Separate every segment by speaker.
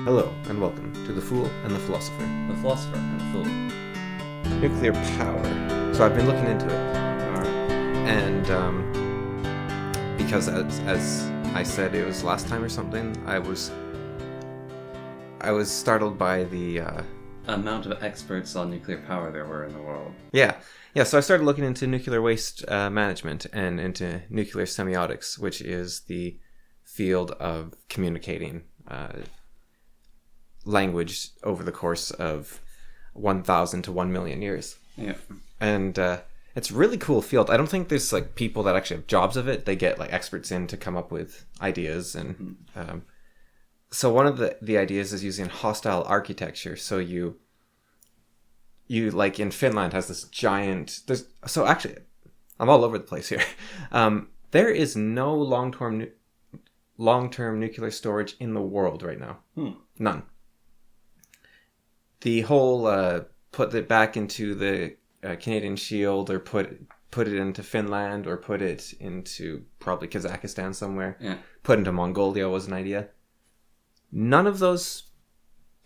Speaker 1: Hello, and welcome to The Fool and the Philosopher.
Speaker 2: The Philosopher and The Fool.
Speaker 1: Nuclear power. So I've been looking into it.
Speaker 2: Alright.
Speaker 1: And because as I said, it was last time or something, I was startled by the...
Speaker 2: amount of experts on nuclear power there were in the world.
Speaker 1: Yeah, so I started looking into nuclear waste management and into nuclear semiotics, which is the field of communicating language over the course of 1,000 to 1 million years.
Speaker 2: Yeah.
Speaker 1: And it's a really cool field. I don't think there's like people that actually have jobs of it. They get like experts in to come up with ideas. And so one of the ideas is using hostile architecture. So you like in Finland has this giant... So actually, I'm all over the place here. There is no long-term nuclear storage in the world right now. None. The whole put it back into the Canadian Shield, or put it into Finland, or put it into probably Kazakhstan somewhere.
Speaker 2: Yeah.
Speaker 1: Put into Mongolia was an idea. None of those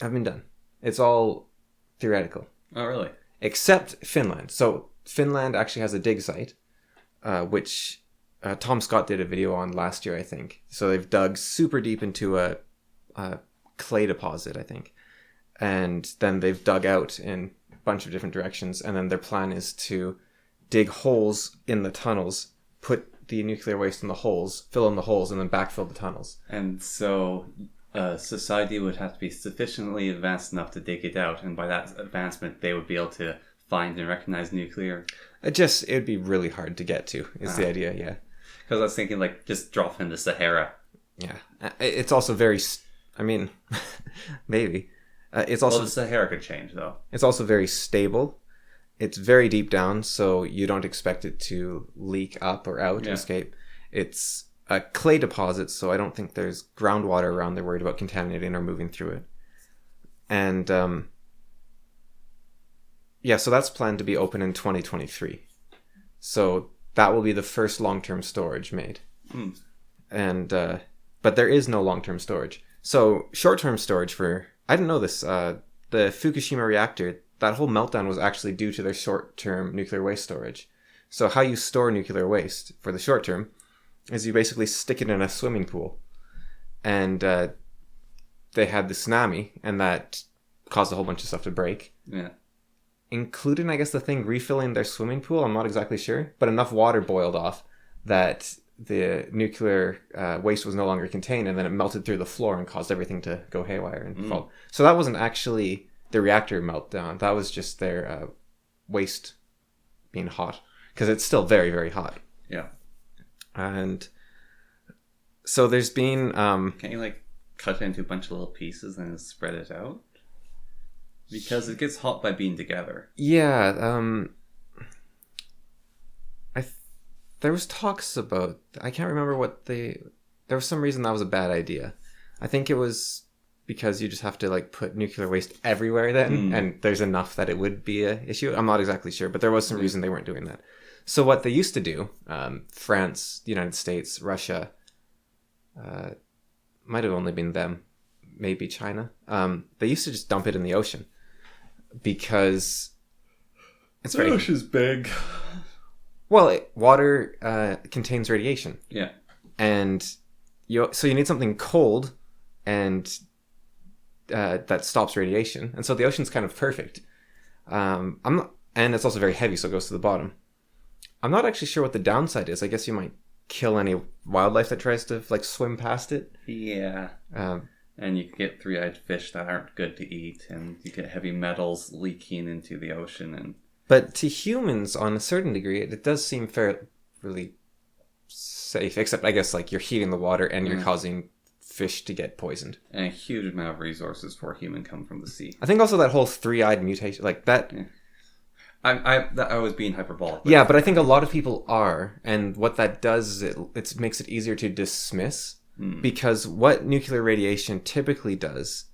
Speaker 1: have been done. It's all theoretical.
Speaker 2: Oh, really?
Speaker 1: Except Finland. So Finland actually has a dig site, which Tom Scott did a video on last year, I think. So they've dug super deep into a clay deposit, I think. And then they've dug out in a bunch of different directions. And then their plan is to dig holes in the tunnels, put the nuclear waste in the holes, fill in the holes, and then backfill the tunnels.
Speaker 2: And so society would have to be sufficiently advanced enough to dig it out. And by that advancement, they would be able to find and recognize nuclear.
Speaker 1: It'd be really hard to get to, is the idea, yeah.
Speaker 2: Because I was thinking, like, just drop in the Sahara.
Speaker 1: Yeah. It's also very... maybe... it's also
Speaker 2: the Sahara could change, though.
Speaker 1: It's also very stable. It's very deep down, so you don't expect it to leak up or out, escape. It's a clay deposit, so I don't think there's groundwater around. They're worried about contaminating or moving through it. And, so that's planned to be open in 2023. So that will be the first long-term storage made. And, but there is no long-term storage. So short-term storage for... I didn't know this. The Fukushima reactor, that whole meltdown was actually due to their short-term nuclear waste storage. So how you store nuclear waste for the short term is you basically stick it in a swimming pool. And they had the tsunami, and that caused a whole bunch of stuff to break.
Speaker 2: Yeah.
Speaker 1: Including, I guess, the thing refilling their swimming pool. I'm not exactly sure. But enough water boiled off that the nuclear waste was no longer contained, and then it melted through the floor and caused everything to go haywire and fall. So that wasn't actually the reactor meltdown. That was just their waste being hot, because it's still very, very hot.
Speaker 2: Yeah.
Speaker 1: And so there's been...
Speaker 2: Can't you, like, cut it into a bunch of little pieces and spread it out? Because it gets hot by being together.
Speaker 1: Yeah, there was talks about... I can't remember what there was some reason that was a bad idea. I think it was because you just have to, like, put nuclear waste everywhere then, and there's enough that it would be an issue. I'm not exactly sure, but there was some reason they weren't doing that. So what they used to do, France, the United States, Russia, might have only been them, maybe China, they used to just dump it in the ocean because it's very...
Speaker 2: The ocean's big.
Speaker 1: Well, water contains radiation.
Speaker 2: Yeah. And
Speaker 1: so you need something cold and that stops radiation. And so the ocean's kind of perfect. And it's also very heavy, so it goes to the bottom. I'm not actually sure what the downside is. I guess you might kill any wildlife that tries to like swim past it.
Speaker 2: Yeah. And you get three-eyed fish that aren't good to eat, and you get heavy metals leaking into the ocean.
Speaker 1: But to humans, on a certain degree, it does seem really safe. Except, I guess, like you're heating the water and you're causing fish to get poisoned.
Speaker 2: And a huge amount of resources for human come from the sea.
Speaker 1: I think also that whole three-eyed mutation, like that...
Speaker 2: Yeah. I was being hyperbolic.
Speaker 1: Yeah, but I think a lot of people are, and what that does is it makes it easier to dismiss, because what nuclear radiation typically does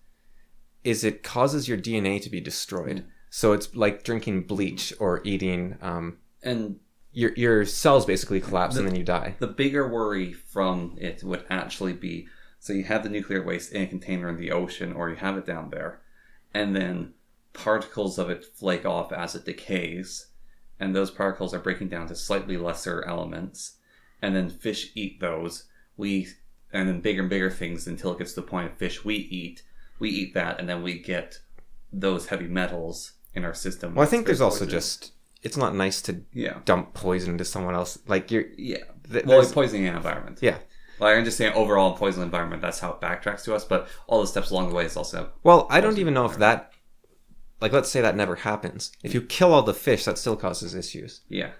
Speaker 1: is it causes your DNA to be destroyed. So it's like drinking bleach or eating,
Speaker 2: and
Speaker 1: your cells basically collapse and then you die.
Speaker 2: The bigger worry from it would actually be So you have the nuclear waste in a container in the ocean, or you have it down there, and then particles of it flake off as it decays, and those particles are breaking down to slightly lesser elements, and then fish eat those. And then bigger and bigger things until it gets to the point of fish we eat that, and then we get those heavy metals in our system.
Speaker 1: Well, I think there's also just, it's not nice to
Speaker 2: Yeah.
Speaker 1: dump poison into someone else. Like, you're...
Speaker 2: Yeah.
Speaker 1: Well,
Speaker 2: Well, it's poisoning an environment.
Speaker 1: Yeah.
Speaker 2: Like, I'm just saying overall poison environment, that's how it backtracks to us, but all the steps along the way is also...
Speaker 1: Well, I don't even know if that... Like, let's say that never happens. If you kill all the fish, that still causes issues.
Speaker 2: Yeah.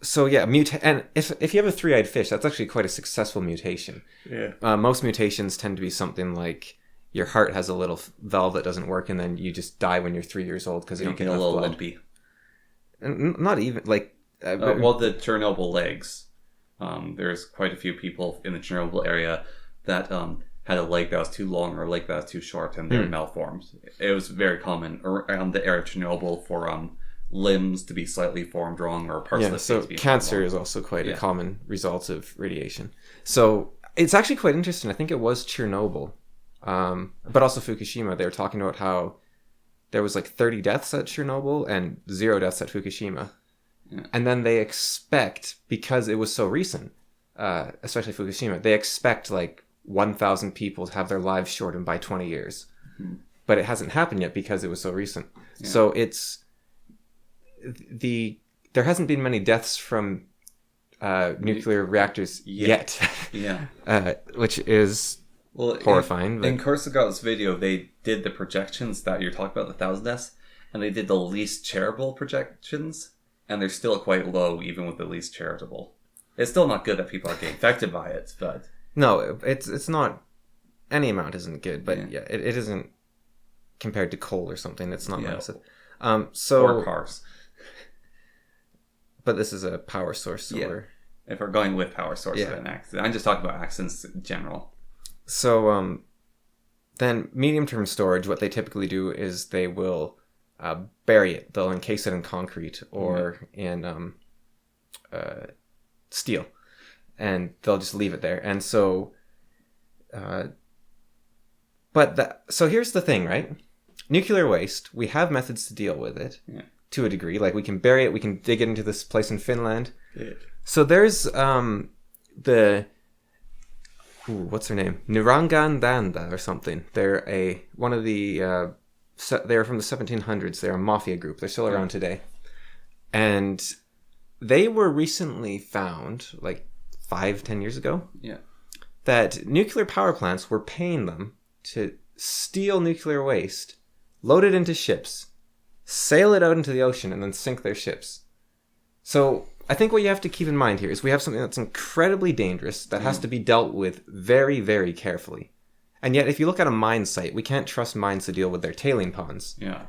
Speaker 1: So yeah, and if you have a three-eyed fish, that's actually quite a successful mutation.
Speaker 2: Yeah.
Speaker 1: Most mutations tend to be something like your heart has a little valve that doesn't work, and then you just die when you're 3 years old because you don't get
Speaker 2: a
Speaker 1: enough
Speaker 2: little
Speaker 1: blood.
Speaker 2: lumpy.
Speaker 1: And not even like.
Speaker 2: Well, the Chernobyl legs. There's quite a few people in the Chernobyl area that had a leg that was too long or a leg that was too short, and they're malformed. It was very common around the area of Chernobyl for limbs to be slightly formed wrong, or parts of the face
Speaker 1: so
Speaker 2: to be
Speaker 1: cancer
Speaker 2: formed
Speaker 1: is also quite a common result of radiation. So it's actually quite interesting. I think it was Chernobyl, but also Fukushima. They were talking about how there was like 30 deaths at Chernobyl and 0 deaths at Fukushima. Yeah. And then they expect, because it was so recent, especially Fukushima, they expect like 1,000 people to have their lives shortened by 20 years. Mm-hmm. But it hasn't happened yet because it was so recent. Yeah. So it's... there hasn't been many deaths from nuclear reactors yet.
Speaker 2: Yeah.
Speaker 1: Which is horrifying.
Speaker 2: In Kurzweil's video, they did the projections that you're talking about, the 1,000 deaths, and they did the least charitable projections, and they're still quite low even with the least charitable. It's still not good that people are getting affected by it, but...
Speaker 1: No, it's not... Any amount isn't good, but it isn't compared to coal or something. It's not massive.
Speaker 2: Or cars.
Speaker 1: But this is a power source, so
Speaker 2: if we're going with power sources and accident. I'm just talking about accidents in general.
Speaker 1: So then medium-term storage, what they typically do is they will bury it. They'll encase it in concrete or in steel, and they'll just leave it there. And so, so here's the thing, right? Nuclear waste, we have methods to deal with it. Yeah. To a degree, like we can bury it, we can dig it into this place in Finland. Yeah. So there's what's her name? Nirangandanda or something. They're they're from the 1700s. They're a mafia group. They're still around today, and they were recently found, like 5-10 years ago. Yeah, that nuclear power plants were paying them to steal nuclear waste, load it into ships, sail it out into the ocean, and then sink their ships. So I think what you have to keep in mind here is we have something that's incredibly dangerous that has to be dealt with very, very carefully. And yet, if you look at a mine site, we can't trust mines to deal with their tailing ponds. Yeah.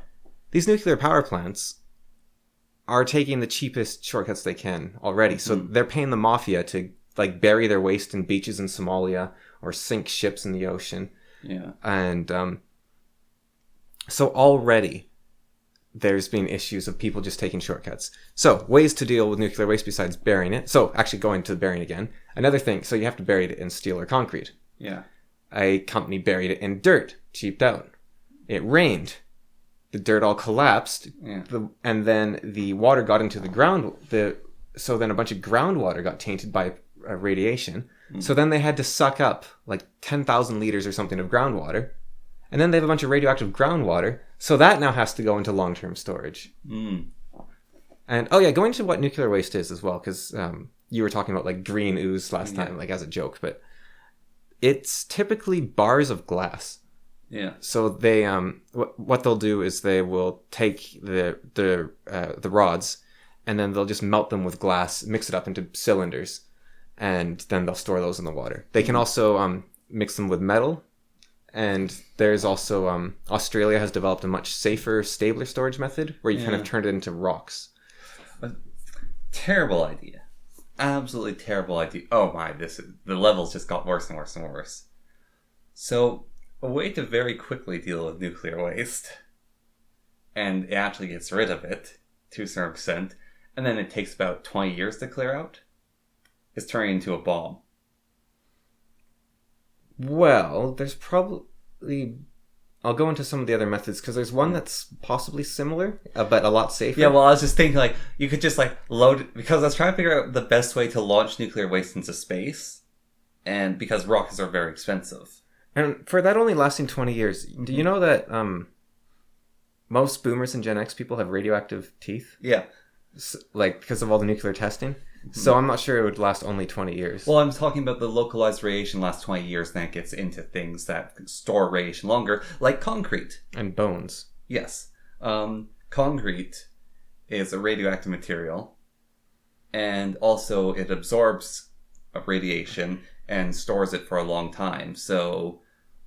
Speaker 1: These nuclear power plants are taking the cheapest shortcuts they can already. So they're paying the mafia to like bury their waste in beaches in Somalia or sink ships in the ocean. Yeah. And so already there's been issues of people just taking shortcuts. So, ways to deal with nuclear waste besides burying it. So, actually going to burying again. Another thing, so you have to bury it in steel or concrete. Yeah. A company buried it in dirt, cheaped out. It rained. The dirt all collapsed. Yeah. And then the water got into the ground. So then a bunch of groundwater got tainted by radiation. So then they had to suck up like 10,000 liters or something of groundwater. And then they have a bunch of radioactive groundwater. So that now has to go into long-term storage. And, going into what nuclear waste is as well, because you were talking about like green ooze last time, like as a joke, but it's typically bars of glass. Yeah. So they, what they'll do is they will take the rods, and then they'll just melt them with glass, mix it up into cylinders, and then they'll store those in the water. They can also mix them with metal. And there's also, Australia has developed a much safer, stabler storage method where you kind of turn it into rocks.
Speaker 2: Terrible idea. Absolutely terrible idea. Oh my, the levels just got worse and worse and worse. So, a way to very quickly deal with nuclear waste, and it actually gets rid of it to a certain extent, and then it takes about 20 years to clear out, is turning into a bomb.
Speaker 1: Well, there's probably... I'll go into some of the other methods, because there's one that's possibly similar, but a lot safer.
Speaker 2: Yeah, well, I was just thinking, like, you could just, like, load... Because I was trying to figure out the best way to launch nuclear waste into space, and because rockets are very expensive.
Speaker 1: And for that only lasting 20 years, do you know that most boomers and Gen X people have radioactive teeth?
Speaker 2: Yeah.
Speaker 1: Like, because of all the nuclear testing? So I'm not sure it would last only 20 years.
Speaker 2: Well, I'm talking about the localized radiation lasts 20 years, then it gets into things that store radiation longer, like concrete.
Speaker 1: And bones.
Speaker 2: Yes. Concrete is a radioactive material, and also it absorbs radiation and stores it for a long time. So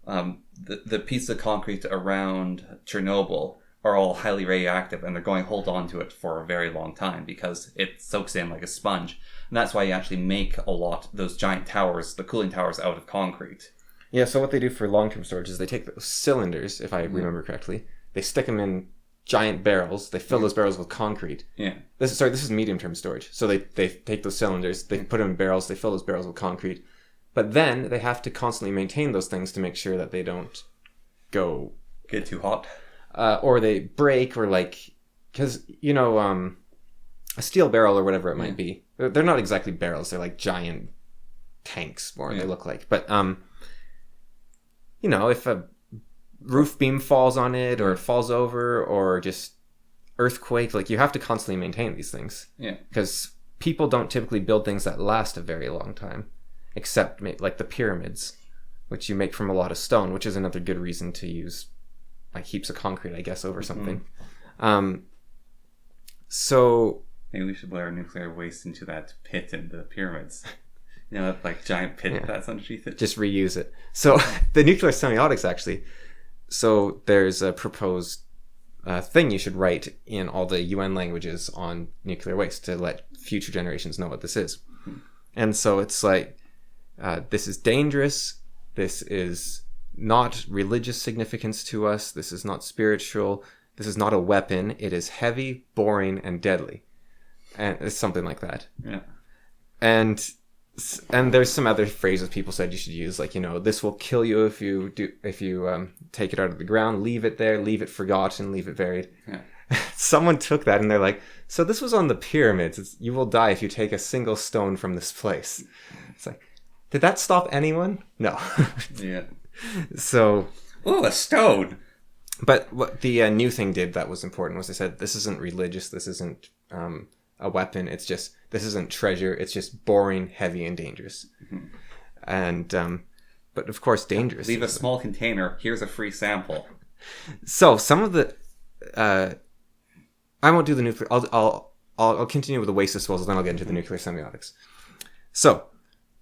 Speaker 2: the pieces of concrete around Chernobyl are all highly radioactive, and they're going to hold on to it for a very long time because it soaks in like a sponge. And that's why you actually make those giant towers, the cooling towers, out of concrete.
Speaker 1: Yeah, so what they do for long-term storage is they take those cylinders, if I remember correctly, they stick them in giant barrels, they fill those barrels with concrete.
Speaker 2: Yeah.
Speaker 1: This is medium-term storage. So they take those cylinders, they put them in barrels, they fill those barrels with concrete. But then they have to constantly maintain those things to make sure that they don't
Speaker 2: get too hot.
Speaker 1: Or they break, or like, because, you know, a steel barrel or whatever it might be, they're not exactly barrels, they're like giant tanks, more they look like. But, you know, if a roof beam falls on it, or it falls over, or just earthquake, like, you have to constantly maintain these things.
Speaker 2: Yeah.
Speaker 1: Because people don't typically build things that last a very long time, except like the pyramids, which you make from a lot of stone, which is another good reason to use like heaps of concrete, I guess, over something. So
Speaker 2: maybe we should blare nuclear waste into that pit in the pyramids. You know, that like giant pit that's underneath it.
Speaker 1: Just reuse it. So the nuclear semiotics, actually. So there's a proposed thing you should write in all the UN languages on nuclear waste to let future generations know what this is. And so it's like, this is dangerous. This is not religious significance to us. This is not spiritual. This is not a weapon. It is heavy, boring, and deadly. And it's something like that.
Speaker 2: Yeah.
Speaker 1: And there's some other phrases people said you should use, like, you know, this will kill you if you take it out of the ground, leave it there, leave it forgotten, leave it buried.
Speaker 2: Yeah.
Speaker 1: Someone took that and they're like, so this was on the pyramids. You will die if you take a single stone from this place. It's like, did that stop anyone? No.
Speaker 2: Yeah.
Speaker 1: So,
Speaker 2: oh, a stone.
Speaker 1: But what the new thing did that was important was they said, this isn't religious, this isn't a weapon, it's just, this isn't treasure, it's just boring, heavy, and dangerous. And but of course dangerous.
Speaker 2: Leave a small container, here's a free sample.
Speaker 1: So some of the I won't do the nuclear, I'll continue with the waste disposal, then I'll get into the nuclear semiotics. So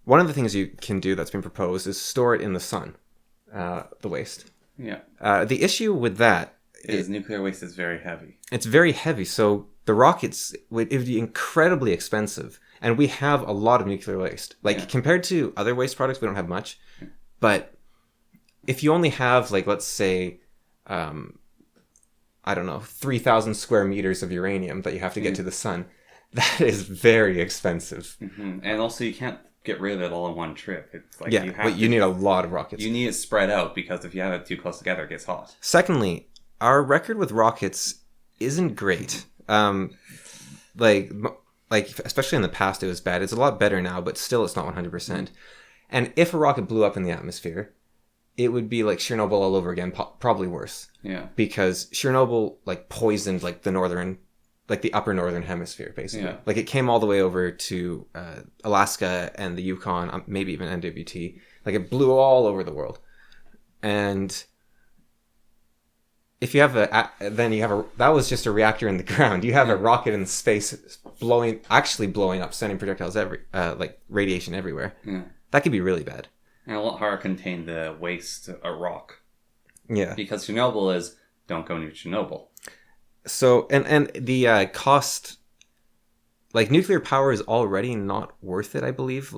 Speaker 1: one of the things you can do that's been proposed is store it in the sun. The waste.
Speaker 2: Yeah.
Speaker 1: The issue with that
Speaker 2: is nuclear waste is very heavy.
Speaker 1: It's very heavy, so the rockets it would be incredibly expensive, and we have a lot of nuclear waste. Like compared to other waste products, we don't have much. But if you only have, like, let's say, I don't know, 3,000 square meters of uranium that you have to get to the sun, that is very expensive.
Speaker 2: And also, you can't get rid of it all in one trip. It's like
Speaker 1: you need a lot of rockets.
Speaker 2: You need it spread out, because if you have it too close together, it gets hot.
Speaker 1: Secondly, our record with rockets isn't great. Like especially in the past, it was bad. It's a lot better now, but still, it's not 100%. And if a rocket blew up in the atmosphere, it would be like Chernobyl all over again, probably worse.
Speaker 2: Yeah.
Speaker 1: Because Chernobyl like poisoned like the upper northern hemisphere, basically.
Speaker 2: Yeah.
Speaker 1: Like it came all the way over to Alaska and the Yukon, maybe even NWT. Like it blew all over the world. And if you have that was just a reactor in the ground. You have a rocket in space blowing up, sending projectiles like radiation everywhere.
Speaker 2: Yeah.
Speaker 1: That could be really bad.
Speaker 2: And a lot harder to contain the waste, a rock.
Speaker 1: Yeah.
Speaker 2: Because Chernobyl is, don't go near Chernobyl.
Speaker 1: So, and the cost, like nuclear power is already not worth it, I believe,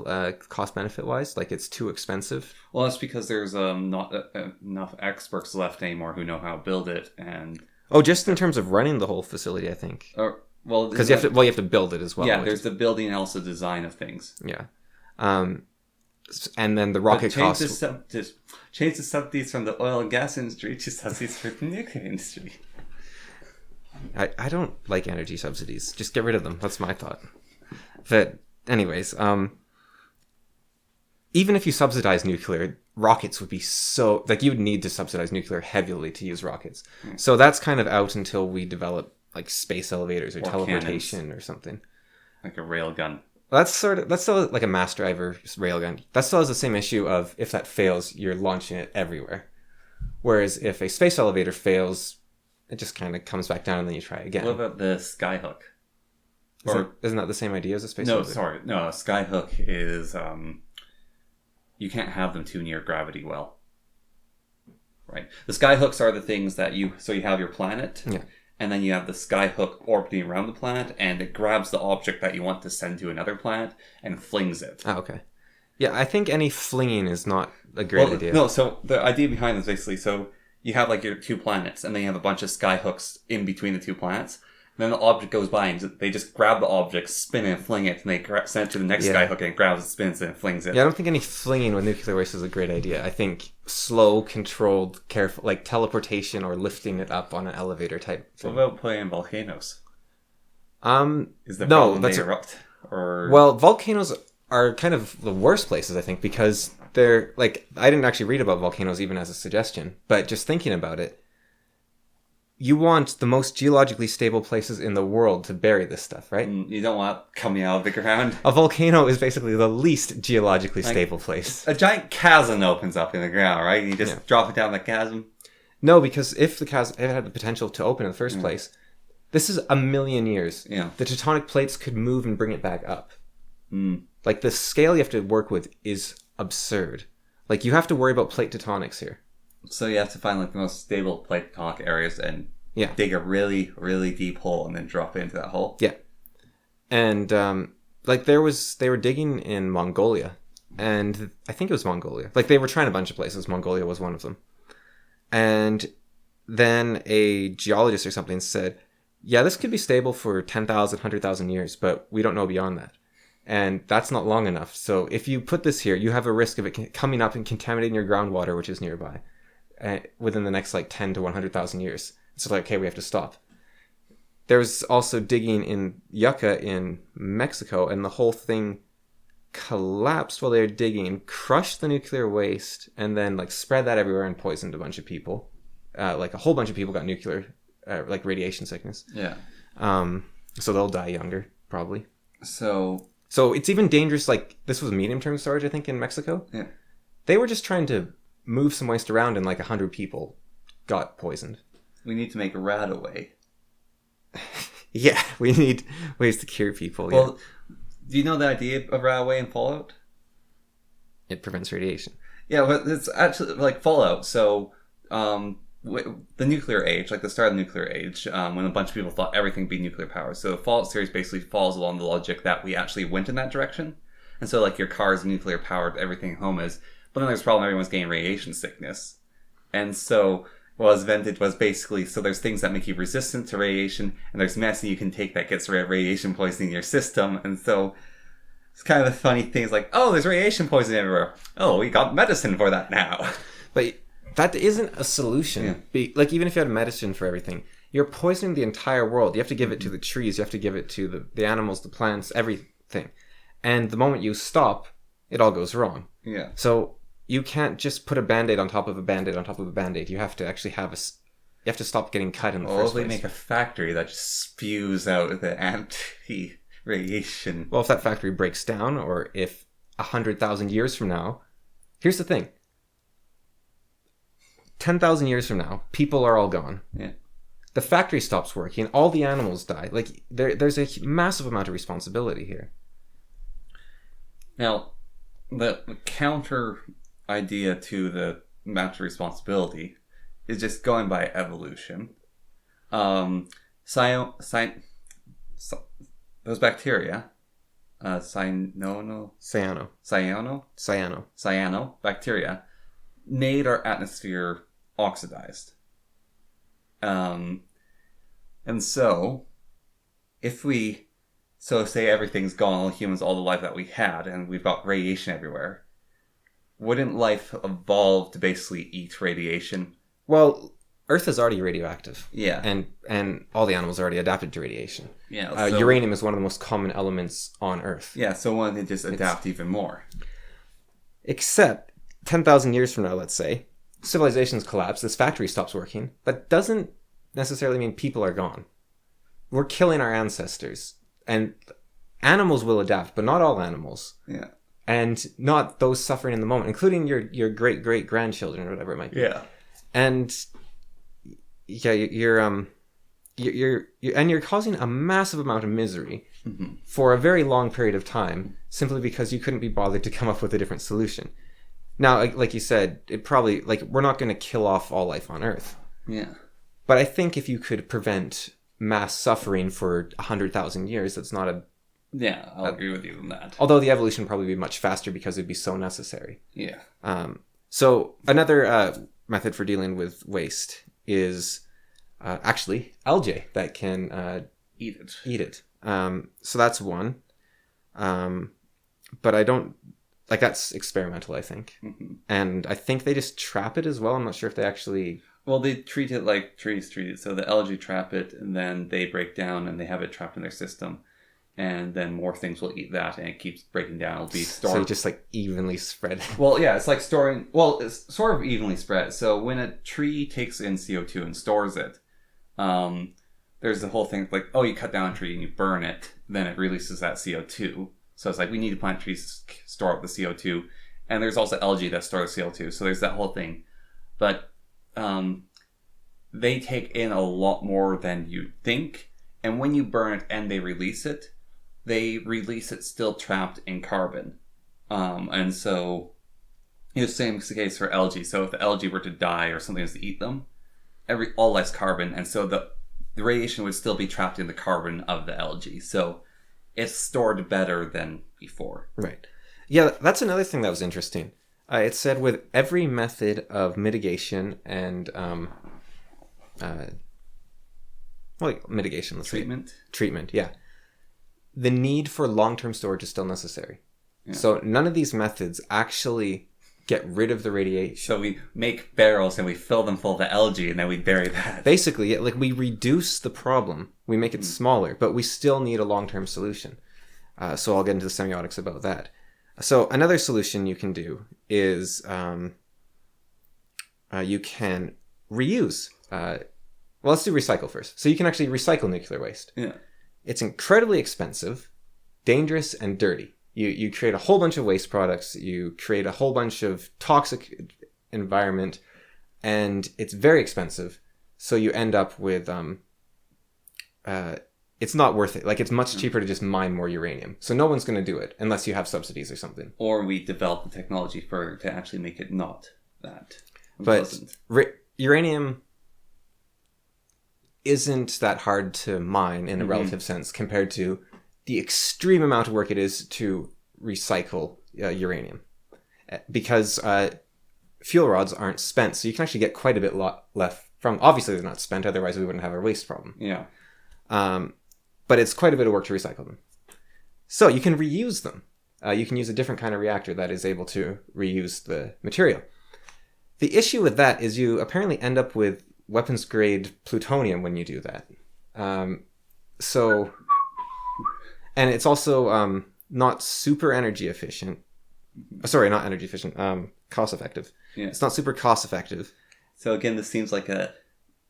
Speaker 1: cost benefit wise. Like it's too expensive.
Speaker 2: Well, that's because there's not enough experts left anymore who know how to build it. And
Speaker 1: just in terms of running the whole facility, I think. Because you have to build it as well.
Speaker 2: Yeah, there's the building and also design of things.
Speaker 1: Yeah. and then the rocket cost.
Speaker 2: Just change the subsidies from the oil and gas industry to subsidies for the nuclear industry.
Speaker 1: I don't like energy subsidies. Just get rid of them. That's my thought. But anyways, even if you subsidize nuclear, rockets would be so... Like, you would need to subsidize nuclear heavily to use rockets. So that's kind of out until we develop, like, space elevators or teleportation cannons. Or something.
Speaker 2: Like a railgun.
Speaker 1: That's still like a mass driver railgun. That still has the same issue of if that fails, you're launching it everywhere. Whereas if a space elevator fails, it just kind of comes back down and then you try again.
Speaker 2: What about the skyhook?
Speaker 1: Isn't that the same idea as a space elevator?
Speaker 2: Sorry. No, a skyhook is... you can't have them too near gravity well. Right. The skyhooks are the things that you have your planet, and then you have the skyhook orbiting around the planet, and it grabs the object that you want to send to another planet and flings it.
Speaker 1: Oh, okay. Yeah, I think any flinging is not a great idea.
Speaker 2: No, so the idea behind this basically, so you have like your two planets, and then you have a bunch of skyhooks in between the two planets. Then the object goes by and they just grab the object, spin it, and fling it, and they send it to the next skyhook and it grabs it, spins it, and flings it.
Speaker 1: Yeah, I don't think any flinging with nuclear waste is a great idea. I think slow, controlled, careful, like teleportation or lifting it up on an elevator type thing.
Speaker 2: What about playing volcanoes? Is the
Speaker 1: no,
Speaker 2: problem they erupt? Or...
Speaker 1: Well, volcanoes are kind of the worst places, I think, because they're, like, I didn't actually read about volcanoes even as a suggestion, but just thinking about it, you want the most geologically stable places in the world to bury this stuff, right?
Speaker 2: You don't want it coming out of the ground.
Speaker 1: A volcano is basically the least geologically stable place.
Speaker 2: A giant chasm opens up in the ground, right? You just drop it down the chasm.
Speaker 1: No, because if the chasm had the potential to open in the first place, this is 1 million years.
Speaker 2: Yeah.
Speaker 1: The tectonic plates could move and bring it back up. Like, the scale you have to work with is absurd. Like, you have to worry about plate tectonics here. So
Speaker 2: you have to find like the most stable plate tectonic areas and dig a really, really deep hole and then drop into that hole.
Speaker 1: Yeah. And like they were digging in Mongolia, and I think it was Mongolia. Like, they were trying a bunch of places. Mongolia was one of them. And then a geologist or something said, yeah, this could be stable for 10,000, 100,000 years, but we don't know beyond that. And that's not long enough. So if you put this here, you have a risk of it coming up and contaminating your groundwater, which is nearby, within the next like 10 to 100,000 years. So like, okay, we have to stop. There's also digging in Yucca in Mexico, and the whole thing collapsed while they were digging, crushed the nuclear waste, and then like spread that everywhere and poisoned a bunch of people. Like a whole bunch of people got nuclear, like radiation sickness.
Speaker 2: Yeah.
Speaker 1: So they'll die younger, probably.
Speaker 2: So
Speaker 1: it's even dangerous. Like, this was medium-term storage, I think, in Mexico.
Speaker 2: Yeah.
Speaker 1: They were just trying to move some waste around, and like 100 people got poisoned.
Speaker 2: We need to make a Radaway.
Speaker 1: Yeah, we need ways to cure people.
Speaker 2: Well, do you know the idea of Radaway and Fallout?
Speaker 1: It prevents radiation.
Speaker 2: Yeah, but it's actually like Fallout. So, the nuclear age, like the start of the nuclear age, when a bunch of people thought everything would be nuclear powered. So the Fallout series basically falls along the logic that we actually went in that direction. And so like your car is nuclear powered, everything at home is. But then there's a problem, everyone's getting radiation sickness. And so what was invented was basically, so there's things that make you resistant to radiation, and there's medicine you can take that gets rid of radiation poisoning in your system. And so it's kind of a funny thing. It's like, oh, there's radiation poisoning everywhere. Oh, we got medicine for that now.
Speaker 1: But that isn't a solution. Yeah. Like, even if you had medicine for everything, you're poisoning the entire world. You have to give it to the trees. You have to give it to the animals, the plants, everything. And the moment you stop, it all goes wrong.
Speaker 2: Yeah.
Speaker 1: So you can't just put a Band-Aid on top of a Band-Aid on top of a Band-Aid. You have to actually have you have to stop getting cut in the first place.
Speaker 2: Or they make a factory that just spews out the anti-radiation.
Speaker 1: Well, if that factory breaks down, or if 100,000 years from now... Here's the thing. 10,000 years from now, people are all gone.
Speaker 2: Yeah.
Speaker 1: The factory stops working, all the animals die. Like, there's a massive amount of responsibility here.
Speaker 2: Now, the counter idea to the amount of responsibility is just going by evolution. Those bacteria, cyano bacteria, made our atmosphere oxidized. And so, say everything's gone, all humans, all the life that we had, and we've got radiation everywhere, wouldn't life evolve to basically eat radiation?
Speaker 1: Well, Earth is already radioactive.
Speaker 2: Yeah.
Speaker 1: And all the animals are already adapted to radiation.
Speaker 2: Yeah.
Speaker 1: Uranium is one of the most common elements on Earth.
Speaker 2: Yeah, so why don't they just adapt even more?
Speaker 1: Except 10,000 years from now, let's say, civilizations collapse, this factory stops working. That doesn't necessarily mean people are gone. We're killing our ancestors. And animals will adapt, but not all animals.
Speaker 2: Yeah.
Speaker 1: And not those suffering in the moment, including your great-great-grandchildren or whatever it might be.
Speaker 2: Yeah.
Speaker 1: And yeah, you're causing a massive amount of misery for a very long period of time simply because you couldn't be bothered to come up with a different solution. Now, like you said, it probably, like, we're not going to kill off all life on Earth.
Speaker 2: Yeah.
Speaker 1: But I think if you could prevent mass suffering for 100,000 years, that's not a...
Speaker 2: Yeah, I'll agree with you on that.
Speaker 1: Although the evolution would probably be much faster because it'd be so necessary.
Speaker 2: Yeah.
Speaker 1: So another method for dealing with waste is actually algae that can
Speaker 2: Eat it.
Speaker 1: Eat it. So that's one. But I don't... Like, that's experimental, I think. Mm-hmm. And I think they just trap it as well. I'm not sure if they actually...
Speaker 2: Well, they treat it like trees treat it. So the algae trap it, and then they break down, and they have it trapped in their system. And then more things will eat that, and it keeps breaking down. It'll be stored.
Speaker 1: So just, like, evenly spread.
Speaker 2: Well, yeah, it's like storing... Well, it's sort of evenly spread. So when a tree takes in CO2 and stores it, there's the whole thing, like, oh, you cut down a tree and you burn it, then it releases that CO2. So it's like, we need to plant trees to store up the CO2. And there's also algae that store the CO2. So there's that whole thing. But they take in a lot more than you think. And when you burn it and they release it still trapped in carbon. And so, the same is the case for algae. So if the algae were to die or something was to eat them, all life's carbon. And so the radiation would still be trapped in the carbon of the algae. So it's stored better than before.
Speaker 1: Right. Yeah, that's another thing that was interesting. It said with every method of mitigation and mitigation, let's
Speaker 2: Treatment.
Speaker 1: say. Treatment, yeah. The need for long-term storage is still necessary. Yeah. So none of these methods actually get rid of the radiation.
Speaker 2: So we make barrels and we fill them full of the algae and then we bury that.
Speaker 1: Basically, like, we reduce the problem. We make it smaller, but we still need a long-term solution. So I'll get into the semiotics about that. So another solution you can do is you can reuse. Well, let's do recycle first. So you can actually recycle nuclear waste.
Speaker 2: Yeah.
Speaker 1: It's incredibly expensive, dangerous, and dirty. You create a whole bunch of waste products. You create a whole bunch of toxic environment, and it's very expensive. So you end up with it's not worth it. Like, it's much cheaper to just mine more uranium. So no one's going to do it unless you have subsidies or something.
Speaker 2: Or we develop the technology to actually make it not that
Speaker 1: unpleasant. But uranium isn't that hard to mine in a relative sense compared to the extreme amount of work it is to recycle uranium. Because fuel rods aren't spent, so you can actually get quite a bit left from... Obviously, they're not spent, otherwise we wouldn't have a waste problem.
Speaker 2: Yeah.
Speaker 1: But it's quite a bit of work to recycle them. So you can reuse them. You can use a different kind of reactor that is able to reuse the material. The issue with that is you apparently end up with weapons-grade plutonium when you do that. And it's also not super energy efficient. Sorry, not energy efficient. Cost-effective. Yeah. It's not super cost-effective.
Speaker 2: So again, this seems like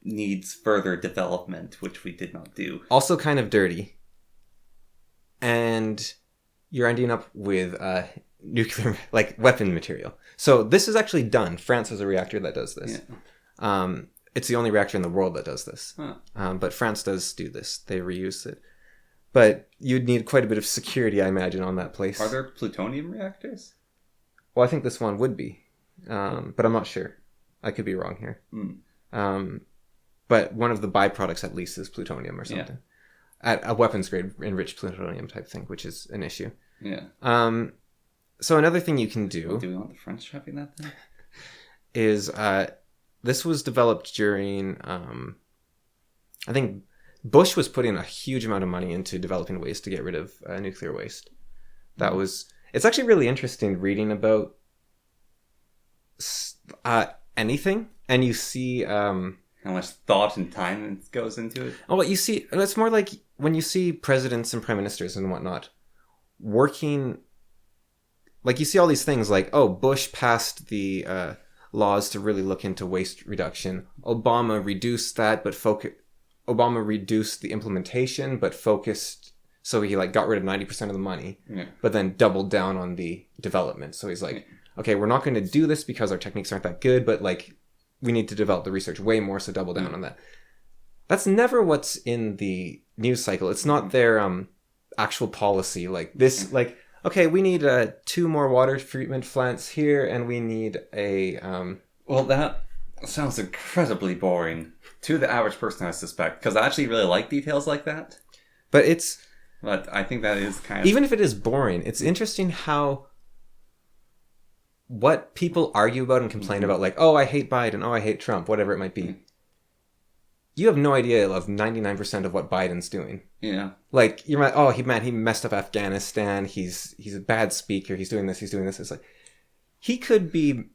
Speaker 2: needs further development, which we did not do.
Speaker 1: Also kind of dirty. And you're ending up with nuclear, like, weapon material. So this is actually done. France has a reactor that does this. Yeah. It's the only reactor in the world that does this. Huh. But France does do this. They reuse it. But you'd need quite a bit of security, I imagine, on that place.
Speaker 2: Are there plutonium reactors?
Speaker 1: Well, I think this one would be. But I'm not sure. I could be wrong here. But one of the byproducts, at least, is plutonium or something. Yeah. At a weapons-grade enriched plutonium type thing, which is an issue.
Speaker 2: Yeah.
Speaker 1: So another thing you can do...
Speaker 2: Do we want the French trapping that then?
Speaker 1: Is... this was developed during... I think Bush was putting a huge amount of money into developing ways to get rid of nuclear waste. That was... It's actually really interesting reading about anything, and you see
Speaker 2: how much thought and time goes into it.
Speaker 1: Oh, you see, it's more like when you see presidents and prime ministers and whatnot working. Like, you see all these things like, oh, Bush passed the laws to really look into waste reduction. Obama reduced that, but Obama reduced the implementation, but focused. So he like got rid of 90% of the money, but then doubled down on the development. So he's like, okay, we're not going to do this because our techniques aren't that good, but like we need to develop the research way more, so double down on that. That's never what's in the news cycle. It's not their actual policy. Like this, like, okay, we need 2 more water treatment plants here, and we need a...
Speaker 2: Well, that sounds incredibly boring to the average person, I suspect, because I actually really like details like that. But I think that is kind of...
Speaker 1: Even if it is boring, it's interesting how... What people argue about and complain about, like, oh, I hate Biden, oh, I hate Trump, whatever it might be. You have no idea of 99% of what Biden's doing.
Speaker 2: Yeah.
Speaker 1: Like, you're like, oh, he messed up Afghanistan, he's a bad speaker, he's doing this. It's like, he could be,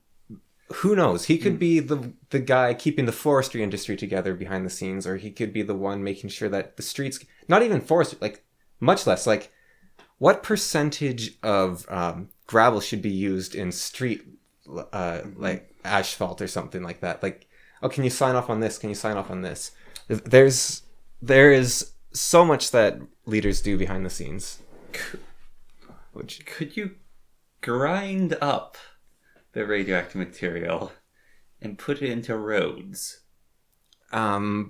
Speaker 1: who knows, he could be the guy keeping the forestry industry together behind the scenes, or he could be the one making sure that the streets, not even forestry, like, much less, like, what percentage of gravel should be used in street, like, asphalt or something like that? Like, oh, can you sign off on this? Can you sign off on this? There is so much that leaders do behind the scenes.
Speaker 2: Could you grind up the radioactive material and put it into roads?
Speaker 1: That'd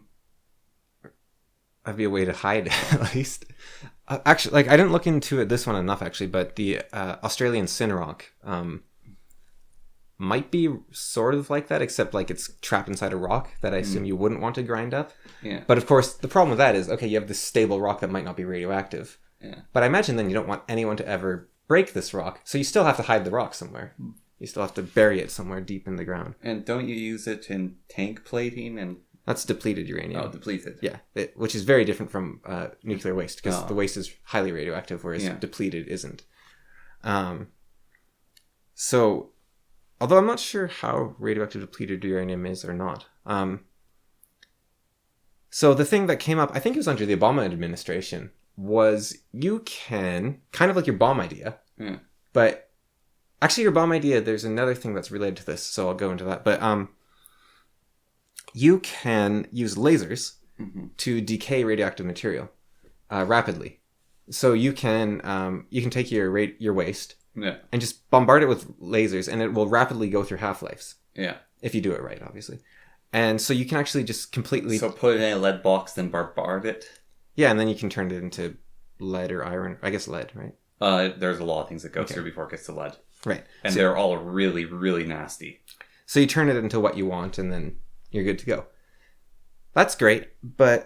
Speaker 1: be a way to hide it, at least. Actually, like, I didn't look into this one enough, actually, but the Australian Cinerock might be sort of like that, except like it's trapped inside a rock that I assume you wouldn't want to grind up.
Speaker 2: Yeah.
Speaker 1: But of course, the problem with that is, okay, you have this stable rock that might not be radioactive.
Speaker 2: Yeah.
Speaker 1: But I imagine then you don't want anyone to ever break this rock, so you still have to hide the rock somewhere. You still have to bury it somewhere deep in the ground.
Speaker 2: And don't you use it in tank plating and...
Speaker 1: That's depleted uranium.
Speaker 2: Oh, depleted.
Speaker 1: Yeah, which is very different from nuclear waste, because the waste is highly radioactive, whereas depleted isn't. So, although I'm not sure how radioactive depleted uranium is or not. So the thing that came up, I think it was under the Obama administration, was you can, kind of like your bomb idea, but actually your bomb idea, there's another thing that's related to this, so I'll go into that. But you can use lasers to decay radioactive material rapidly. So you can take your waste and just bombard it with lasers, and it will rapidly go through half-lives.
Speaker 2: Yeah.
Speaker 1: If you do it right, obviously. And so you can actually just completely...
Speaker 2: So put it in a lead box, then bombard it?
Speaker 1: Yeah, and then you can turn it into lead or iron. I guess lead, right?
Speaker 2: There's a lot of things that go through before it gets to lead.
Speaker 1: Right.
Speaker 2: And they're all really, really nasty.
Speaker 1: So you turn it into what you want, and then you're good to go. That's great, but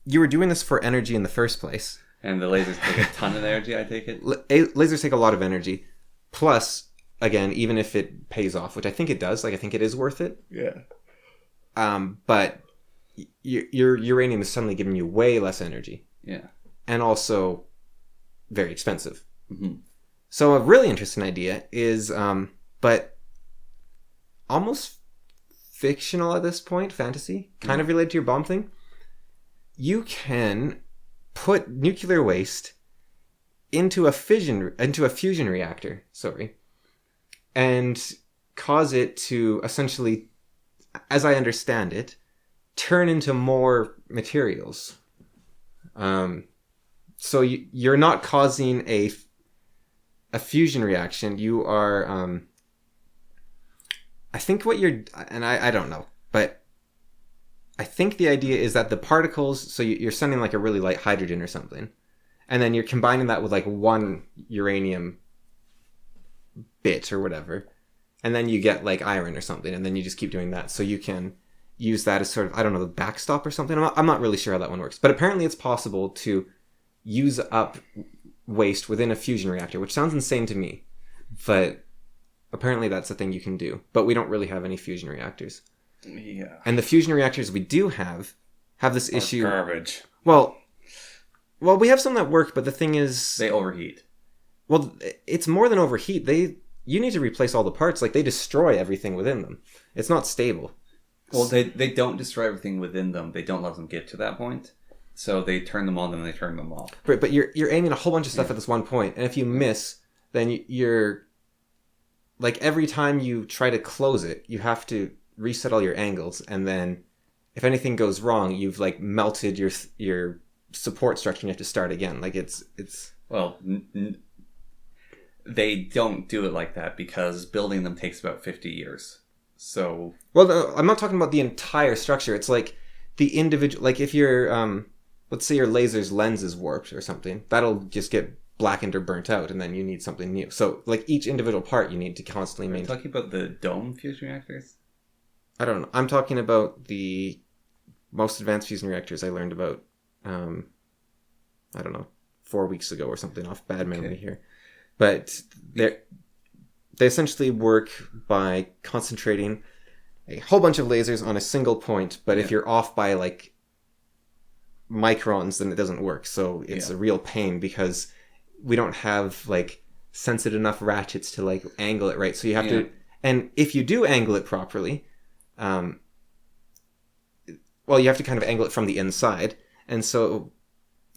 Speaker 1: you were doing this for energy in the first place.
Speaker 2: And the lasers take a ton of energy, I take it?
Speaker 1: Lasers take a lot of energy. Plus, again, even if it pays off, which I think it does, like I think it is worth it.
Speaker 2: Yeah.
Speaker 1: But your uranium is suddenly giving you way less energy.
Speaker 2: Yeah.
Speaker 1: And also very expensive.
Speaker 2: Mm-hmm.
Speaker 1: So a really interesting idea is, but almost fictional at this point, fantasy, kind of related to your bomb thing. You can put nuclear waste into a fusion reactor, and cause it to essentially, as I understand it, turn into more materials. So you're not causing a fusion reaction. You are, I think what you're, and I don't know, but I think the idea is that the particles, so you're sending like a really light hydrogen or something, and then you're combining that with like one uranium bit or whatever, and then you get like iron or something, and then you just keep doing that. So you can use that as sort of, I don't know, the backstop or something. I'm not really sure how that one works, but apparently it's possible to use up waste within a fusion reactor, which sounds insane to me, but apparently that's a thing you can do. But we don't really have any fusion reactors.
Speaker 2: Yeah.
Speaker 1: And the fusion reactors we do have this issue.
Speaker 2: Garbage.
Speaker 1: Well, we have some that work, but the thing is,
Speaker 2: they overheat.
Speaker 1: Well, it's more than overheat. you need to replace all the parts. Like, they destroy everything within them. It's not stable.
Speaker 2: Well, they don't destroy everything within them. They don't let them get to that point. So they turn them on and they turn them off.
Speaker 1: But you're aiming a whole bunch of stuff at this one point, and if you miss, then you're... Like, every time you try to close it, you have to reset all your angles, and then if anything goes wrong, you've, like, melted your support structure and you have to start again. Like, it's...
Speaker 2: Well, they don't do it like that because building them takes about 50 years. So...
Speaker 1: Well, no, I'm not talking about the entire structure. It's like the individual... Like, if you're... let's say your laser's lens is warped or something. That'll just get blackened or burnt out, and then you need something new. So, like, each individual part you need to constantly maintain.
Speaker 2: Are you talking about the dome fusion reactors?
Speaker 1: I don't know. I'm talking about the most advanced fusion reactors I learned about, I don't know, 4 weeks ago or something, off bad memory here. But they essentially work by concentrating a whole bunch of lasers on a single point, but if you're off by, like, microns, then it doesn't work. So it's a real pain because we don't have, like, sensitive enough ratchets to, like, angle it right. So you have to... And if you do angle it properly... well, you have to kind of angle it from the inside. And so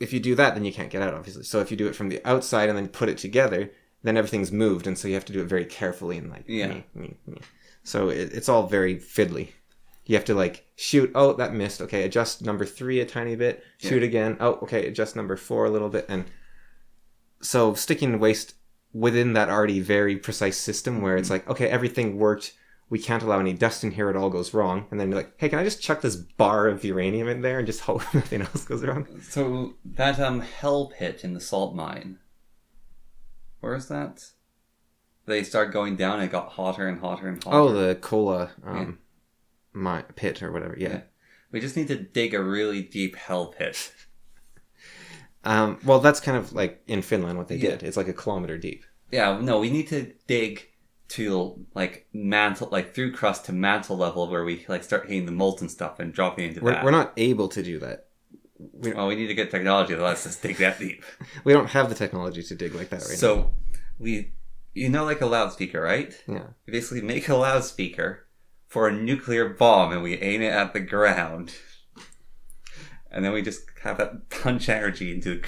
Speaker 1: if you do that, then you can't get out, obviously. So if you do it from the outside and then put it together, then everything's moved. And so you have to do it very carefully and, like... So it's all very fiddly. You have to, like, shoot. Oh, that missed. Okay, adjust number 3 a tiny bit. Shoot again. Oh, okay, adjust number 4 a little bit. And so sticking waste within that already very precise system where it's like, okay, everything worked. We can't allow any dust in here. It all goes wrong. And then you're like, hey, can I just chuck this bar of uranium in there and just hope nothing else goes wrong?
Speaker 2: So that hell pit in the salt mine, where is that? They start going down and it got hotter and hotter and hotter.
Speaker 1: Oh, the cola pit or whatever. Yeah.
Speaker 2: We just need to dig a really deep hell pit.
Speaker 1: Well, that's kind of like in Finland what they did. It's like 1 kilometer deep.
Speaker 2: Yeah, no, we need to dig to, like, mantle, like, through crust to mantle level where we, like, start hitting the molten stuff and dropping into that.
Speaker 1: We're not able to do that.
Speaker 2: We need to get technology that lets us dig that deep.
Speaker 1: We don't have the technology to dig like that right now.
Speaker 2: So, you know, like a loudspeaker, right?
Speaker 1: Yeah.
Speaker 2: We basically make a loudspeaker for a nuclear bomb and we aim it at the ground. And then we just have that punch energy into the...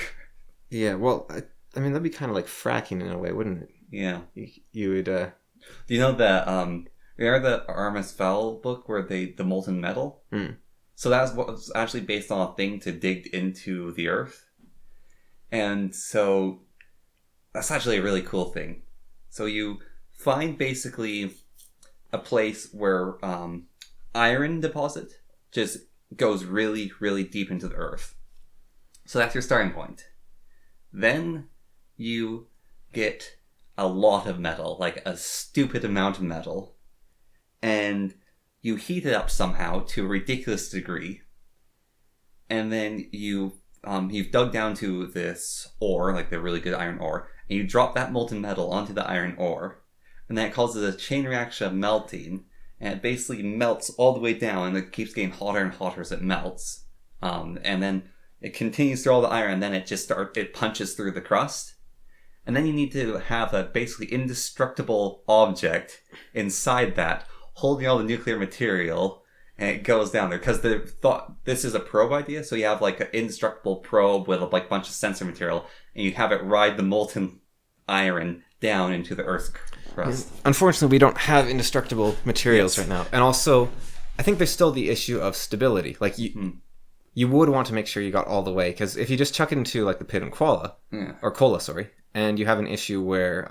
Speaker 1: Yeah, well, I mean, that'd be kind of like fracking in a way, wouldn't it?
Speaker 2: Yeah.
Speaker 1: You would...
Speaker 2: Do you know that, remember the Artemis Fowl book where the molten metal? So that was actually based on a thing to dig into the earth. And so that's actually a really cool thing. So you find basically a place where iron deposit just goes really, really deep into the earth. So that's your starting point. Then you get a lot of metal, like a stupid amount of metal, and you heat it up somehow to a ridiculous degree, and then you've dug down to this ore, like the really good iron ore, and you drop that molten metal onto the iron ore, and then it causes a chain reaction of melting, and it basically melts all the way down, and it keeps getting hotter and hotter as it melts, and then it continues through all the iron, and then it punches through the crust. And then you need to have a basically indestructible object inside that, holding all the nuclear material, and it goes down there. Because they thought this is a probe idea, so you have like an indestructible probe with a bunch of sensor material, and you have it ride the molten iron down into the Earth's crust.
Speaker 1: Unfortunately, we don't have indestructible materials right now. And also, I think there's still the issue of stability. Like, you would want to make sure you got all the way, because if you just chuck it into, like, the pit in Kola, and you have an issue where,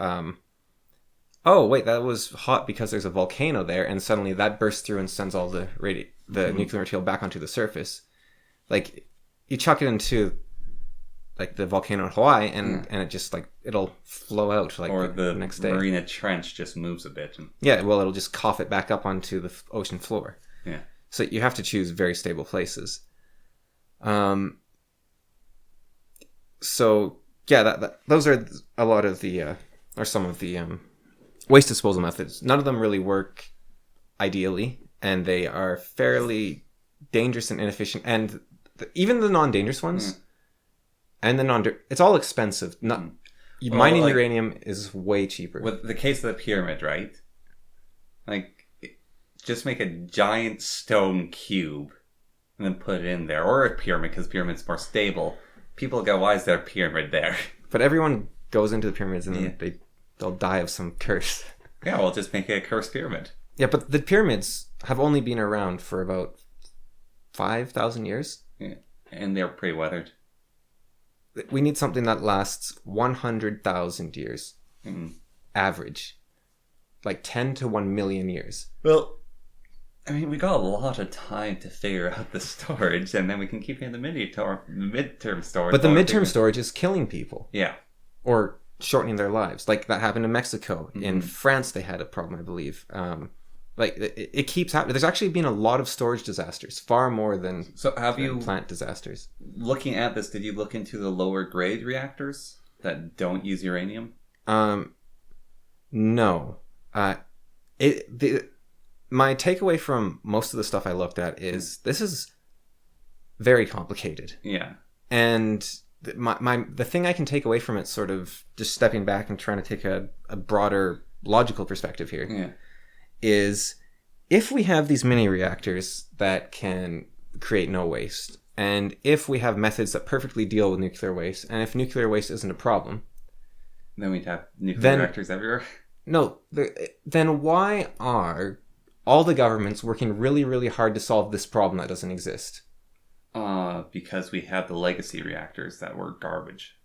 Speaker 1: oh, wait, that was hot because there's a volcano there, and suddenly that bursts through and sends all the nuclear material back onto the surface. Like, you chuck it into, like, the volcano in Hawaii, and it just, like, it'll flow out, like,
Speaker 2: or
Speaker 1: the next day.
Speaker 2: Or the Marina Trench just moves a bit.
Speaker 1: Yeah, well, it'll just cough it back up onto the ocean floor.
Speaker 2: Yeah.
Speaker 1: So you have to choose very stable places. So... Yeah, those are a lot of the, or some of the waste disposal methods. None of them really work ideally, and they are fairly dangerous and inefficient. And even the non-dangerous ones, and it's all expensive. Mining uranium is way cheaper.
Speaker 2: With the case of the pyramid, right? Like, just make a giant stone cube and then put it in there. Or a pyramid, because pyramid's more stable. People go, why is there a pyramid there?
Speaker 1: But everyone goes into the pyramids and then they'll die of some curse.
Speaker 2: Yeah, well, just make it a cursed pyramid.
Speaker 1: Yeah, but the pyramids have only been around for about 5,000 years.
Speaker 2: Yeah, and they're pretty weathered.
Speaker 1: We need something that lasts 100,000 years. Average. Like 10 to 1 million years.
Speaker 2: Well, I mean, we got a lot of time to figure out the storage, and then we can keep it in the midterm storage.
Speaker 1: But the midterm storage is killing people.
Speaker 2: Yeah.
Speaker 1: Or shortening their lives. Like that happened in Mexico. In France, they had a problem, I believe. Like it keeps happening. There's actually been a lot of storage disasters, far more than plant disasters.
Speaker 2: Looking at this, did you look into the lower grade reactors that don't use uranium?
Speaker 1: No. My takeaway from most of the stuff I looked at is this is very complicated.
Speaker 2: Yeah.
Speaker 1: And the thing I can take away from it, sort of just stepping back and trying to take a broader logical perspective here, is if we have these mini reactors that can create no waste, and if we have methods that perfectly deal with nuclear waste, and if nuclear waste isn't a problem,
Speaker 2: then we'd have nuclear reactors everywhere.
Speaker 1: No, then why are all the governments working really, really hard to solve this problem that doesn't exist?
Speaker 2: Because we have the legacy reactors that were garbage.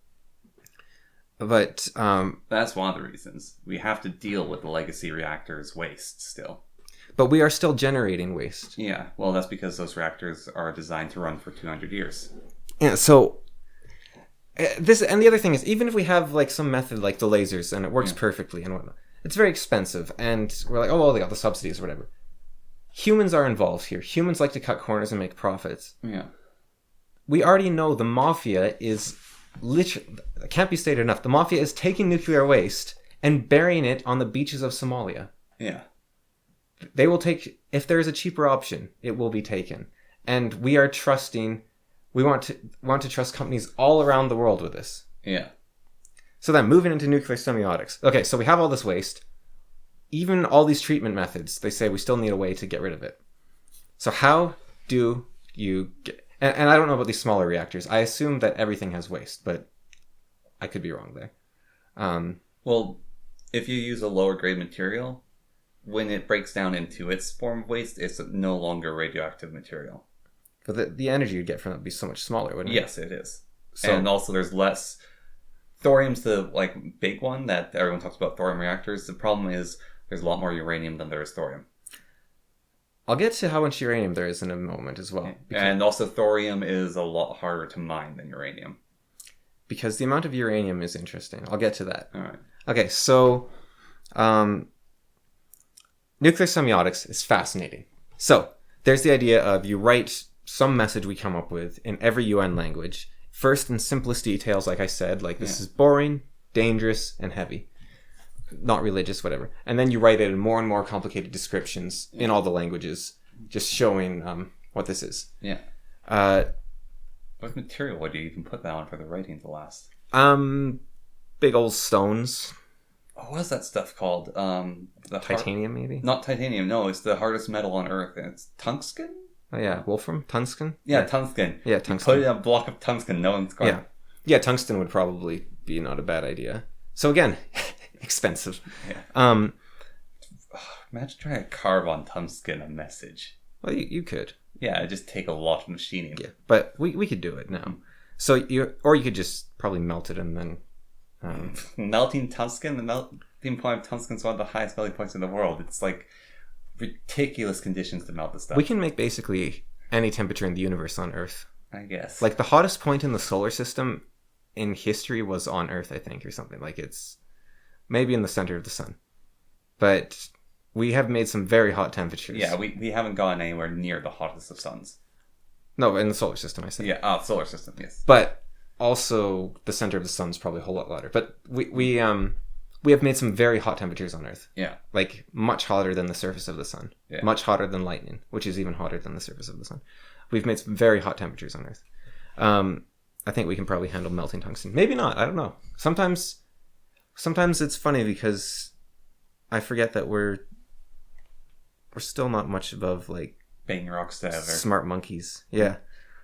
Speaker 1: But
Speaker 2: that's one of the reasons. We have to deal with the legacy reactors' waste still.
Speaker 1: But we are still generating waste.
Speaker 2: Yeah, well, that's because those reactors are designed to run for 200 years.
Speaker 1: Yeah, so this, and the other thing is, even if we have like some method like the lasers and it works perfectly and whatnot, it's very expensive, and we're like, oh well, they got the subsidies or whatever. Humans are involved here. Humans like to cut corners and make profits.
Speaker 2: Yeah.
Speaker 1: We already know the mafia is literally, it can't be stated enough, the mafia is taking nuclear waste and burying it on the beaches of Somalia.
Speaker 2: Yeah.
Speaker 1: They will take, if there is a cheaper option, it will be taken. And we are trusting, we want to trust companies all around the world with this.
Speaker 2: Yeah.
Speaker 1: So then moving into nuclear semiotics. Okay, so we have all this waste. Even all these treatment methods, they say we still need a way to get rid of it. So how do you get... And I don't know about these smaller reactors. I assume that everything has waste, but I could be wrong there.
Speaker 2: Well, if you use a lower grade material, when it breaks down into its form of waste, it's no longer radioactive material.
Speaker 1: But the energy you'd get from it would be so much smaller, wouldn't it?
Speaker 2: Yes, it is. So, and also there's less... Thorium's the big one that everyone talks about, thorium reactors. The problem is there's a lot more uranium than there is thorium.
Speaker 1: I'll get to how much uranium there is in a moment as well.
Speaker 2: And also thorium is a lot harder to mine than uranium.
Speaker 1: Because the amount of uranium is interesting. I'll get to that.
Speaker 2: All right.
Speaker 1: Okay, so nuclear semiotics is fascinating. So there's the idea of you write some message we come up with in every UN language. First in simplest details, like I said, like this is boring, dangerous, and heavy. Not religious, whatever. And then you write it in more and more complicated descriptions in all the languages, just showing what this is.
Speaker 2: Yeah. What material would you even put that on for the writing to last?
Speaker 1: Big old stones.
Speaker 2: Oh, what is that stuff called?
Speaker 1: Titanium, maybe?
Speaker 2: Not titanium, no. It's the hardest metal on Earth, and it's tungsten?
Speaker 1: Oh, yeah. Wolfram? Tungsten?
Speaker 2: Yeah, tungsten.
Speaker 1: Yeah, tungsten.
Speaker 2: You put in a block of tungsten, no one's going.
Speaker 1: Yeah, tungsten would probably be not a bad idea. So again... expensive.
Speaker 2: Yeah. Imagine trying to carve on tungsten a message.
Speaker 1: Well, you could.
Speaker 2: Yeah, it'd just take a lot of machining.
Speaker 1: Yeah, but we could do it now. So you could just probably melt it and then
Speaker 2: melting tungsten. The melting point of tungsten is one of the highest melting points in the world. It's like ridiculous conditions to melt the stuff.
Speaker 1: We can make basically any temperature in the universe on Earth.
Speaker 2: I guess.
Speaker 1: Like the hottest point in the solar system in history was on Earth, I think, or something. Like it's maybe in the center of the sun. But we have made some very hot temperatures.
Speaker 2: Yeah, we haven't gone anywhere near the hottest of suns.
Speaker 1: No, in the solar system, I said.
Speaker 2: Yeah, solar system, yes.
Speaker 1: But also the center of the sun is probably a whole lot hotter. But we have made some very hot temperatures on Earth.
Speaker 2: Yeah.
Speaker 1: Like much hotter than the surface of the sun.
Speaker 2: Yeah.
Speaker 1: Much hotter than lightning, which is even hotter than the surface of the sun. We've made some very hot temperatures on Earth. I think we can probably handle melting tungsten. Maybe not. I don't know. Sometimes sometimes it's funny because I forget that we're still not much above like
Speaker 2: banging rocks to ever.
Speaker 1: Smart monkeys. Yeah,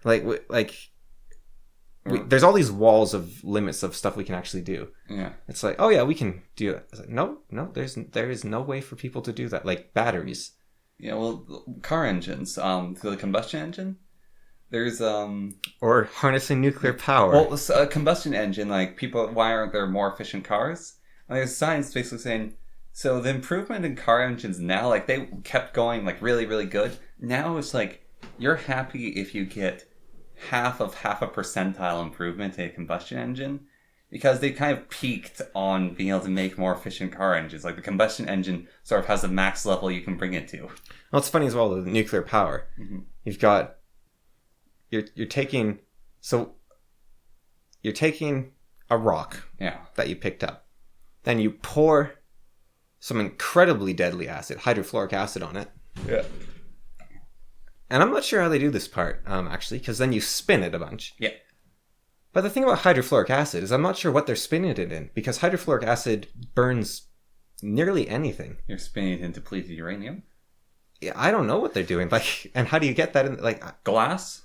Speaker 1: there's all these walls of limits of stuff we can actually do.
Speaker 2: Yeah,
Speaker 1: it's like, oh yeah, we can do it. It's like, no, there is no way for people to do that. Like batteries.
Speaker 2: Yeah, well, car engines. The combustion engine. There's
Speaker 1: or harnessing nuclear power.
Speaker 2: Well, a combustion engine, like people, why aren't there more efficient cars? And there's science basically saying, so the improvement in car engines now, like they kept going like really, really good. Now it's like you're happy if you get half a percentile improvement in a combustion engine, because they kind of peaked on being able to make more efficient car engines. Like the combustion engine sort of has a max level you can bring it to.
Speaker 1: Well, it's funny as well, the nuclear power. Mm-hmm. You've got you're taking a rock that you picked up, then you pour some incredibly deadly acid, hydrofluoric acid, on it.
Speaker 2: Yeah.
Speaker 1: And I'm not sure how they do this part, actually, because then you spin it a bunch.
Speaker 2: Yeah.
Speaker 1: But the thing about hydrofluoric acid is I'm not sure what they're spinning it in, because hydrofluoric acid burns nearly anything.
Speaker 2: You're spinning it in depleted uranium?
Speaker 1: Yeah, I don't know what they're doing. Like, and how do you get that in, like...
Speaker 2: Glass?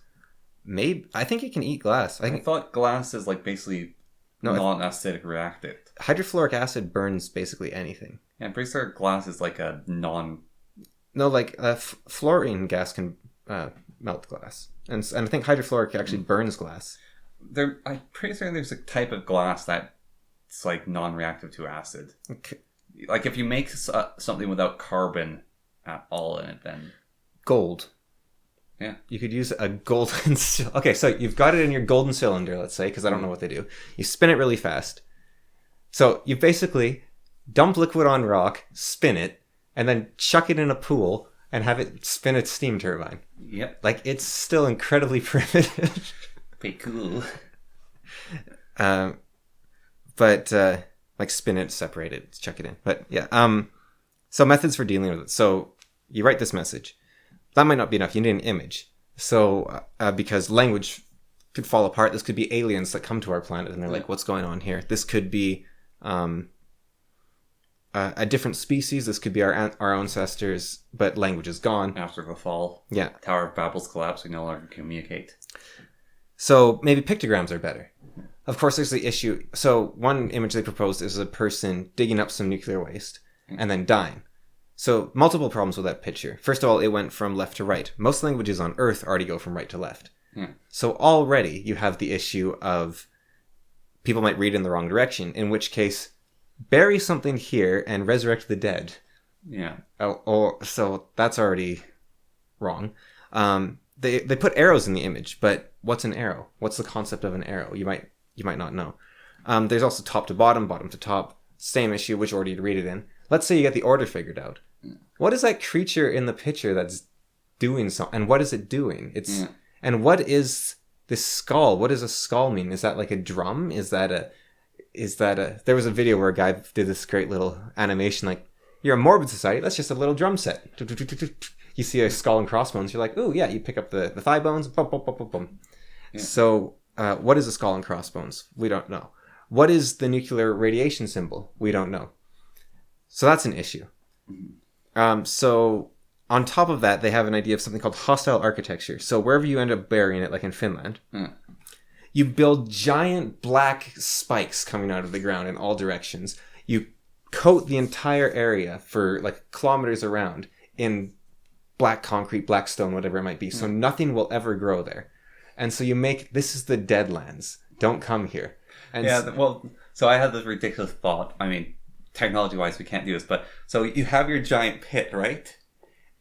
Speaker 1: Maybe. I think you can eat glass.
Speaker 2: I thought glass is, like, basically non-acidic reactant.
Speaker 1: Hydrofluoric acid burns basically anything.
Speaker 2: Yeah, I'm pretty sure glass is, like, a non...
Speaker 1: No, like, fluorine gas can melt glass. And I think hydrofluoric actually burns glass.
Speaker 2: I'm pretty sure there's a type of glass that's, like, non-reactive to acid.
Speaker 1: Okay.
Speaker 2: Like, if you make something without carbon at all in it, then...
Speaker 1: Gold.
Speaker 2: Yeah.
Speaker 1: You could use a golden... Okay, so you've got it in your golden cylinder, let's say, because I don't know what they do. You spin it really fast. So you basically dump liquid on rock, spin it, and then chuck it in a pool and have it spin a steam turbine.
Speaker 2: Yep.
Speaker 1: Like, it's still incredibly primitive.
Speaker 2: Pretty cool.
Speaker 1: But like spin it, separate it, chuck it in. But yeah. So methods for dealing with it. So you write this message. That might not be enough. You need an image. So because language could fall apart. This could be aliens that come to our planet and they're like, what's going on here? This could be a different species. This could be our ancestors, but language is gone.
Speaker 2: After the fall.
Speaker 1: Yeah.
Speaker 2: Tower of Babel's collapse, we no longer communicate.
Speaker 1: So maybe pictograms are better. Of course, there's the issue. So one image they proposed is a person digging up some nuclear waste and then dying. So multiple problems with that picture. First of all, it went from left to right. Most languages on Earth already go from right to left. So already you have the issue of people might read in the wrong direction, in which case bury something here and resurrect the dead.
Speaker 2: Yeah.
Speaker 1: So that's already wrong. They put arrows in the image, but what's an arrow? What's the concept of an arrow? You might not know. There's also top to bottom, bottom to top. Same issue, which order you read it in. Let's say you get the order figured out. What is that creature in the picture that's doing something? And what is it doing? And what is this skull? What does a skull mean? Is that like a drum? Is that a... There was a video where a guy did this great little animation, like, you're a morbid society, that's just a little drum set. You see a skull and crossbones, you're like, ooh, yeah, you pick up the thigh bones, boom, boom, boom, boom, boom. Yeah. So, what is a skull and crossbones? We don't know. What is the nuclear radiation symbol? We don't know. So that's an issue. So, on top of that, they have an idea of something called hostile architecture. So, wherever you end up burying it, like in Finland, you build giant black spikes coming out of the ground in all directions. You coat the entire area for like kilometers around in black concrete, black stone, whatever it might be. So nothing will ever grow there. And so you make, this is the Deadlands. Don't come here. And
Speaker 2: so I had this ridiculous thought. I mean, technology-wise, we can't do this, but so you have your giant pit, right?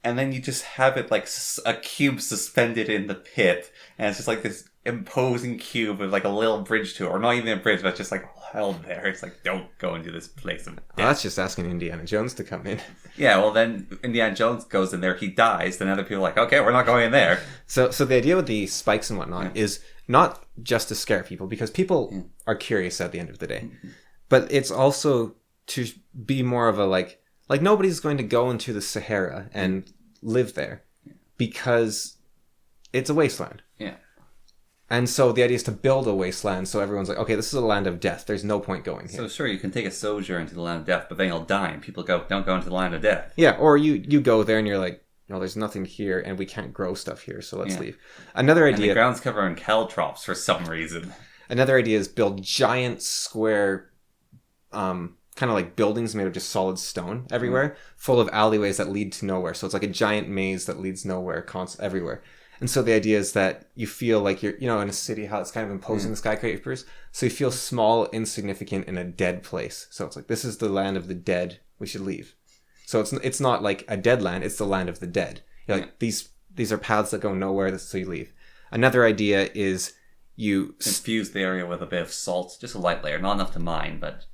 Speaker 2: And then you just have it like a cube suspended in the pit. And it's just like this imposing cube with like a little bridge to it. Or not even a bridge, but just like held there. It's like, don't go into this place of death.
Speaker 1: Well, that's just asking Indiana Jones to come in.
Speaker 2: Yeah, well then Indiana Jones goes in there, he dies, then other people are like, okay, we're not going in there.
Speaker 1: So the idea with the spikes and whatnot is not just to scare people, because people are curious at the end of the day. But it's also to be more of a like nobody's going to go into the Sahara and live there because it's a wasteland.
Speaker 2: Yeah.
Speaker 1: And so the idea is to build a wasteland so everyone's like, okay, this is a land of death. There's no point going here.
Speaker 2: So sure, you can take a sojourn into the land of death, but then you'll die, and people go, don't go into the land of death.
Speaker 1: Yeah, or you go there and you're like, no, there's nothing here, and we can't grow stuff here, so let's leave. Another idea...
Speaker 2: And the ground's covered in caltrops for some reason.
Speaker 1: Another idea is build giant square, kind of like buildings made of just solid stone everywhere, full of alleyways that lead to nowhere. So it's like a giant maze that leads nowhere, everywhere. And so the idea is that you feel like you're, in a city, how it's kind of imposing the skyscrapers. So you feel small, insignificant in a dead place. So it's like, this is the land of the dead. We should leave. So it's not like a dead land. It's the land of the dead. You're like, these are paths that go nowhere. So you leave. Another idea is you
Speaker 2: infuse the area with a bit of salt, just a light layer, not enough to mine, but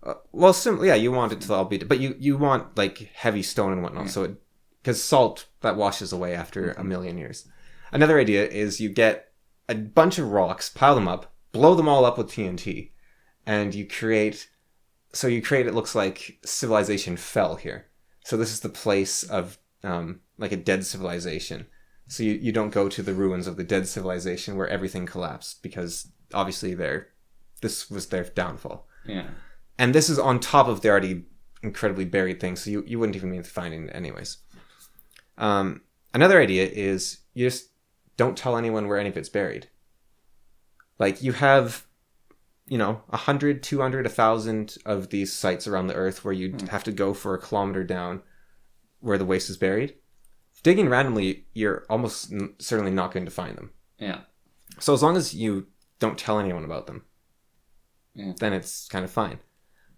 Speaker 1: you want it to all be, but you want like heavy stone and whatnot. So because salt, that washes away after a million years. Another idea is you get a bunch of rocks, pile them up, blow them all up with TNT, and you create, it looks like civilization fell here. So this is the place of like a dead civilization. So you don't go to the ruins of the dead civilization where everything collapsed, because obviously this was their downfall.
Speaker 2: Yeah.
Speaker 1: And this is on top of the already incredibly buried things, so you wouldn't even be finding it anyways. Another idea is you just don't tell anyone where any of it's buried. Like you have, 100, 200, 1,000 of these sites around the Earth where you have to go for a kilometer down where the waste is buried. Digging randomly, you're almost certainly not going to find them.
Speaker 2: Yeah.
Speaker 1: So as long as you don't tell anyone about them, then it's kind of fine.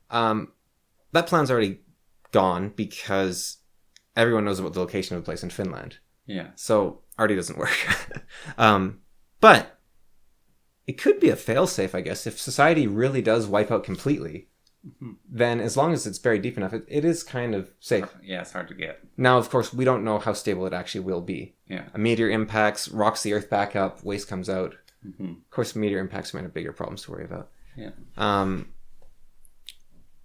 Speaker 1: That plan's already gone because everyone knows about the location of the place in Finland.
Speaker 2: Yeah.
Speaker 1: So already doesn't work. But it could be a failsafe, I guess. If society really does wipe out completely, then as long as it's buried deep enough, it is kind of safe.
Speaker 2: Yeah, it's hard to get.
Speaker 1: Now, of course, we don't know how stable it actually will be.
Speaker 2: Yeah.
Speaker 1: A meteor impacts, rocks the Earth back up, waste comes out.
Speaker 2: Mm-hmm.
Speaker 1: Of course, meteor impacts might have bigger problems to worry about.
Speaker 2: Yeah.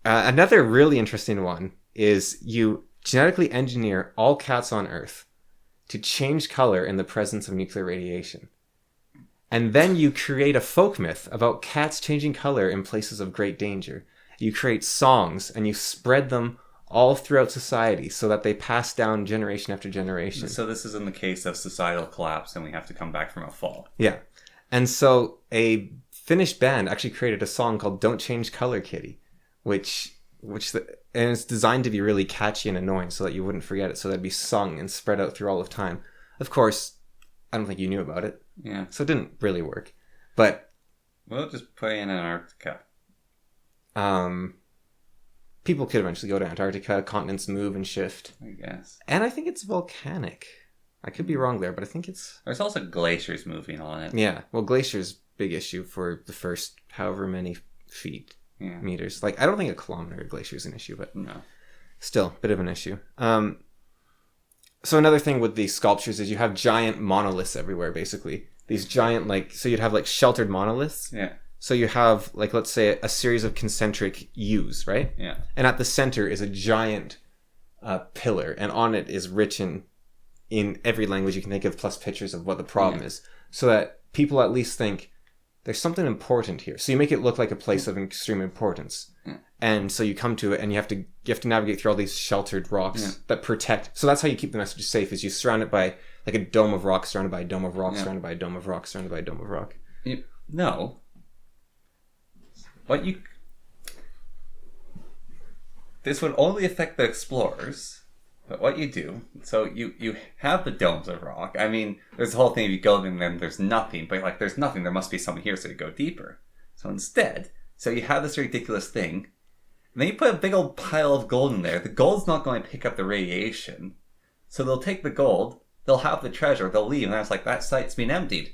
Speaker 1: Another really interesting one is you genetically engineer all cats on Earth to change color in the presence of nuclear radiation. And then you create a folk myth about cats changing color in places of great danger. You create songs and you spread them all throughout society so that they pass down generation after generation.
Speaker 2: So this is in the case of societal collapse and we have to come back from a fall.
Speaker 1: Yeah. And so a Finnish band actually created a song called Don't Change Color Kitty, and it's designed to be really catchy and annoying so that you wouldn't forget it, so that'd be sung and spread out through all of time. Of course, I don't think you knew about it.
Speaker 2: Yeah.
Speaker 1: So it didn't really work. But
Speaker 2: we'll just put in Antarctica.
Speaker 1: People could eventually go to Antarctica, continents move and shift.
Speaker 2: I guess.
Speaker 1: And I think it's volcanic. I could be wrong there, but I think it's...
Speaker 2: There's also glaciers moving on it.
Speaker 1: Yeah. Well, glaciers, big issue for the first however many feet. Yeah. Meters. Like, I don't think a kilometer of glacier is an issue, but
Speaker 2: no.
Speaker 1: Still, bit of an issue. So another thing with these sculptures is you have giant monoliths everywhere, basically. These giant, so you'd have, sheltered monoliths.
Speaker 2: Yeah.
Speaker 1: So you have, let's say, a series of concentric U's, right?
Speaker 2: Yeah.
Speaker 1: And at the center is a giant pillar, and on it is written in every language you can think of, plus pictures of what the problem is, so that people at least think, there's something important here. So you make it look like a place of extreme importance.
Speaker 2: Yeah.
Speaker 1: And so you come to it and you have to navigate through all these sheltered rocks that protect. So that's how you keep the message safe, is you surround it by like a dome of rock, surrounded by a dome of rock, surrounded by a dome of rock, surrounded by a dome of rock.
Speaker 2: No. This would only affect the explorers. But what you do, so you have the domes of rock. I mean, there's the whole thing, if you go in them, there's nothing. But there's nothing, there must be something here, so you go deeper. So instead, you have this ridiculous thing, and then you put a big old pile of gold in there. The gold's not going to pick up the radiation. So they'll take the gold, they'll have the treasure, they'll leave, and I was like, that site's been emptied.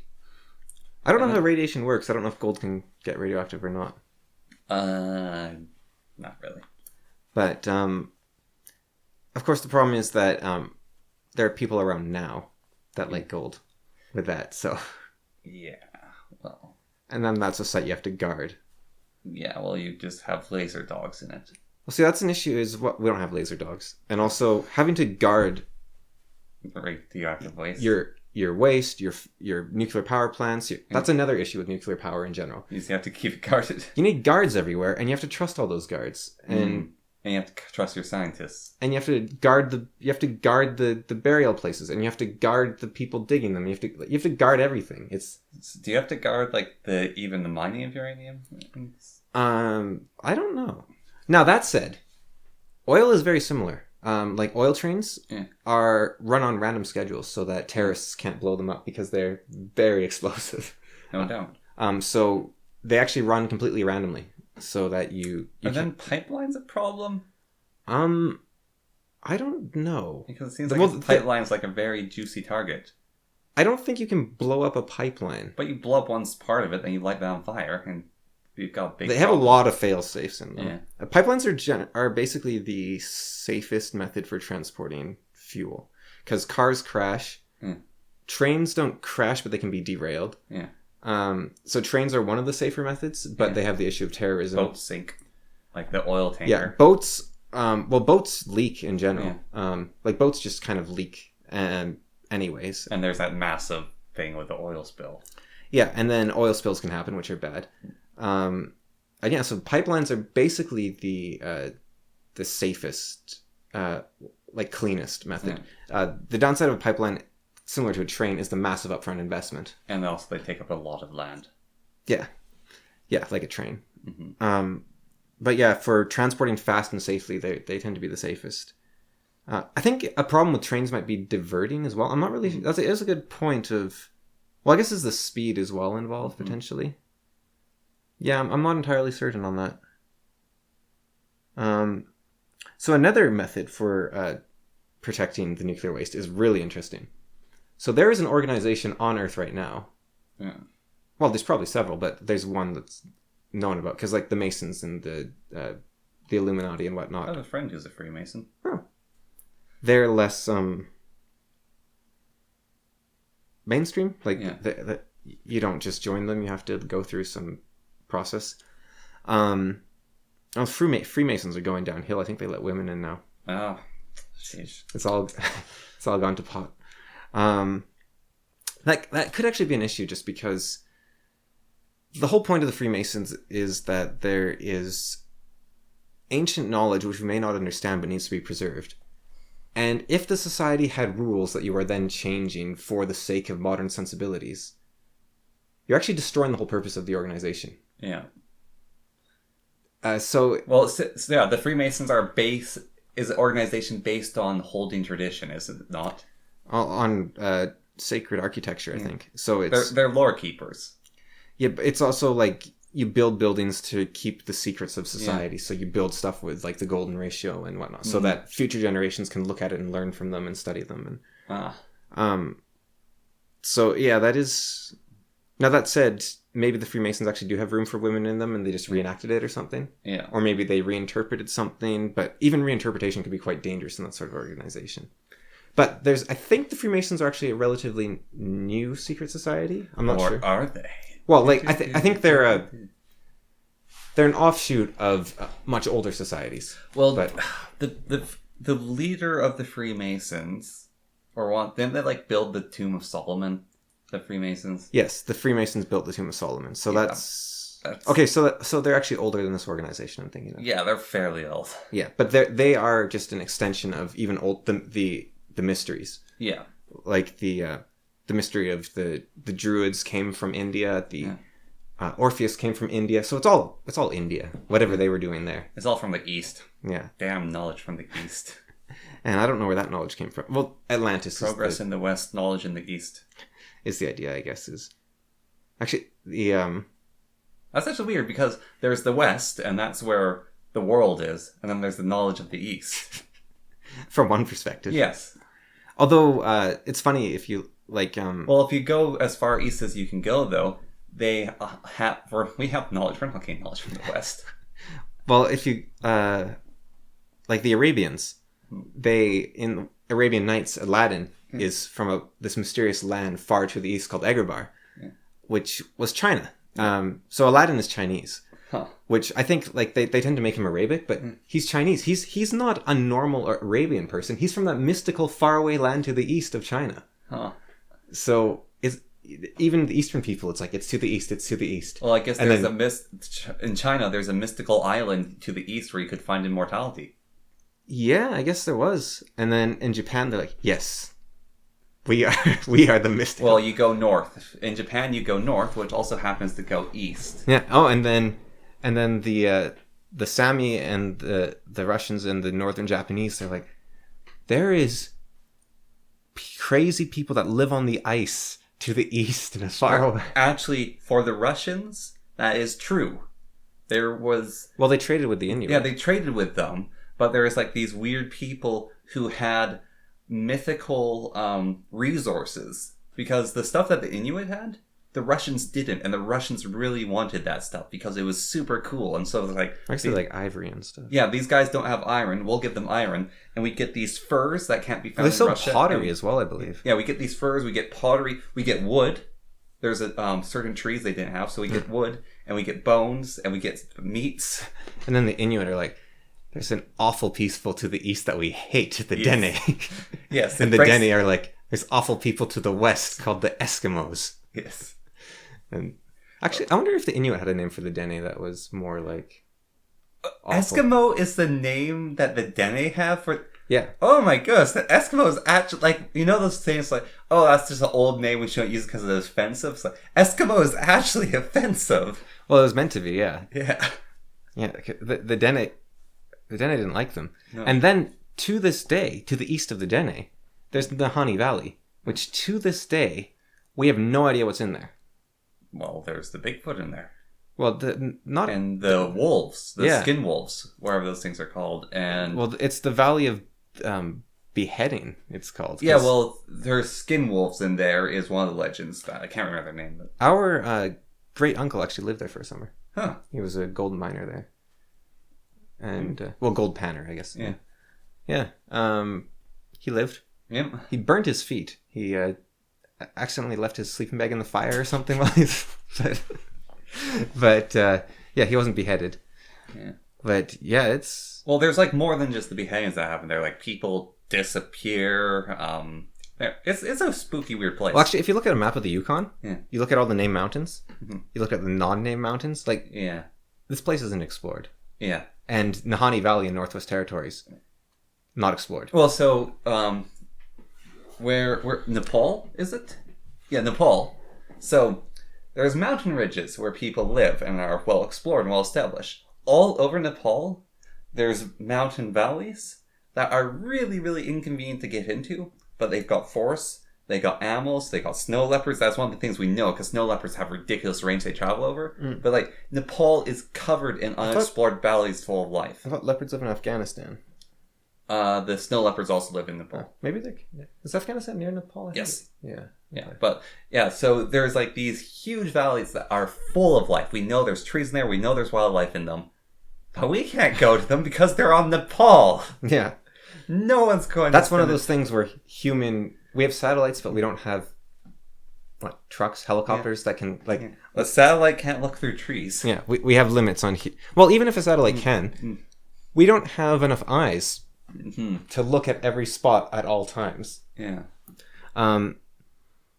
Speaker 1: I don't know how radiation works. I don't know if gold can get radioactive or not.
Speaker 2: Not really.
Speaker 1: But, of course, the problem is that there are people around now that like gold with that, so...
Speaker 2: Yeah, well...
Speaker 1: And then that's a site you have to guard.
Speaker 2: Yeah, well, you just have laser dogs in it.
Speaker 1: Well, see, that's an issue, is we don't have laser dogs. And also, having to guard...
Speaker 2: Radioactive waste.
Speaker 1: Your your waste, your nuclear power plants. That's another issue with nuclear power in general.
Speaker 2: You just have to keep it guarded.
Speaker 1: You need guards everywhere, and you have to trust all those guards. And
Speaker 2: you have to trust your scientists.
Speaker 1: And you have to guard the burial places, and you have to guard the people digging them. You have to guard everything.
Speaker 2: Do you have to guard even the mining of uranium?
Speaker 1: I don't know. Now that said, oil is very similar. Like oil trains are run on random schedules so that terrorists can't blow them up because they're very explosive.
Speaker 2: No doubt.
Speaker 1: So they actually run completely randomly so that you
Speaker 2: Are then pipelines a problem?
Speaker 1: I don't know.
Speaker 2: Because it seems like pipeline's like a very juicy target.
Speaker 1: I don't think you can blow up a pipeline.
Speaker 2: But you blow up one part of it, then you light that on fire, and you've got big.
Speaker 1: They have a lot of fail-safes in them.
Speaker 2: Yeah.
Speaker 1: Pipelines are basically the safest method for transporting fuel. Because cars crash. Trains don't crash, but they can be derailed.
Speaker 2: Yeah.
Speaker 1: So trains are one of the safer methods, but they have the issue of terrorism.
Speaker 2: Boats sink. Like the oil tanker.
Speaker 1: Yeah, boats... boats leak in general. Yeah. Boats just kind of leak anyways.
Speaker 2: And there's that massive thing with the oil spill.
Speaker 1: Yeah, and then oil spills can happen, which are bad. Again, so pipelines are basically the safest, cleanest method. Yeah. The downside of a pipeline, similar to a train, is the massive upfront investment.
Speaker 2: And also they take up a lot of land.
Speaker 1: Yeah. Yeah, like a train. Mm-hmm. But yeah, for transporting fast and safely, they tend to be the safest. I think a problem with trains might be diverting as well. I'm not really... That's a good point of... Well, I guess is the speed as well involved, potentially. Yeah, I'm not entirely certain on that. So another method for protecting the nuclear waste is really interesting. So there is an organization on Earth right now.
Speaker 2: Yeah.
Speaker 1: Well, there's probably several, but there's one that's known about, because the Masons and the Illuminati and whatnot.
Speaker 2: I have a friend who's a Freemason.
Speaker 1: Oh. They're less mainstream. You don't just join them; you have to go through some process. Freemasons are going downhill. I think they let women in now.
Speaker 2: Oh, sheesh.
Speaker 1: It's all gone to pot. That could actually be an issue, just because the whole point of the Freemasons is that there is ancient knowledge which we may not understand but needs to be preserved. And if the society had rules that you are then changing for the sake of modern sensibilities, you're actually destroying the whole purpose of the organization.
Speaker 2: Yeah.
Speaker 1: The
Speaker 2: Freemasons is an organization based on holding tradition, is it not?
Speaker 1: On sacred architecture, I think. So
Speaker 2: they're lore keepers.
Speaker 1: Yeah, but it's also you build buildings to keep the secrets of society. Yeah. So you build stuff with the golden ratio and whatnot, so that future generations can look at it and learn from them and study them. And so yeah, that is. Now that said, maybe the Freemasons actually do have room for women in them, and they just reenacted it or something.
Speaker 2: Yeah.
Speaker 1: Or maybe they reinterpreted something, but even reinterpretation can be quite dangerous in that sort of organization. But I think the Freemasons are actually a relatively new secret society. I'm not sure.
Speaker 2: Or are they?
Speaker 1: Well, I think they're an offshoot of much older societies.
Speaker 2: Well, but the leader of the Freemasons, didn't they build the Tomb of Solomon? The Freemasons.
Speaker 1: Yes, the Freemasons built the Tomb of Solomon. So that's okay. So they're actually older than this organization, I'm thinking of.
Speaker 2: Yeah, they're fairly old.
Speaker 1: Yeah, but they are just an extension of even the mysteries.
Speaker 2: Yeah,
Speaker 1: the mystery of the Druids came from India. Orpheus came from India. So it's all India. Whatever they were doing there.
Speaker 2: It's all from the East.
Speaker 1: Yeah.
Speaker 2: Damn knowledge from the East.
Speaker 1: And I don't know where that knowledge came from. Well, Atlantis.
Speaker 2: Progress in the West, knowledge in the East.
Speaker 1: Is the idea, I guess, is actually
Speaker 2: That's actually weird, because there's the West, and that's where the world is, and then there's the knowledge of the East.
Speaker 1: From one perspective.
Speaker 2: Yes.
Speaker 1: Although it's funny if you
Speaker 2: Well, if you go as far east as you can go, though, we have knowledge. We're not getting knowledge from the West.
Speaker 1: Well, if you the Arabians, in Arabian Nights, Aladdin is from this mysterious land far to the east called Agrabah, which was China. So Aladdin is Chinese, which I think they tend to make him Arabic, but he's Chinese. He's not a normal Arabian person. He's from that mystical faraway land to the east of China.
Speaker 2: Huh.
Speaker 1: So is even the Eastern people, it's like, it's to the east, it's to the east.
Speaker 2: Well, I guess there's in China, there's a mystical island to the east where you could find immortality.
Speaker 1: Yeah, I guess there was. And then in Japan, they're like, yes, we are the mystical.
Speaker 2: Well, you go north. In Japan, you go north, which also happens to go east.
Speaker 1: Yeah. Oh, and then the Sami and the Russians and the Northern Japanese, they're like, there is crazy people that live on the ice to the east and as far away.
Speaker 2: Actually, for the Russians, that is true. There was...
Speaker 1: Well, they traded with the Inuit.
Speaker 2: Yeah, they traded with them, but there was like these weird people who had mythical resources. Because the stuff that the Inuit had, the Russians didn't, and the Russians really wanted that stuff because it was super cool. And so it was like...
Speaker 1: Actually, like ivory and stuff.
Speaker 2: Yeah, these guys don't have iron. We'll give them iron. And we get these furs that can't be found in Russia.
Speaker 1: They sell pottery as well, I believe.
Speaker 2: Yeah, we get these furs, we get pottery, we get wood. There's certain trees they didn't have, so we get wood, and we get bones, and we get meats.
Speaker 1: And then the Inuit are like, there's an awful peaceful to the east that we hate, the Dene.
Speaker 2: Yes.
Speaker 1: And the Dene are like, there's awful people to the west called the Eskimos.
Speaker 2: Yes.
Speaker 1: And actually, I wonder if the Inuit had a name for the Dene that was more like awful.
Speaker 2: Eskimo is the name that the Dene have for...
Speaker 1: Yeah.
Speaker 2: Oh my gosh, the Eskimo is actually, like, you know those things like, oh, that's just an old name, we shouldn't use it because it's offensive? It's like, Eskimo is actually offensive.
Speaker 1: Well, it was meant to be, yeah.
Speaker 2: Yeah.
Speaker 1: Yeah, the Dene didn't like them.
Speaker 2: No.
Speaker 1: And then, to this day, to the east of the Dene, there's the Nahanni Valley, which to this day, we have no idea what's in there.
Speaker 2: Well, there's the Bigfoot in there.
Speaker 1: Well, not...
Speaker 2: And the wolves, the
Speaker 1: Yeah.
Speaker 2: skin wolves, whatever those things are called. And
Speaker 1: Well, it's the Valley of Beheading, it's called.
Speaker 2: yeah, well, there's skin wolves in there is one of the legends. That I can't remember their name. But...
Speaker 1: Our great uncle actually lived there for a summer.
Speaker 2: Huh.
Speaker 1: He was a gold miner there. And, well, gold panner, I guess.
Speaker 2: Yeah.
Speaker 1: Yeah. He lived.
Speaker 2: Yep.
Speaker 1: He burnt his feet. He accidentally left his sleeping bag in the fire or something while he's... But yeah, he wasn't beheaded.
Speaker 2: Yeah.
Speaker 1: But yeah, it's...
Speaker 2: Well, there's like more than just the beheadings that happen there. Like people disappear. It's a spooky, weird place.
Speaker 1: Well, actually, if you look at a map of the Yukon,
Speaker 2: Yeah.
Speaker 1: you look at all the named mountains,
Speaker 2: Mhm.
Speaker 1: you look at the non-named mountains, like,
Speaker 2: Yeah.
Speaker 1: this place isn't explored.
Speaker 2: Yeah.
Speaker 1: And Nahanni Valley in Northwest Territories, not explored.
Speaker 2: Well, so where Nepal is it? Yeah, Nepal. So there's mountain ridges where people live and are well explored and well established. All over Nepal, there's mountain valleys that are really, really inconvenient to get into, but they've got forests, they got animals, they got snow leopards. That's one of the things we know, because snow leopards have ridiculous range they travel over. But like, Nepal is covered in unexplored valleys full of life.
Speaker 1: I thought leopards live in Afghanistan.
Speaker 2: The snow leopards also live in Nepal.
Speaker 1: Maybe is Afghanistan near Nepal? I
Speaker 2: Yes.
Speaker 1: think? Yeah.
Speaker 2: Yeah,
Speaker 1: Okay.
Speaker 2: but yeah, so there's like these huge valleys that are full of life. We know there's trees in there, we know there's wildlife in them, but we can't go to them because they're on Nepal.
Speaker 1: Yeah.
Speaker 2: No one's going
Speaker 1: That's
Speaker 2: to
Speaker 1: one of those things where we have satellites, but we don't have trucks, helicopters that can
Speaker 2: A satellite can't look through trees.
Speaker 1: Yeah, we have limits on well, even if a satellite can, we don't have enough eyes to look at every spot at all times.
Speaker 2: Yeah.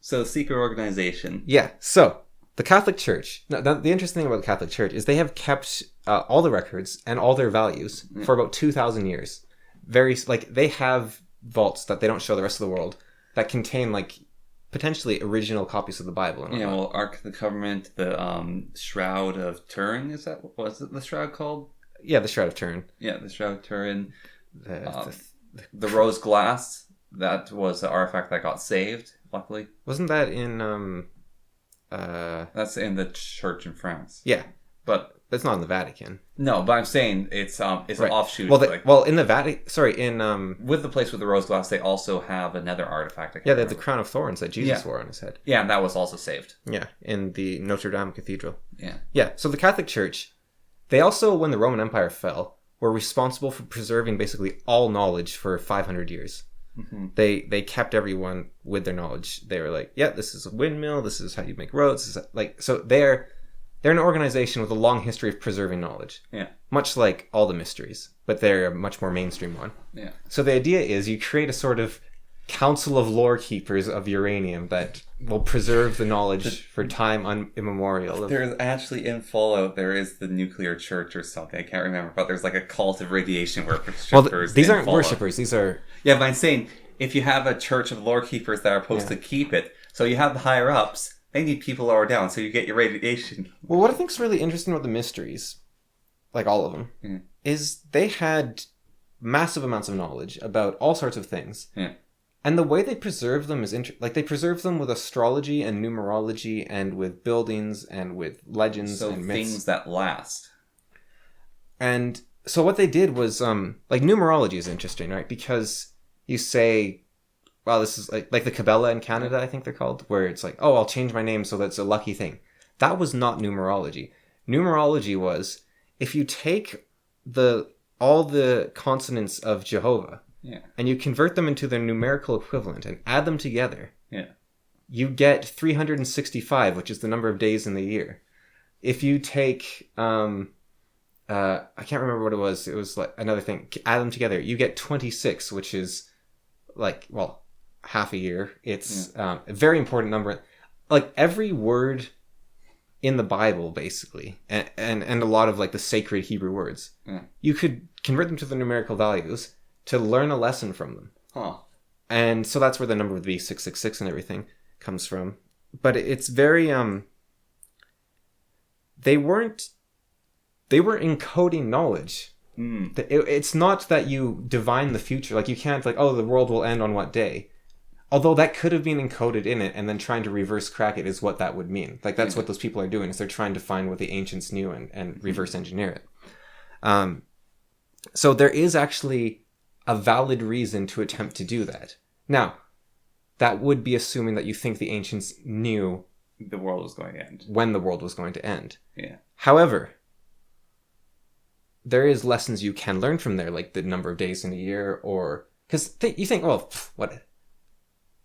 Speaker 2: So secret organization.
Speaker 1: Yeah. So the Catholic Church. Now, the interesting thing about the Catholic Church is they have kept all the records and all their values for about 2,000 years. They have vaults that they don't show the rest of the world that contain potentially original copies of the Bible. And
Speaker 2: yeah. Well, Ark of the Covenant, the Shroud of Turin. Was it the Shroud called?
Speaker 1: Yeah, the Shroud of Turin.
Speaker 2: Yeah, the Shroud of Turin.
Speaker 1: The
Speaker 2: rose glass. That was the artifact that got saved. Luckily,
Speaker 1: wasn't that in
Speaker 2: that's in the church in France.
Speaker 1: Yeah,
Speaker 2: but
Speaker 1: that's not in the Vatican.
Speaker 2: No, but I'm saying it's an offshoot.
Speaker 1: Well, in the Vatican,
Speaker 2: with the place with the rose glass, they also have another artifact.
Speaker 1: Yeah, they have the crown of thorns that Jesus wore on his head.
Speaker 2: Yeah, and that was also saved.
Speaker 1: Yeah, in the Notre Dame Cathedral.
Speaker 2: Yeah.
Speaker 1: Yeah, so the Catholic Church, they also, when the Roman Empire fell, were responsible for preserving basically all knowledge for 500 years. Mm-hmm. They kept everyone with their knowledge. They were like, yeah, this is a windmill, this is how you make roads. So they're an organization with a long history of preserving knowledge.
Speaker 2: Yeah.
Speaker 1: Much like all the mysteries, but they're a much more mainstream one.
Speaker 2: Yeah.
Speaker 1: So the idea is you create a sort of council of lore keepers of uranium that will preserve the knowledge for time immemorial.
Speaker 2: There's actually, in Fallout, there is the nuclear church or something. I can't remember, but there's like a cult of radiation worshippers.
Speaker 1: Well, these aren't worshippers. These are...
Speaker 2: Yeah, but I'm saying, if you have a church of lore keepers that are supposed to keep it, so you have the higher-ups, they need people lower down, so you get your radiation.
Speaker 1: Well, what I think is really interesting about the mysteries, like all of them, is they had massive amounts of knowledge about all sorts of things.
Speaker 2: Yeah.
Speaker 1: And the way they preserve them is like they preserve them with astrology and numerology and with buildings and with legends and myths.
Speaker 2: Things that last.
Speaker 1: And so what they did was like numerology is interesting, right? Because you say, well, this is like the Kabbalah in Canada, I think they're called, where it's like, oh, I'll change my name so that's a lucky thing. That was not numerology. Numerology was if you take all the consonants of Jehovah, and you convert them into their numerical equivalent and add them together, you get 365, which is the number of days in the year. If you take, I can't remember what it was like another thing, add them together, you get 26, which is like, well, half a year. It's a very important number. Like every word in the Bible, basically, and a lot of like the sacred Hebrew words, you could convert them to the numerical values to learn a lesson from them. And so that's where the number would be 666 and everything comes from. But it's very they were encoding knowledge. It's not that you divine the future. Like you can't like, oh, the world will end on what day. Although that could have been encoded in it, and then trying to reverse crack it is what that would mean. Like that's what those people are doing, is they're trying to find what the ancients knew and reverse engineer it. So there is actually a valid reason to attempt to do that. Now, that would be assuming that you think the ancients knew
Speaker 2: the world was going to end.
Speaker 1: When the world was going to end.
Speaker 2: Yeah.
Speaker 1: However, there is lessons you can learn from there, like the number of days in a year, or... Because you think, well, what...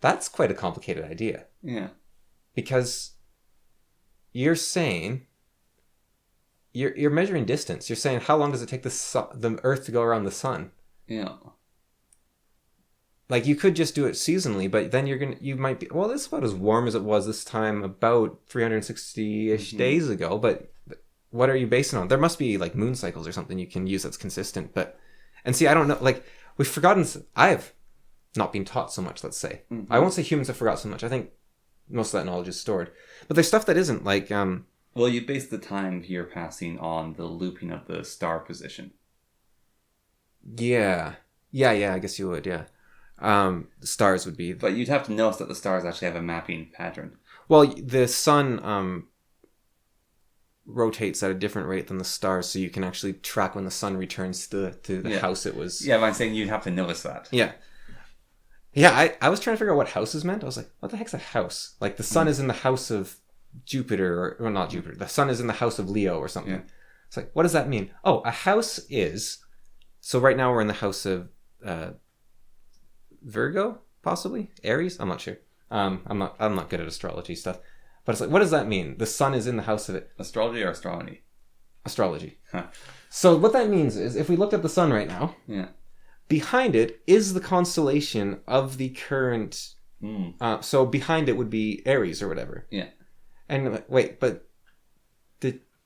Speaker 1: That's quite a complicated idea.
Speaker 2: Yeah.
Speaker 1: Because you're saying... You're measuring distance. You're saying, how long does it take the Earth to go around the sun?
Speaker 2: Yeah.
Speaker 1: Like, you could just do it seasonally, but then you might be... Well, it's about as warm as it was this time about 360-ish days ago, but what are you basing on? There must be, like, moon cycles or something you can use that's consistent, but... And see, I don't know, like, we've forgotten... I've not been taught so much, let's say. I won't say humans have forgot so much. I think most of that knowledge is stored. But there's stuff that isn't, like...
Speaker 2: Well, you base the time you're passing on the looping of the star position.
Speaker 1: Yeah, I guess you would, yeah. Stars would be...
Speaker 2: But you'd have to notice that the stars actually have a mapping pattern.
Speaker 1: Well, the sun rotates at a different rate than the stars, so you can actually track when the sun returns to the house it was...
Speaker 2: Yeah, but I'm saying you'd have to notice that.
Speaker 1: Yeah. Yeah, I was trying to figure out what houses meant. I was like, what the heck's a house? Like, the sun is in the house of Jupiter, or not Jupiter. The sun is in the house of Leo or something. Yeah. It's like, what does that mean? Oh, a house is... So right now we're in the house of Virgo, possibly? Aries? I'm not sure. I'm not good at astrology stuff. But it's like, what does that mean? The sun is in the house of it.
Speaker 2: Astrology or astronomy?
Speaker 1: Astrology. Huh. So what that means is, if we looked at the sun right now, behind it is the constellation of the current... so behind it would be Aries or whatever.
Speaker 2: Yeah.
Speaker 1: And wait, but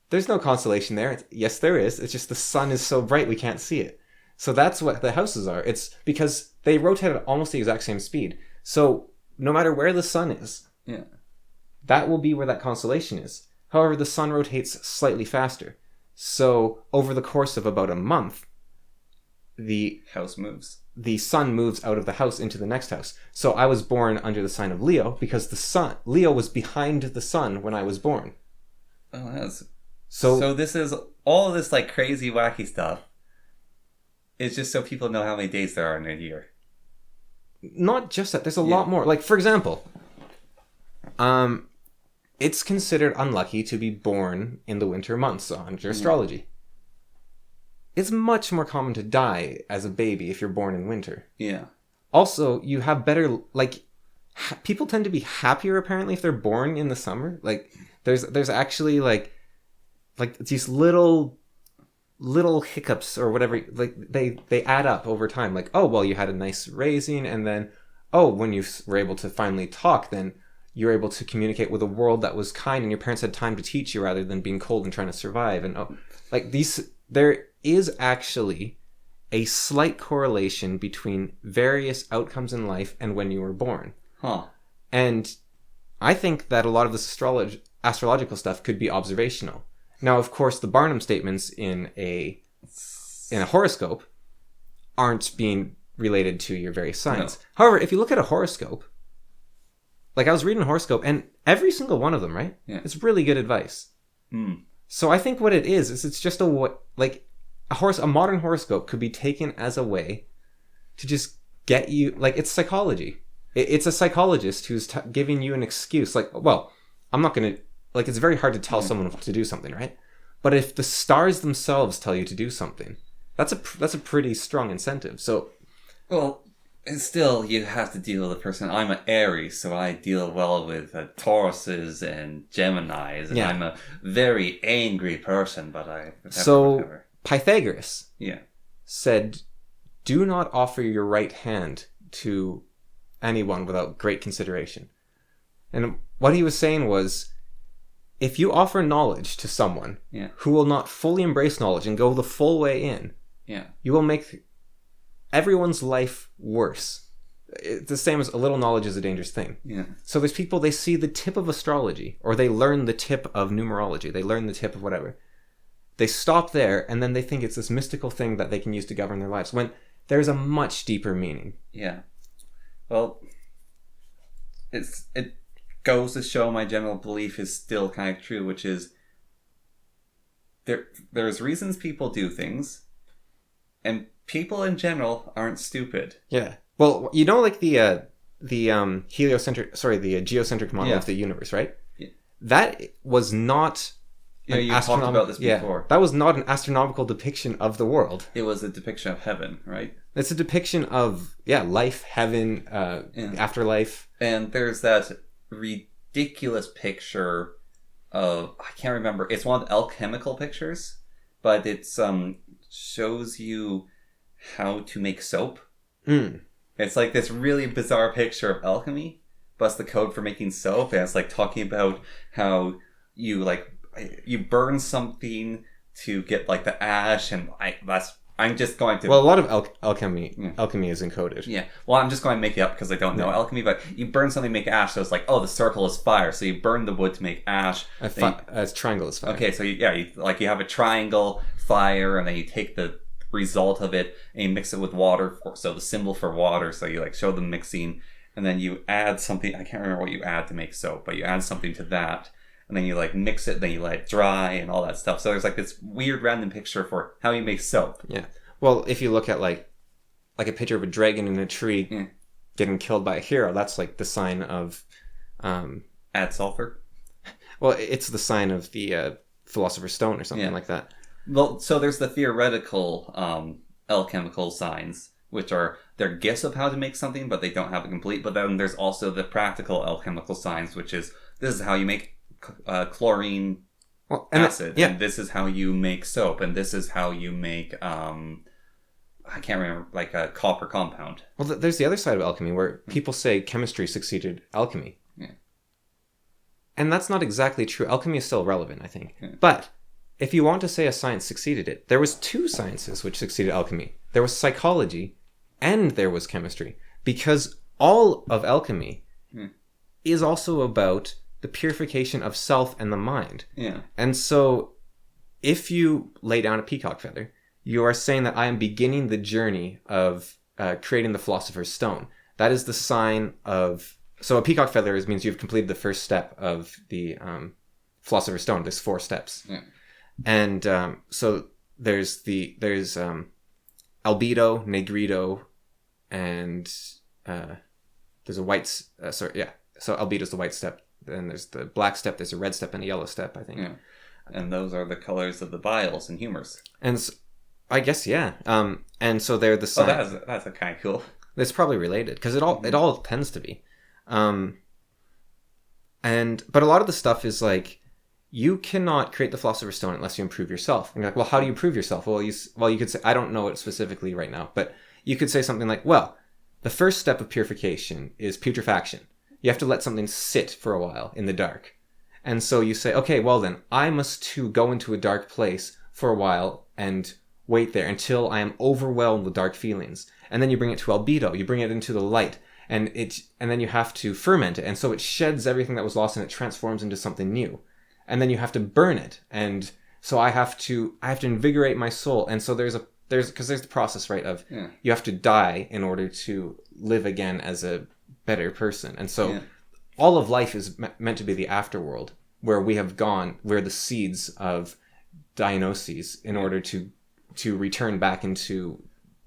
Speaker 1: there's no constellation there. Yes, there is. It's just the sun is so bright we can't see it. So that's what the houses are. It's because they rotate at almost the exact same speed. So no matter where the sun is, that will be where that constellation is. However, the sun rotates slightly faster. So over the course of about a month, the
Speaker 2: house moves.
Speaker 1: The sun moves out of the house into the next house. So I was born under the sign of Leo because Leo was behind the sun when I was born.
Speaker 2: Oh, that's... So this is all this like crazy wacky stuff. It's just so people know how many days there are in a year.
Speaker 1: Not just that. There's a lot more. Like, for example, it's considered unlucky to be born in the winter months under astrology. It's much more common to die as a baby if you're born in winter. Yeah. Also, you have better, like, people tend to be happier apparently if they're born in the summer. Like, there's actually like these little hiccups or whatever, like they add up over time. Like, oh, well, you had a nice raising, and then, when you were able to finally talk, then you're able to communicate with a world that was kind, and your parents had time to teach you rather than being cold and trying to survive. And there is actually a slight correlation between various outcomes in life and when you were born.
Speaker 2: Huh.
Speaker 1: And I think that a lot of this astrological stuff could be observational. Now, of course, the Barnum statements in a horoscope aren't being related to your various signs. No. However, if you look at a horoscope, like I was reading a horoscope, and every single one of them, right?
Speaker 2: Yeah.
Speaker 1: It's really good advice.
Speaker 2: Mm.
Speaker 1: So I think what it is it's just a modern horoscope could be taken as a way to just get you, like, it's psychology. It's a psychologist who's giving you an excuse. Like, well, I'm not going to, like, it's very hard to tell someone to do something, right? But if the stars themselves tell you to do something, that's a pretty strong incentive. So,
Speaker 2: well, and still, you have to deal with a person. I'm an Aries, so I deal well with Tauruses and Geminis, and yeah. I'm a very angry person, but whatever.
Speaker 1: Pythagoras said, do not offer your right hand to anyone without great consideration. And what he was saying was, if you offer knowledge to someone who will not fully embrace knowledge and go the full way in, you will make everyone's life worse. It's the same as a little knowledge is a dangerous thing.
Speaker 2: Yeah.
Speaker 1: So there's people, they see the tip of astrology, or they learn the tip of numerology, they learn the tip of whatever. They stop there, and then they think it's this mystical thing that they can use to govern their lives, when there's a much deeper meaning.
Speaker 2: Yeah. Well, it goes to show my general belief is still kind of true, which is there's reasons people do things, and people in general aren't stupid.
Speaker 1: Yeah. Well, you know, like the geocentric model of the universe, right?
Speaker 2: Yeah.
Speaker 1: That was not.
Speaker 2: You talked about this before.
Speaker 1: That was not an astronomical depiction of the world.
Speaker 2: It was a depiction of heaven, right?
Speaker 1: It's a depiction of life, heaven, afterlife.
Speaker 2: And there's that ridiculous picture of, I can't remember. It's one of the alchemical pictures, but it shows you how to make soap.
Speaker 1: Mm.
Speaker 2: It's like this really bizarre picture of alchemy, but it's the code for making soap, and it's like talking about how you burn something to get like the ash, and I'm just going to...
Speaker 1: Well, a lot of alchemy is encoded.
Speaker 2: Yeah. Well, I'm just going to make it up because I don't know alchemy, but you burn something to make ash, so it's like, oh, the circle is fire, so you burn the wood to make ash.
Speaker 1: As triangle is fire.
Speaker 2: Okay, so you have a triangle, fire, and then you take the result of it and you mix it with water, so the symbol for water, so you show them mixing, and then you add something, I can't remember what you add to make soap, but you add something to that, and then you mix it, then you let it dry and all that stuff. So there's this weird random picture for how you make soap.
Speaker 1: Yeah. Well, if you look at like a picture of a dragon in a tree getting killed by a hero, that's the sign of
Speaker 2: add sulfur.
Speaker 1: Well, it's the sign of the Philosopher's Stone or something like that.
Speaker 2: Well, so there's the theoretical alchemical signs, which are their guess of how to make something, but they don't have it complete. But then there's also the practical alchemical signs, which is, this is how you make chlorine acid, and this is how you make soap, and this is how you make I can't remember, a copper compound. Well,
Speaker 1: there's the other side of alchemy where people say chemistry succeeded alchemy.
Speaker 2: Yeah.
Speaker 1: And that's not exactly true. Alchemy is still relevant, I think. Yeah. But if you want to say a science succeeded it, there was two sciences which succeeded alchemy. There was psychology and there was chemistry, because all of alchemy is also about the purification of self and the mind.
Speaker 2: Yeah.
Speaker 1: And so if you lay down a peacock feather, you are saying that I am beginning the journey of creating the Philosopher's Stone. That is the sign of... So a peacock feather means you've completed the first step of the Philosopher's Stone. There's 4 steps.
Speaker 2: Yeah.
Speaker 1: And so there's albedo, negrito, and there's a white... So albedo's the white step. Then there's the black step, there's a red step, and a yellow step, I think.
Speaker 2: Yeah. And those are the colors of the biles and humors.
Speaker 1: And so, I guess, yeah. And so they're the sign...
Speaker 2: Oh, that's a kind of cool...
Speaker 1: It's probably related, because it all tends to be. But a lot of the stuff is you cannot create the Philosopher's Stone unless you improve yourself. And you're well, how do you prove yourself? Well, you could say, I don't know it specifically right now, but you could say something like, well, the first step of purification is putrefaction. You have to let something sit for a while in the dark. And so you say, okay, well then, I must too go into a dark place for a while and wait there until I am overwhelmed with dark feelings. And then you bring it to albedo, you bring it into the light, and then you have to ferment it. And so it sheds everything that was lost and it transforms into something new. And then you have to burn it. And so I have to invigorate my soul. And so there's the process, right, of you have to die in order to live again as a better person. And so all of life is meant to be the afterworld, where we have gone, where the seeds of Dionysus in order to return back into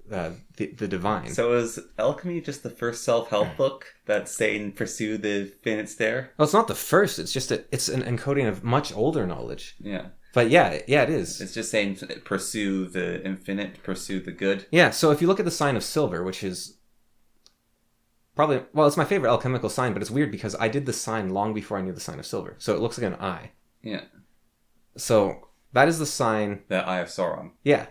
Speaker 1: the divine.
Speaker 2: So is alchemy just the first self-help book that's saying pursue the infinite stair?
Speaker 1: Well, it's not the first. It's just it's an encoding of much older knowledge.
Speaker 2: Yeah.
Speaker 1: But yeah, it is.
Speaker 2: It's just saying pursue the infinite, pursue the good.
Speaker 1: Yeah, so if you look at the sign of silver, which is probably, well, it's my favorite alchemical sign, but it's weird because I did the sign long before I knew the sign of silver. So it looks like an eye.
Speaker 2: Yeah.
Speaker 1: So that is the sign.
Speaker 2: The Eye of Sauron.
Speaker 1: Yeah.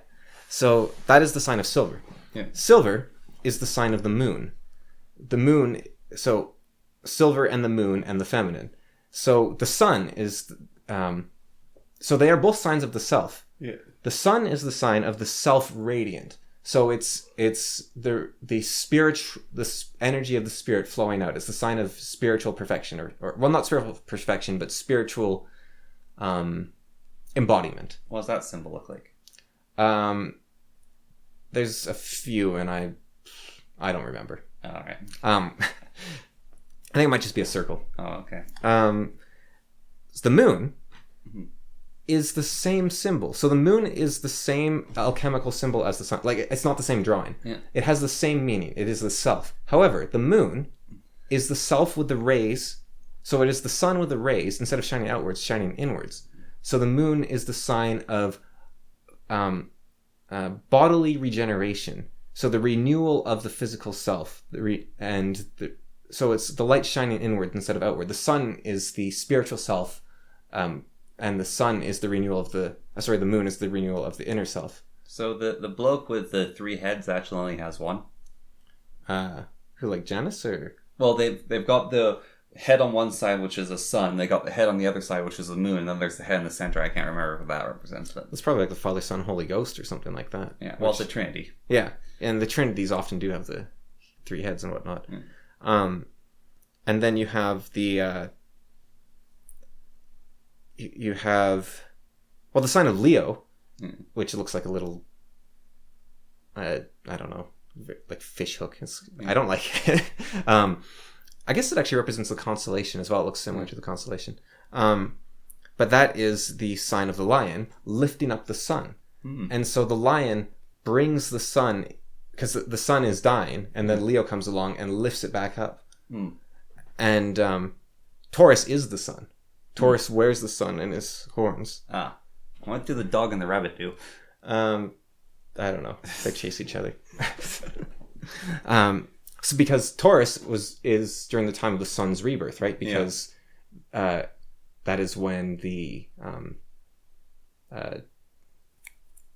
Speaker 1: So that is the sign of silver.
Speaker 2: Yeah.
Speaker 1: Silver is the sign of the moon. The moon, so silver and the moon and the feminine. So the sun is, so they are both signs of the self.
Speaker 2: Yeah.
Speaker 1: The sun is the sign of the self-radiant. So it's the energy of the spirit flowing out. It's the sign of spiritual perfection, or well, not spiritual perfection, but spiritual embodiment.
Speaker 2: What does that symbol look like?
Speaker 1: There's a few, and I don't remember.
Speaker 2: Oh, all right.
Speaker 1: I think it might just be a circle.
Speaker 2: Oh, okay.
Speaker 1: The moon is the same symbol. So the moon is the same alchemical symbol as the sun. Like, it's not the same drawing.
Speaker 2: Yeah.
Speaker 1: It has the same meaning. It is the self. However, the moon is the self with the rays. So it is the sun with the rays. Instead of shining outwards, shining inwards. So the moon is the sign of bodily regeneration. So the renewal of the physical self. So it's the light shining inward instead of outward. The sun is the spiritual self, and the sun is the renewal of the moon is the renewal of the inner self.
Speaker 2: So the bloke with the 3 heads actually only has one?
Speaker 1: Who, like Janus, or?
Speaker 2: Well, they've got the head on one side, which is a sun. They got the head on the other side, which is the moon. And then there's the head in the center. I can't remember what that represents. But
Speaker 1: it's probably like the Father, Son, Holy Ghost or something like that.
Speaker 2: Yeah, well, it's a Trinity.
Speaker 1: Yeah, and the Trinities often do have the 3 heads and whatnot. Mm. And then you have the... You have... Well, the sign of Leo, which looks like a little... I don't know, like fish hook. I don't like it. I guess it actually represents the constellation as well. It looks similar to the constellation. But that is the sign of the lion lifting up the sun. And so the lion brings the sun, because the sun is dying, and then Leo comes along and lifts it back up. And Taurus is the sun. Taurus wears the sun in his horns.
Speaker 2: What do the dog and the rabbit do?
Speaker 1: I don't know. They chase each other. So because Taurus is during the time of the sun's rebirth, right? Because that is when the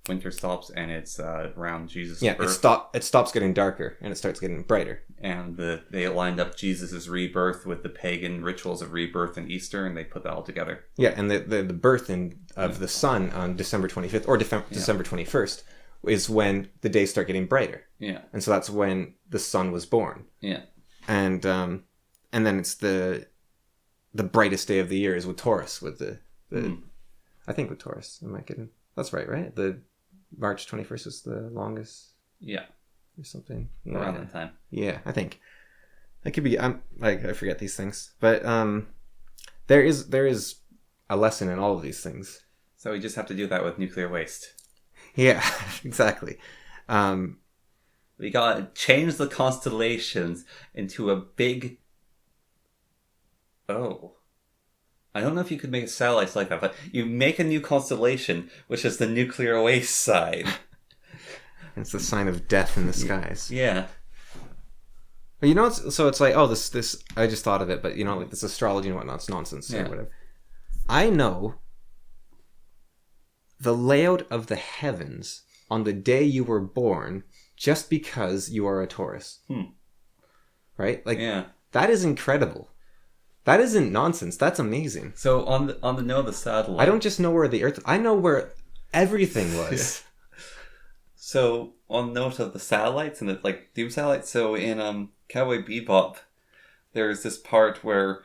Speaker 2: winter stops and it's around Jesus'
Speaker 1: birth. It stops getting darker and it starts getting brighter.
Speaker 2: And they lined up Jesus' rebirth with the pagan rituals of rebirth and Easter, and they put that all together.
Speaker 1: Yeah, and the birth of the sun on December 25th or December 21st is when the days start getting brighter. Yeah. And so that's when the sun was born. Yeah. And then it's the brightest day of the year is with Taurus, with the I think with Taurus. Am I kidding? That's right? The March 21st is the longest. Yeah. Or something. Yeah.
Speaker 2: Around that time.
Speaker 1: Yeah, I think. It could be, I forget these things. But there is a lesson in all of these things.
Speaker 2: So we just have to do that with nuclear waste.
Speaker 1: Yeah, exactly.
Speaker 2: We gotta change the constellations into a big... I don't know if you could make satellites like that, but you make a new constellation, which is the nuclear waste side.
Speaker 1: It's the sign of death in the skies.
Speaker 2: Yeah.
Speaker 1: But it's like, this, I just thought of it, but like this astrology and whatnot, it's nonsense or whatever. I know the layout of the heavens on the day you were born just because you are a Taurus. right? Like,
Speaker 2: Yeah.
Speaker 1: that is incredible. That isn't nonsense. That's amazing.
Speaker 2: So on the note of the satellite,
Speaker 1: I don't just know where the Earth... I know where everything was.
Speaker 2: So on the note of the satellites and the like Doom satellites, so in Cowboy Bebop, there's this part where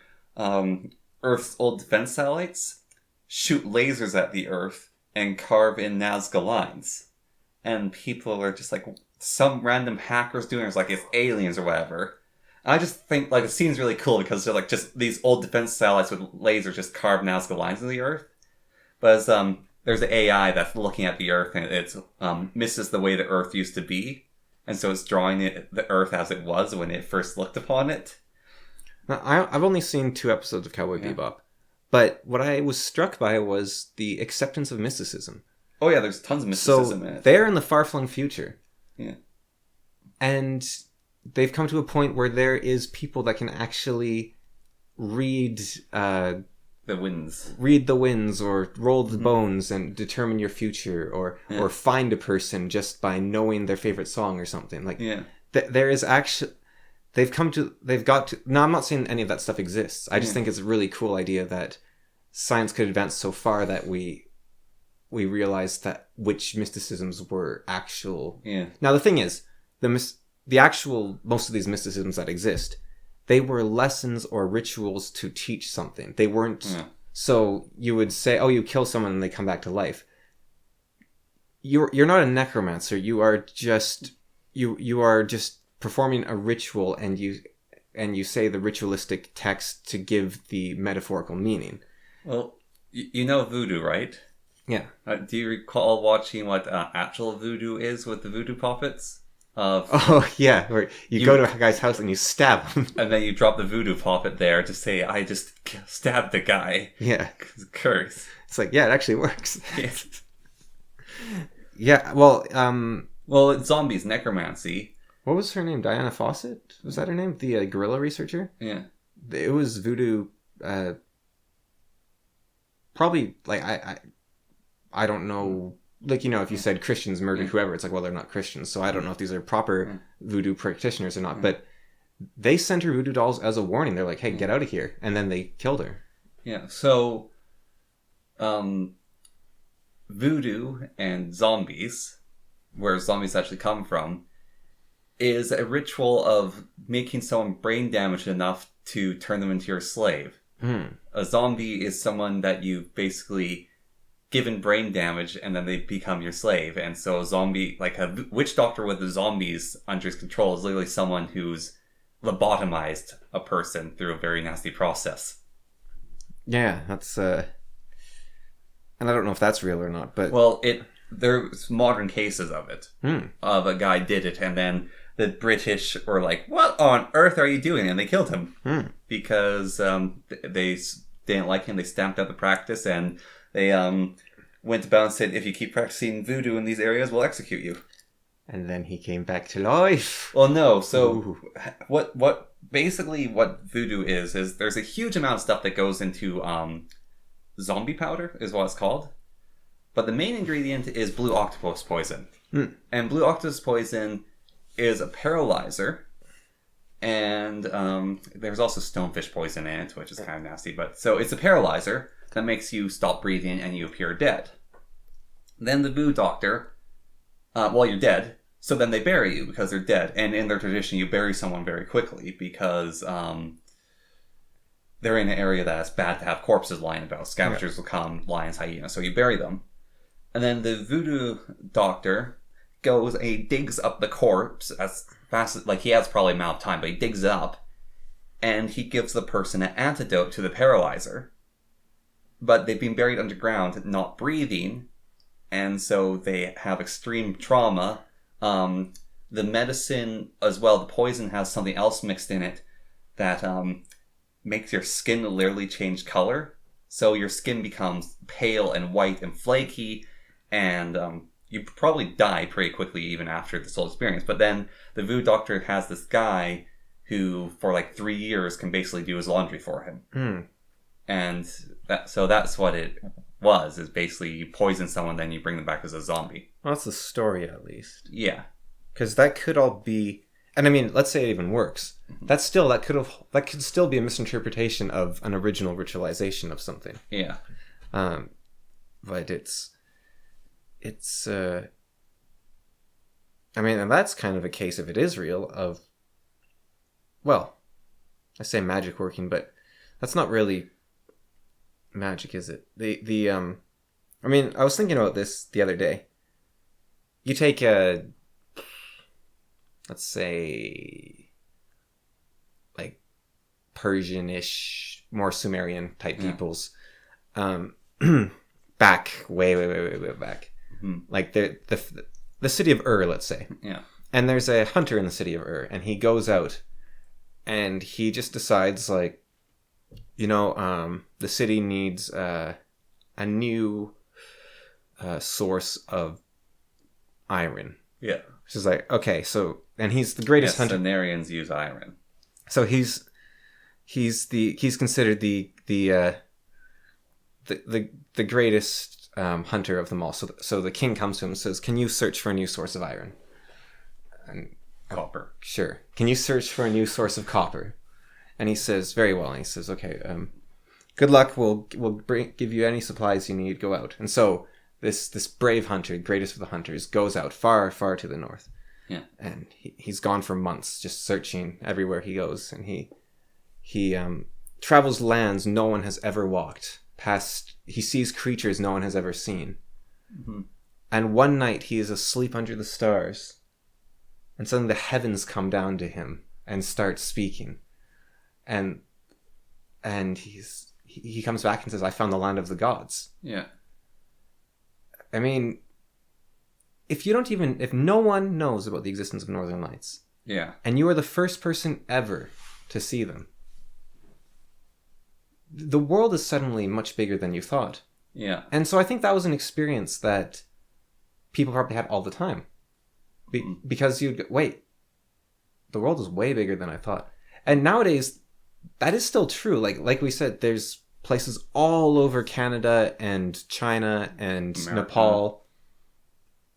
Speaker 2: Earth's old defense satellites shoot lasers at the Earth and carve in Nazca lines. And people are just like, some random hackers doing it. It's like it's aliens or whatever. And I just think like the scene's really cool because they're like just these old defense satellites with lasers just carve Nazca lines in the Earth. But as, there's an AI that's looking at the Earth and it misses the way the Earth used to be. And so it's drawing the Earth as it was when it first looked upon it.
Speaker 1: Now, I've only seen 2 episodes of Cowboy Bebop. But what I was struck by was the acceptance of mysticism.
Speaker 2: Oh yeah, there's tons of mysticism in it.
Speaker 1: They're in the far-flung future.
Speaker 2: Yeah.
Speaker 1: And they've come to a point where there is people that can actually read...
Speaker 2: the winds.
Speaker 1: Read the winds or roll the bones and determine your future or find a person just by knowing their favorite song or something. Like, there is actually... No, I'm not saying any of that stuff exists. I just think it's a really cool idea that science could advance so far that we realized that which mysticisms were actual. Yeah. Now, the thing is, the actual, most of these mysticisms that exist, they were lessons or rituals to teach something. They weren't... So you would say, oh, you kill someone and they come back to life. You're not a necromancer. You are just... You are just performing a ritual and you say the ritualistic text to give the metaphorical meaning.
Speaker 2: Well, you know voodoo, right?
Speaker 1: Yeah.
Speaker 2: Do you recall watching what actual voodoo is with the voodoo puppets?
Speaker 1: Oh, yeah. Where you go to a guy's house and you stab him.
Speaker 2: And then you drop the voodoo puppet there to say, I just stabbed the guy.
Speaker 1: Yeah.
Speaker 2: Curse.
Speaker 1: It's like, yeah, it actually works. Yeah, well...
Speaker 2: Well, it's zombies, necromancy.
Speaker 1: What was her name? Diana Fawcett? Was that her name? The gorilla researcher?
Speaker 2: Yeah.
Speaker 1: It was voodoo... probably, like, I don't know... Like, you know, if you said Christians murdered whoever, it's like, well, they're not Christians, so I don't know if these are proper voodoo practitioners or not. But they sent her voodoo dolls as a warning. They're like, hey, get out of here. And then they killed her.
Speaker 2: Yeah, so... voodoo and zombies, where zombies actually come from, is a ritual of making someone brain damaged enough to turn them into your slave. A zombie is someone that you've basically given brain damage and then they become your slave. And so a zombie, like a witch doctor with the zombies under his control, is literally someone who's lobotomized a person through a very nasty process.
Speaker 1: Yeah, that's... And I don't know if that's real or not, but...
Speaker 2: Well, there's modern cases of it. Of a guy did it, and then the British were like, what on earth are you doing? And they killed him. Because they didn't like him. They stamped out the practice, and they went about and said, if you keep practicing voodoo in these areas, we'll execute you.
Speaker 1: And then he came back to life.
Speaker 2: Well, no. So what basically what voodoo is there's a huge amount of stuff that goes into zombie powder, is what it's called. But the main ingredient is blue octopus poison. And blue octopus poison is a paralyzer. And there's also stonefish poison in it, which is kind of nasty. But so it's a paralyzer that makes you stop breathing and you appear dead. Then the voodoo doctor, well, you're dead. So then they bury you because they're dead. And in their tradition, you bury someone very quickly because they're in an area that's bad to have corpses lying about. Scavengers will come, lions, hyenas. So you bury them. And then the voodoo doctor goes and he digs up the corpse as fast as, like, he has probably amount of time, but he digs it up and he gives the person an antidote to the paralyzer. But they've been buried underground, not breathing, and so they have extreme trauma. The medicine as well, the poison has something else mixed in it that makes your skin literally change color. So your skin becomes pale and white and flaky, and you probably die pretty quickly even after this whole experience. But then the voodoo doctor has this guy who, for like 3 years, can basically do his laundry for him. And so that's what it was, is basically you poison someone, then you bring them back as a zombie.
Speaker 1: Well, that's the story, at least.
Speaker 2: Yeah.
Speaker 1: Because that could all be... And I mean, let's say it even works. That could still be a misinterpretation of an original ritualization of something.
Speaker 2: Yeah.
Speaker 1: But it's I mean, and that's kind of a case, if it is real, of, well, I say magic working, but that's not really magic, is it? I mean, I was thinking about this the other day. You take let's say, like, Persian-ish, more Sumerian type peoples, back, way back. Mm-hmm. Like the city of Ur, let's say.
Speaker 2: Yeah.
Speaker 1: And there's a hunter in the city of Ur, and he goes out, and he just decides, like, the city needs a new source of iron.
Speaker 2: Yeah.
Speaker 1: Which is like, okay, so, and he's the greatest hunter.
Speaker 2: Cenarians use iron.
Speaker 1: So he's considered the greatest hunter of them all. So the king comes to him and says, "Can you search for a new source of iron?" And
Speaker 2: copper.
Speaker 1: Sure. Can you search for a new source of copper? And he says, "Very well." And he says, "Okay, good luck. We'll give you any supplies you need. Go out." And so this brave hunter, greatest of the hunters, goes out far to the north.
Speaker 2: Yeah.
Speaker 1: And he's gone for months, just searching everywhere he goes, and he travels lands no one has ever walked past. He sees creatures no one has ever seen. Mm-hmm. And one night he is asleep under the stars, and suddenly the heavens come down to him and start speaking, and he comes back and says, "I found the land of the gods."
Speaker 2: Yeah.
Speaker 1: I mean, if no one knows about the existence of Northern Lights,
Speaker 2: yeah,
Speaker 1: and you are the first person ever to see them, the world is suddenly much bigger than you thought.
Speaker 2: Yeah.
Speaker 1: And so I think that was an experience that people probably had all the time. Because you'd go, wait, the world is way bigger than I thought. And nowadays, that is still true. Like we said, there's places all over Canada and China and America. Nepal.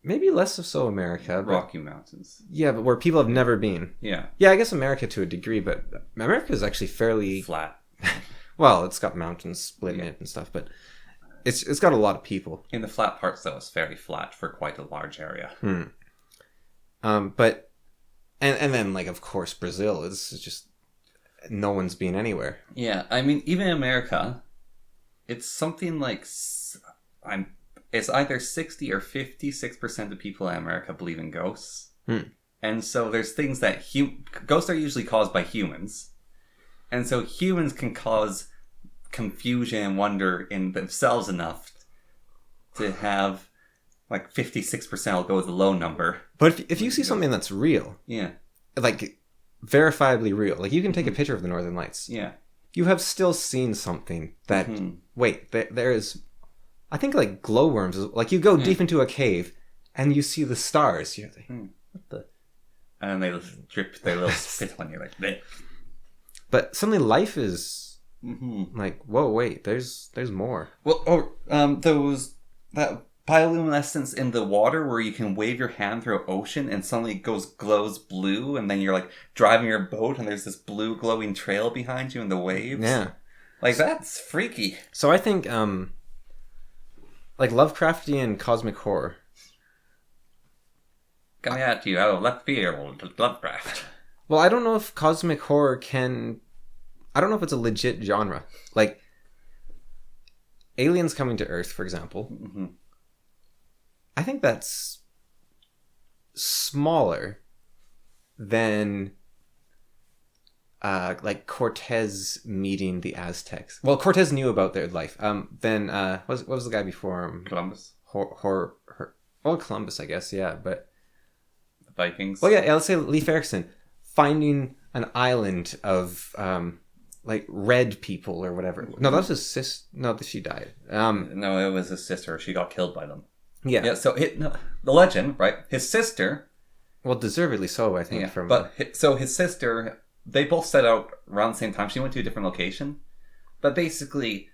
Speaker 1: Maybe less of so America.
Speaker 2: Rocky Mountains.
Speaker 1: Yeah, but where people have never been.
Speaker 2: Yeah.
Speaker 1: Yeah, I guess America to a degree, but America is actually fairly...
Speaker 2: flat.
Speaker 1: Well, it's got mountains splitting it and stuff, but it's got a lot of people.
Speaker 2: In the flat parts, though, it's very flat for quite a large area.
Speaker 1: But... And then, like, of course, Brazil is just... No one's been anywhere.
Speaker 2: Yeah, I mean, even in America, it's something like... It's either 60 or 56% of people in America believe in ghosts. And so there's things that... Ghosts are usually caused by humans. And so humans can cause confusion and wonder in themselves enough to have... Like 56% will go with a low number.
Speaker 1: But if you see something that's real...
Speaker 2: Yeah.
Speaker 1: Like... verifiably real. Like, you can take a picture of the Northern Lights.
Speaker 2: Yeah.
Speaker 1: You have still seen something that... Wait, there is... I think, like, glowworms. Like, you go deep into a cave, and you see the stars. You're like, what the...
Speaker 2: And then they drip their little spit on you, like, bleh.
Speaker 1: But suddenly life is... Like, whoa, wait, there's more.
Speaker 2: Well, that bioluminescence in the water where you can wave your hand through an ocean and suddenly it glows blue, and then you're like driving your boat and there's this blue glowing trail behind you in the waves.
Speaker 1: Yeah.
Speaker 2: Like, that's freaky.
Speaker 1: So I think like Lovecraftian cosmic horror.
Speaker 2: Coming at you out of left field, Lovecraft.
Speaker 1: Well, I don't know if cosmic horror I don't know if it's a legit genre. Like, aliens coming to Earth, for example. I think that's smaller than like Cortez meeting the Aztecs. Well, Cortez knew about their life. Then what was the guy before him?
Speaker 2: Columbus.
Speaker 1: Columbus, I guess. Yeah, but
Speaker 2: the Vikings.
Speaker 1: Well, yeah. Let's say Leif Erikson finding an island of like red people or whatever. No, that was his sister. No, she died.
Speaker 2: No, it was his sister. She got killed by them.
Speaker 1: Yeah.
Speaker 2: Yeah. So the legend, right? His sister.
Speaker 1: Well, deservedly so, I think.
Speaker 2: Yeah, so his sister, they both set out around the same time. She went to a different location, but basically,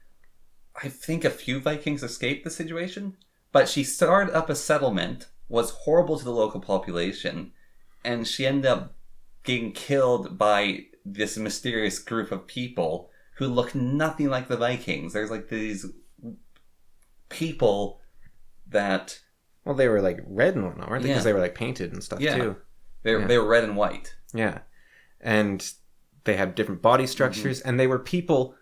Speaker 2: I think a few Vikings escaped the situation. But she started up a settlement, was horrible to the local population, and she ended up getting killed by this mysterious group of people who look nothing like the Vikings. There's like these people that...
Speaker 1: Well, they were like red and whatnot, weren't they? Because they were like painted and stuff too.
Speaker 2: They were red and white.
Speaker 1: Yeah. And they had different body structures, and they were people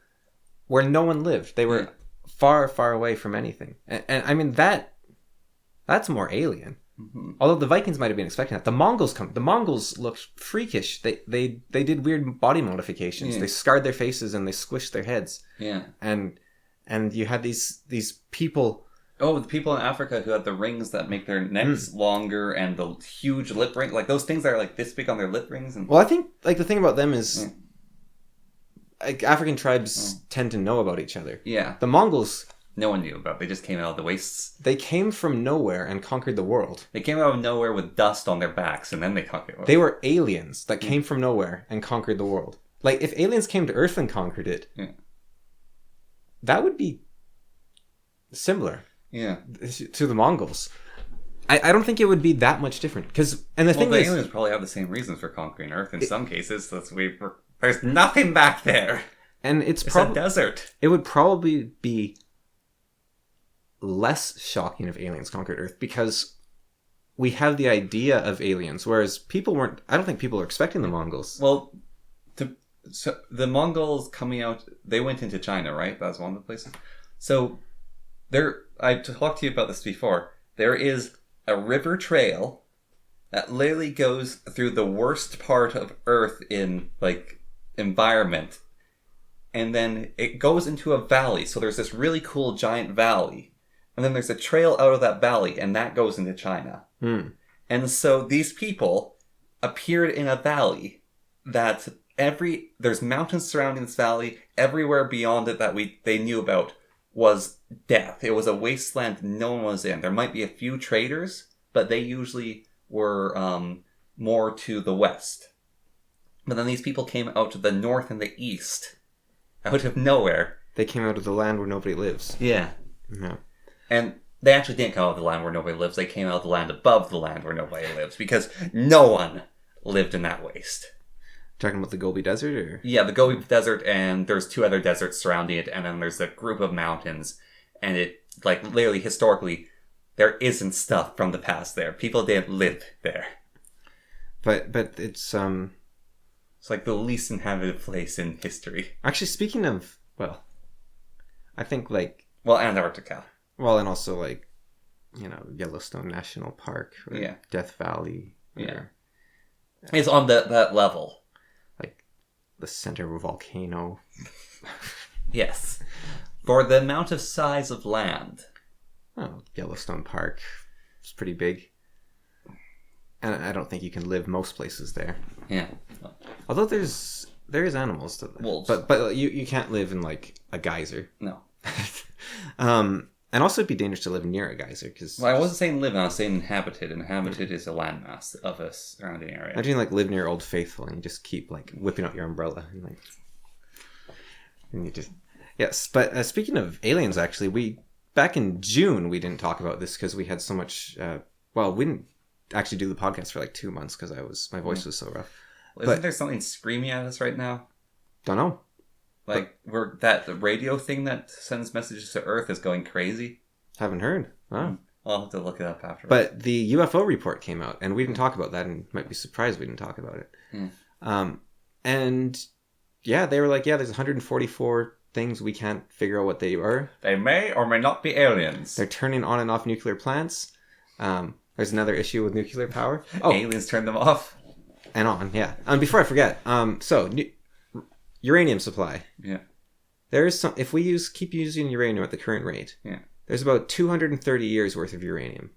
Speaker 1: where no one lived. They were far, far away from anything. And I mean, that's more alien. Mm-hmm. Although the Vikings might have been expecting that. The Mongols looked freakish. They did weird body modifications. They scarred their faces and they squished their heads. Yeah. And you had these people...
Speaker 2: Oh, the people in Africa who had the rings that make their necks longer and the huge lip ring. Like those things that are like this big on their lip rings. And...
Speaker 1: Well, I think like the thing about them is like African tribes tend to know about each other. Yeah. The Mongols...
Speaker 2: No one knew about. They just came out of the wastes.
Speaker 1: They came from nowhere and conquered the world.
Speaker 2: They came out of nowhere with dust on their backs, and then they conquered the world.
Speaker 1: They were aliens that came from nowhere and conquered the world. Like, if aliens came to Earth and conquered it, that would be similar to the Mongols. I don't think it would be that much different. The
Speaker 2: aliens probably have the same reasons for conquering Earth in some cases. There's nothing back there.
Speaker 1: And it's
Speaker 2: a desert.
Speaker 1: It would probably be less shocking if aliens conquered Earth because we have the idea of aliens, whereas people weren't. I don't think people are expecting the Mongols.
Speaker 2: Well, so the Mongols coming out, they went into China, right? That was one of the places. So I talked to you about this before. There is a river trail that literally goes through the worst part of Earth in like environment, and then it goes into a valley. So there's this really cool giant valley. And then there's a trail out of that valley, and that goes into China. And so these people appeared in a valley that there's mountains surrounding this valley. Everywhere beyond it that they knew about was death. It was a wasteland no one was in. There might be a few traders, but they usually were more to the west. But then these people came out to the north and the east, out of nowhere.
Speaker 1: They came out of the land where nobody lives.
Speaker 2: Yeah. And they actually didn't come out of the land where nobody lives. They came out of the land above the land where nobody lives because no one lived in that waste.
Speaker 1: Talking about the Gobi Desert? Or?
Speaker 2: Yeah, the Gobi Desert, and there's 2 other deserts surrounding it, and then there's a group of mountains. And it, like, literally, historically, there isn't stuff from the past there. People didn't live there.
Speaker 1: But it's...
Speaker 2: It's like the least inhabited place in history.
Speaker 1: Actually, speaking of... Well, I think, like...
Speaker 2: Well, Antarctica.
Speaker 1: Well, and also, like, Yellowstone National Park, or Death Valley. Or,
Speaker 2: it's on that level.
Speaker 1: Like, the center of a volcano.
Speaker 2: Yes. For the amount of size of land.
Speaker 1: Oh, Yellowstone Park. It's pretty big. And I don't think you can live most places there. Yeah. Although there is animals to live. Wolves. But you can't live in, like, a geyser. No. And also it'd be dangerous to live near a geyser because...
Speaker 2: Well, I wasn't saying live, I was saying inhabited. Inhabited is a landmass of a surrounding area.
Speaker 1: Imagine like live near Old Faithful and you just keep like whipping out your umbrella and you just... Yes, but speaking of aliens, actually, back in June we didn't talk about this because we had so much... we didn't actually do the podcast for like 2 months because my voice was so rough.
Speaker 2: Well, isn't there something screaming at us right now?
Speaker 1: Don't know.
Speaker 2: Like, the radio thing that sends messages to Earth is going crazy.
Speaker 1: Haven't heard. Oh.
Speaker 2: I'll have to look it up afterwards.
Speaker 1: But the UFO report came out, and we didn't talk about that, and might be surprised we didn't talk about it. And, they were like, there's 144 things we can't figure out what they are.
Speaker 2: They may or may not be aliens.
Speaker 1: They're turning on and off nuclear plants. There's another issue with nuclear power.
Speaker 2: Oh, aliens turn them off.
Speaker 1: And on, yeah. Before I forget, uranium supply. Yeah. There is some. If we keep using uranium at the current rate, there's about 230 years worth of uranium.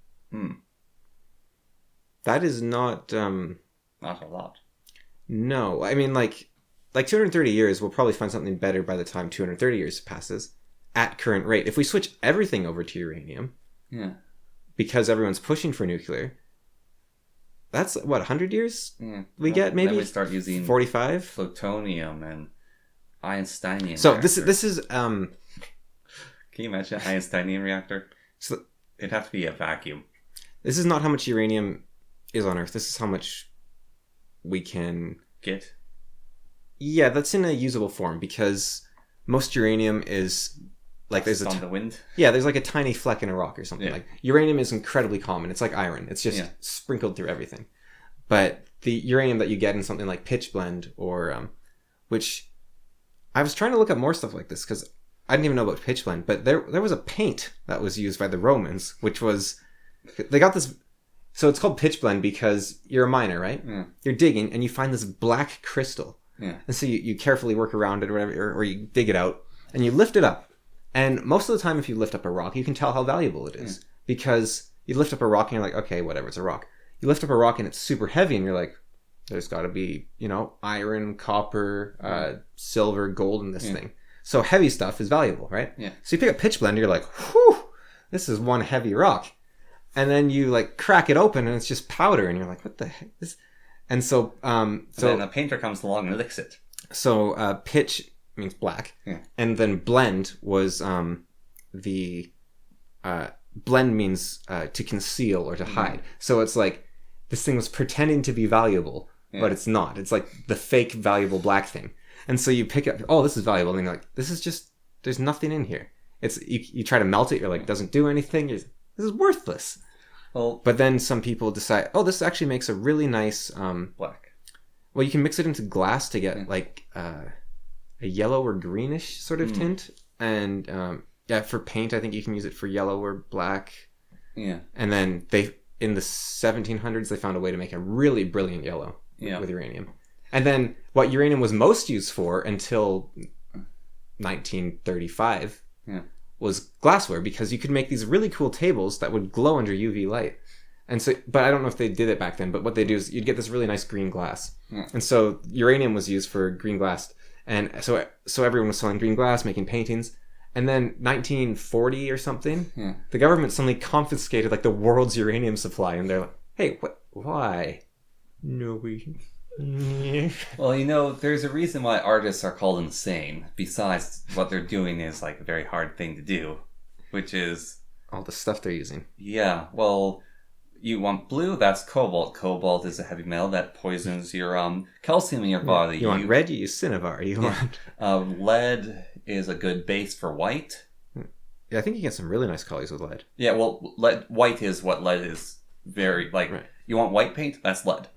Speaker 1: That is not.
Speaker 2: Not a lot.
Speaker 1: No, I mean like 230 years, we'll probably find something better by the time 230 years passes, at current rate. If we switch everything over to uranium, because everyone's pushing for nuclear. That's, 100 years? Yeah. Get maybe?
Speaker 2: Then we start using
Speaker 1: 45?
Speaker 2: Plutonium and Einsteinium
Speaker 1: So
Speaker 2: reactor.
Speaker 1: this is...
Speaker 2: Can you imagine an Einsteinium reactor?
Speaker 1: So
Speaker 2: it'd have to be a vacuum.
Speaker 1: This is not how much uranium is on Earth. This is how much we can...
Speaker 2: Get?
Speaker 1: Yeah, that's in a usable form, because most uranium is... like there's
Speaker 2: on the wind?
Speaker 1: Yeah, there's like a tiny fleck in a rock or something. Like uranium is incredibly common. It's like iron. It's just sprinkled through everything. But the uranium that you get in something like pitch blende, or which I was trying to look up more stuff like this because I didn't even know about pitch blende. But there was a paint that was used by the Romans, which was they got this. So it's called pitch blende because you're a miner, right? Yeah. You're digging and you find this black crystal. Yeah. And so you carefully work around it or whatever, or you dig it out and you lift it up. And most of the time, if you lift up a rock, you can tell how valuable it is. Because you lift up a rock and you're like, okay, whatever, it's a rock. You lift up a rock and it's super heavy and you're like, there's got to be, iron, copper, silver, gold in this thing. So heavy stuff is valuable, right? Yeah. So you pick up pitch blende, you're like, whew, this is one heavy rock. And then you like crack it open and it's just powder and you're like, what the heck is this? And so... and
Speaker 2: then a painter comes along and licks it.
Speaker 1: So pitch... means black, and then blend was blend means to conceal or to hide. So it's like this thing was pretending to be valuable, but it's not. It's like the fake valuable black thing. And so you pick up, oh, this is valuable, and you're like, this is just, there's nothing in here. It's you try to melt it, you're like, doesn't do anything. This is worthless. Well, but then some people decide, oh, this actually makes a really nice
Speaker 2: black.
Speaker 1: Well, you can mix it into glass to get like a yellow or greenish sort of tint, and for paint I think you can use it for yellow or black. Yeah. And then in the 1700s they found a way to make a really brilliant yellow with uranium. And then what uranium was most used for until 1935 was glassware, because you could make these really cool tables that would glow under UV light. And so, but I don't know if they did it back then, but what they do is you'd get this really nice green glass. And so uranium was used for green glass. And so everyone was selling green glass, making paintings. And then 1940 or something, the government suddenly confiscated like the world's uranium supply. And they're like, hey, why? No, we...
Speaker 2: Well, there's a reason why artists are called insane. Besides, what they're doing is like a very hard thing to do, which is...
Speaker 1: all the stuff they're using.
Speaker 2: Yeah, well... You want blue? That's cobalt. Cobalt is a heavy metal that poisons your calcium in your body.
Speaker 1: You want red? You use cinnabar.
Speaker 2: Lead is a good base for white.
Speaker 1: Yeah, I think you get some really nice colors with lead.
Speaker 2: Yeah, well, white is what lead is. Very right. You want white paint? That's lead.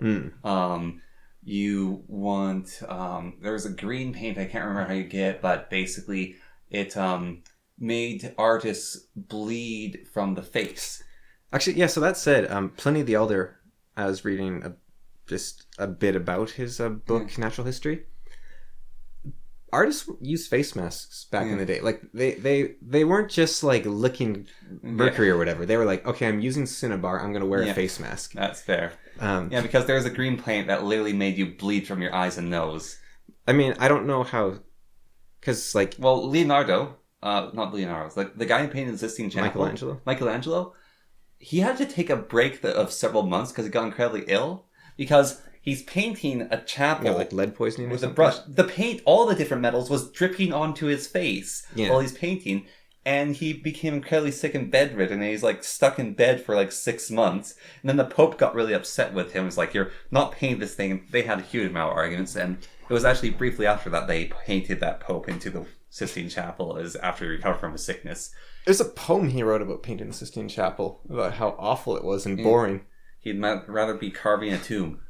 Speaker 2: You want there's a green paint I can't remember how you get, but basically it made artists bleed from the face.
Speaker 1: Actually, yeah, so that said, Pliny the Elder, I was reading just a bit about his book, Natural History. Artists used face masks back in the day. Like, they weren't just, like, licking mercury or whatever. They were like, okay, I'm using cinnabar, I'm going to wear a face mask.
Speaker 2: That's fair. Because there's a green paint that literally made you bleed from your eyes and nose.
Speaker 1: I mean, I don't know how... Because, like...
Speaker 2: Well, Leonardo, not Leonardo, the guy who painted the Sistine Chapel... Michelangelo? He had to take a break of several months because he got incredibly ill. Because he's painting a chapel...
Speaker 1: like lead poisoning
Speaker 2: with a brush. The paint, all the different metals, was dripping onto his face while he's painting. And he became incredibly sick and bedridden. And he's like stuck in bed for like 6 months. And then the Pope got really upset with him. He's like, you're not painting this thing. And they had a huge amount of arguments. And it was actually briefly after that they painted that Pope into the Sistine Chapel as after he recovered from his sickness.
Speaker 1: There's a poem he wrote about painting the Sistine Chapel, about how awful it was and boring.
Speaker 2: He'd rather be carving a tomb.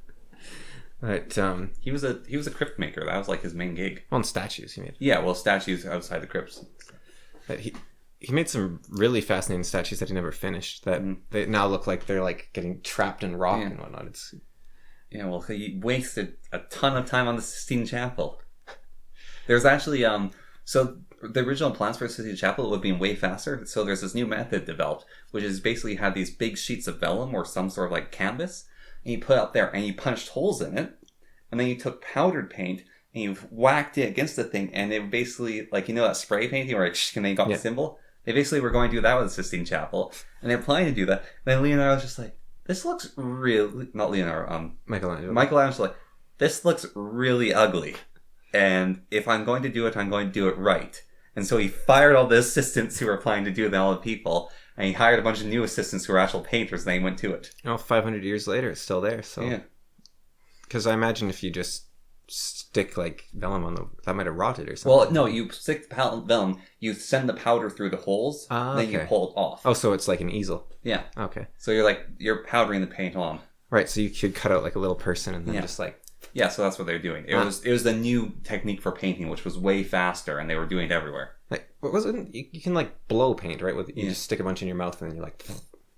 Speaker 1: But
Speaker 2: he was a crypt maker. That was like his main gig.
Speaker 1: On statues he made.
Speaker 2: Yeah, well, statues outside the crypts.
Speaker 1: But he made some really fascinating statues that he never finished. That they now look like they're like getting trapped in rock and whatnot.
Speaker 2: Well, he wasted a ton of time on the Sistine Chapel. There's actually so the original plans for the Sistine Chapel would have been way faster. So there's this new method developed, which is basically had these big sheets of vellum or some sort of like canvas, and you put up there and you punched holes in it, and then you took powdered paint and you whacked it against the thing, and it basically, like, that spray painting where and then you got the symbol. They basically were going to do that with the Sistine Chapel, and they're planning to do that. And then Leonardo was just like, this looks really... Not Leonardo, Michelangelo, like, this looks really ugly. And if I'm going to do it, I'm going to do it right. And so he fired all the assistants who were planning to do it, all the people, and he hired a bunch of new assistants who were actual painters, and they went to it.
Speaker 1: 500 years later, it's still there, so...
Speaker 2: Yeah.
Speaker 1: Because I imagine if you just stick like vellum on that might have rotted or something.
Speaker 2: Well, no, you stick the vellum, you send the powder through the holes, then you pull it off.
Speaker 1: Oh, so it's like an easel.
Speaker 2: Yeah.
Speaker 1: Okay.
Speaker 2: So you're powdering the paint on.
Speaker 1: Right, so you could cut out like a little person and then just like...
Speaker 2: Yeah, so that's what they're doing. It was the new technique for painting, which was way faster, and they were doing it everywhere.
Speaker 1: Like, what was it? You can like blow paint, right? You just stick a bunch in your mouth and then you're like...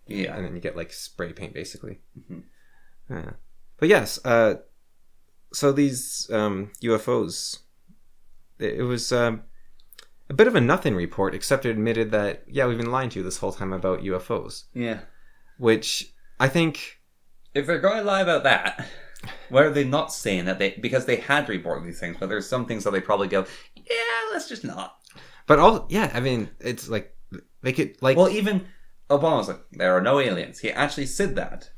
Speaker 1: Yeah. And then you get like spray paint, basically. Mm-hmm. Yeah. But yes, so these UFOs, it was a bit of a nothing report, except it admitted that, yeah, we've been lying to you this whole time about UFOs.
Speaker 2: Yeah.
Speaker 1: Which I think...
Speaker 2: If they're going to lie about that, why are they not saying that because they had to report these things, but there's some things that they probably go, yeah, let's just not.
Speaker 1: But I mean, it's like, they could, like...
Speaker 2: Well, even Obama was like, there are no aliens. He actually said that.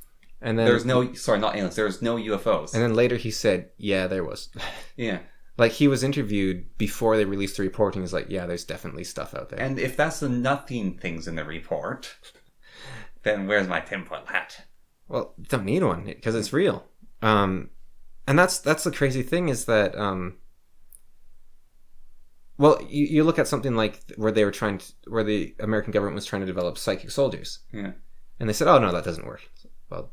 Speaker 2: And then... There's no... Sorry, not aliens. There's no UFOs.
Speaker 1: And then later he said, yeah, there was.
Speaker 2: Yeah.
Speaker 1: Like, he was interviewed before they released the report, and he's like, yeah, there's definitely stuff out there.
Speaker 2: And if that's the nothing things in the report, then where's my tinfoil hat?
Speaker 1: Well, don't need one, because it's real. And that's the crazy thing is that... Well, you look at something like where where the American government was trying to develop psychic soldiers.
Speaker 2: Yeah.
Speaker 1: And they said, oh, no, that doesn't work. Well,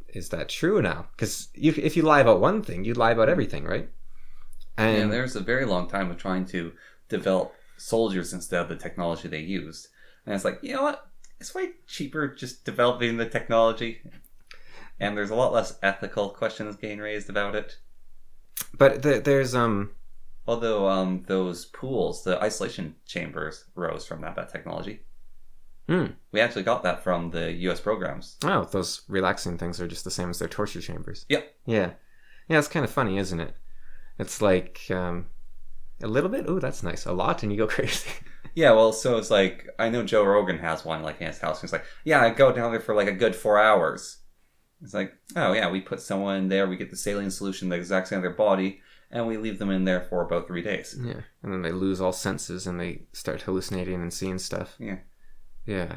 Speaker 1: is that true now? Because if you lie about one thing, you lie about everything, right? And
Speaker 2: there's a very long time of trying to develop soldiers instead of the technology they used. And it's like, you know what? It's way cheaper just developing the technology. And there's a lot less ethical questions getting raised about it.
Speaker 1: But there's...
Speaker 2: Although those pools, the isolation chambers, rose from that technology. We actually got that from the U.S. programs.
Speaker 1: Oh, those relaxing things are just the same as their torture chambers.
Speaker 2: Yep.
Speaker 1: Yeah. Yeah, it's kind of funny, isn't it? It's like a little bit. Ooh, that's nice. A lot, and you go crazy.
Speaker 2: Yeah, well, so it's like, I know Joe Rogan has one like in his house. He's like, yeah, I go down there for like a good 4 hours. It's like, oh yeah, we put someone in there, we get the saline solution the exact same of their body, and we leave them in there for about 3 days. Yeah,
Speaker 1: and then they lose all senses and they start hallucinating and seeing stuff.
Speaker 2: Yeah.
Speaker 1: Yeah.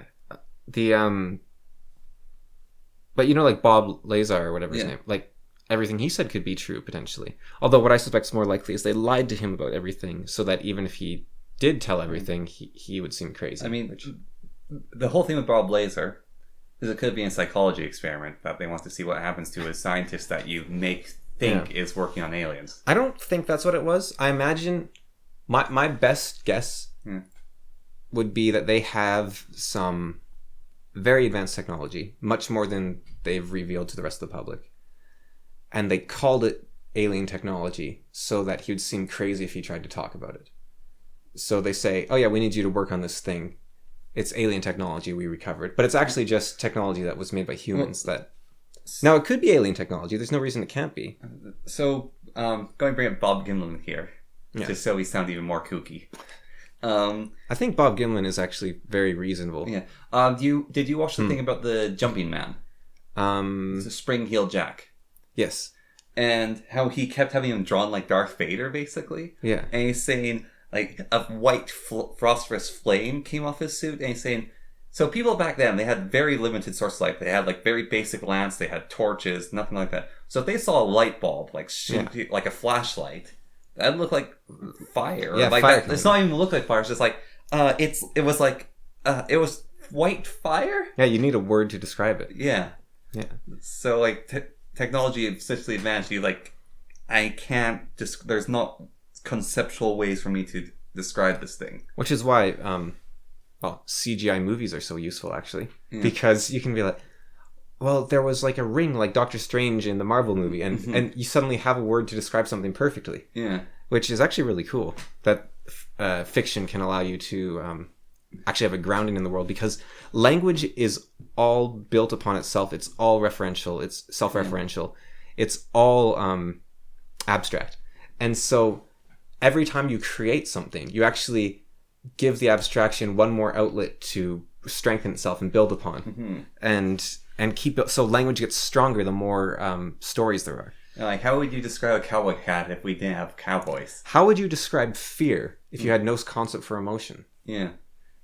Speaker 1: But you know, like Bob Lazar or whatever his name, like everything he said could be true potentially. Although what I suspect is more likely is they lied to him about everything so that even if he did tell everything, he would seem crazy.
Speaker 2: I mean, the whole thing with Bob Lazar is it could be a psychology experiment that they want to see what happens to a scientist that you think is working on aliens.
Speaker 1: I don't think that's what it was. I imagine my best guess would be that they have some very advanced technology, much more than they've revealed to the rest of the public. And they called it alien technology so that he would seem crazy if he tried to talk about it. So they say, oh yeah, we need you to work on this thing. It's alien technology we recovered. But it's actually just technology that was made by humans Now, it could be alien technology. There's no reason it can't be.
Speaker 2: So, going to bring up Bob Gimlin here, just so we sound even more kooky.
Speaker 1: I think Bob Gimlin is actually very reasonable.
Speaker 2: Yeah. Did you watch the thing about the jumping man? It's a Spring-Heel Jack.
Speaker 1: Yes.
Speaker 2: And how he kept having him drawn like Darth Vader, basically.
Speaker 1: Yeah.
Speaker 2: And he's saying, like, a white phosphorus flame came off his suit, and he's saying... So people back then, they had very limited source of light. They had like very basic lamps. They had torches, nothing like that. So if they saw a light bulb, like like a flashlight, that'd look like fire.
Speaker 1: Yeah,
Speaker 2: like
Speaker 1: fire.
Speaker 2: That, it's not even look like fire. It's just like it was white fire.
Speaker 1: Yeah, you need a word to describe it.
Speaker 2: Yeah.
Speaker 1: Yeah.
Speaker 2: So like technology is essentially advanced. You like, I can't just. There's not conceptual ways for me to describe this thing.
Speaker 1: Which is why. Well, CGI movies are so useful, actually. Yeah. Because you can be like, well, there was like a ring like Doctor Strange in the Marvel movie, and you suddenly have a word to describe something perfectly.
Speaker 2: Yeah.
Speaker 1: Which is actually really cool, that fiction can allow you to actually have a grounding in the world, because language is all built upon itself. It's all referential. It's self-referential. It's all abstract. And so every time you create something, you actually... give the abstraction one more outlet to strengthen itself and build upon, and keep it. So language gets stronger the more stories there are.
Speaker 2: Like, how would you describe a cowboy hat if we didn't have cowboys?
Speaker 1: How would you describe fear if you had no concept for emotion?
Speaker 2: Yeah,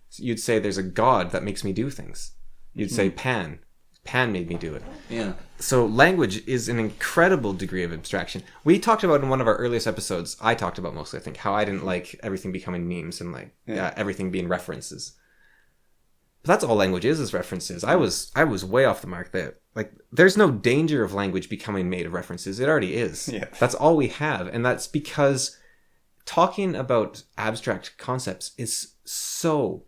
Speaker 1: so you'd say there's a god that makes me do things. You'd say Pan Pan made me do it.
Speaker 2: Yeah.
Speaker 1: So language is an incredible degree of abstraction. We talked about in one of our earliest episodes, I talked about mostly, I think, how I didn't like everything becoming memes and like everything being references. But that's all language is references. I was way off the mark there. Like, there's no danger of language becoming made of references. It already is.
Speaker 2: Yeah.
Speaker 1: That's all we have. And that's because talking about abstract concepts is so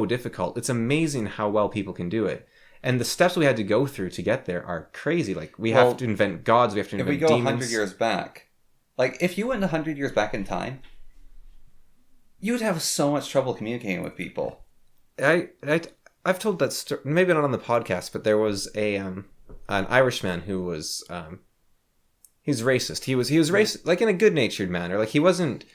Speaker 1: difficult. It's amazing how well people can do it. And the steps we had to go through to get there are crazy. Like, we have to invent gods, we have to invent demons.
Speaker 2: If we go 100 years back, like, if you went 100 years back in time, you would have so much trouble communicating with people.
Speaker 1: I've told that story, maybe not on the podcast, but there was an Irishman who was, he's racist. He was racist, like in a good-natured manner. Like, he wasn't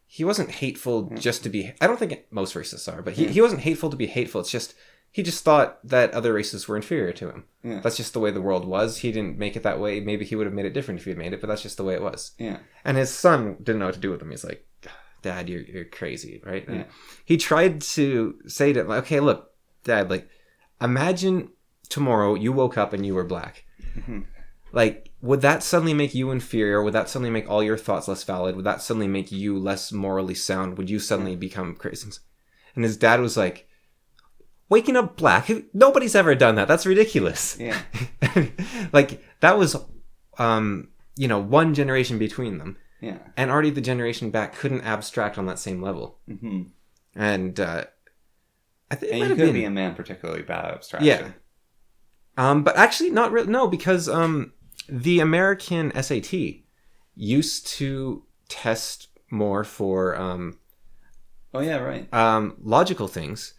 Speaker 1: hateful just to be, I don't think most racists are, but he wasn't hateful to be hateful. It's just, he just thought that other races were inferior to him. Yeah. That's just the way the world was. He didn't make it that way. Maybe he would have made it different if he had made it, but that's just the way it was. Yeah. And his son didn't know what to do with him. He's like, Dad, you're crazy, right? And he tried to say to him, okay, look, Dad, like, imagine tomorrow you woke up and you were black. Mm-hmm. Like, would that suddenly make you inferior? Would that suddenly make all your thoughts less valid? Would that suddenly make you less morally sound? Would you suddenly become crazy? And his dad was like, waking up black? Nobody's ever done that. That's ridiculous. Yeah. Like, that was, one generation between them. Yeah. And already the generation back couldn't abstract on that same level. Mm-hmm. And, I think
Speaker 2: you could be a man particularly bad at abstraction.
Speaker 1: Yeah. But actually not really. No, because, the American SAT used to test more for, logical things.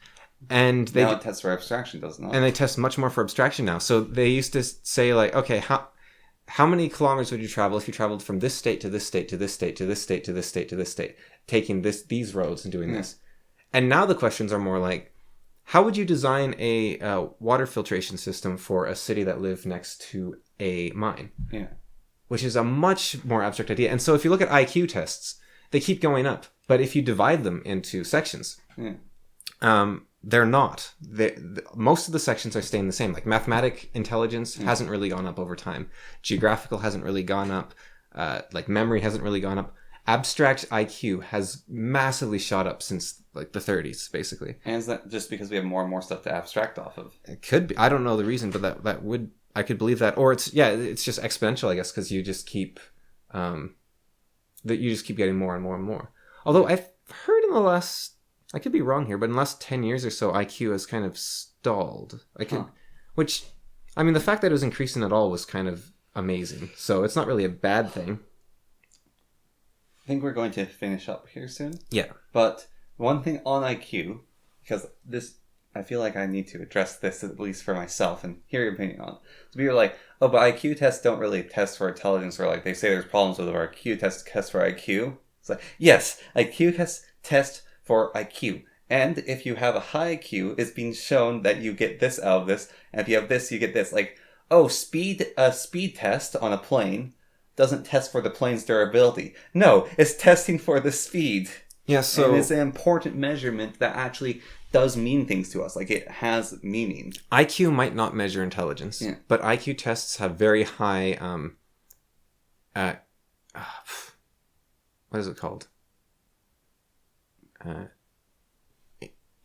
Speaker 1: And
Speaker 2: now it tests for abstraction, doesn't it?
Speaker 1: And they test much more for abstraction now. So they used to say, like, okay, how many kilometers would you travel if you traveled from this state to this state to this state to this state to this state to this state, taking these roads and doing this? And now the questions are more like, how would you design a water filtration system for a city that lived next to a mine? Yeah. Which is a much more abstract idea. And so if you look at IQ tests, they keep going up. But if you divide them into sections, they're not. Most of the sections are staying the same. Like, mathematic intelligence hasn't really gone up over time. Geographical hasn't really gone up. Like, memory hasn't really gone up. Abstract IQ has massively shot up since, like, the 30s, basically.
Speaker 2: And is that just because we have more and more stuff to abstract off of?
Speaker 1: It could be. I don't know the reason, but that would... I could believe that. Or it's just exponential, I guess, because you just keep... you just keep getting more and more and more. Although I've heard in the last... I could be wrong here, but in the last 10 years or so, IQ has kind of stalled. Which, I mean, the fact that it was increasing at all was kind of amazing. So it's not really a bad thing.
Speaker 2: I think we're going to finish up here soon.
Speaker 1: Yeah.
Speaker 2: But one thing on IQ, because I feel like I need to address this at least for myself and hear your opinion on it. So people are like, oh, but IQ tests don't really test for intelligence, or like they say there's problems with our IQ tests test for IQ. It's like, yes, IQ tests test for IQ. And if you have a high IQ, it's been shown that you get this out of this. And if you have this, you get this. Like, a speed test on a plane doesn't test for the plane's durability. No, it's testing for the speed.
Speaker 1: Yeah, so...
Speaker 2: And it's an important measurement that actually does mean things to us. Like, it has meaning.
Speaker 1: IQ might not measure intelligence, but IQ tests have very high... what is it called?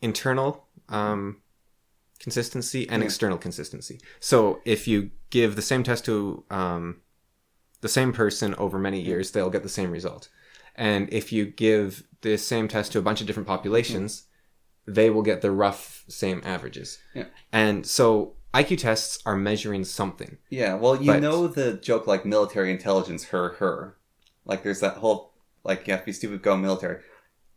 Speaker 1: Internal consistency and external consistency. So if you give the same test to the same person over many years, they'll get the same result. And if you give the same test to a bunch of different populations, they will get the rough same averages. Yeah. And so IQ tests are measuring something.
Speaker 2: Yeah, well, you know the joke, like, military intelligence, her. Like, there's that whole, like, you have to be stupid, go military.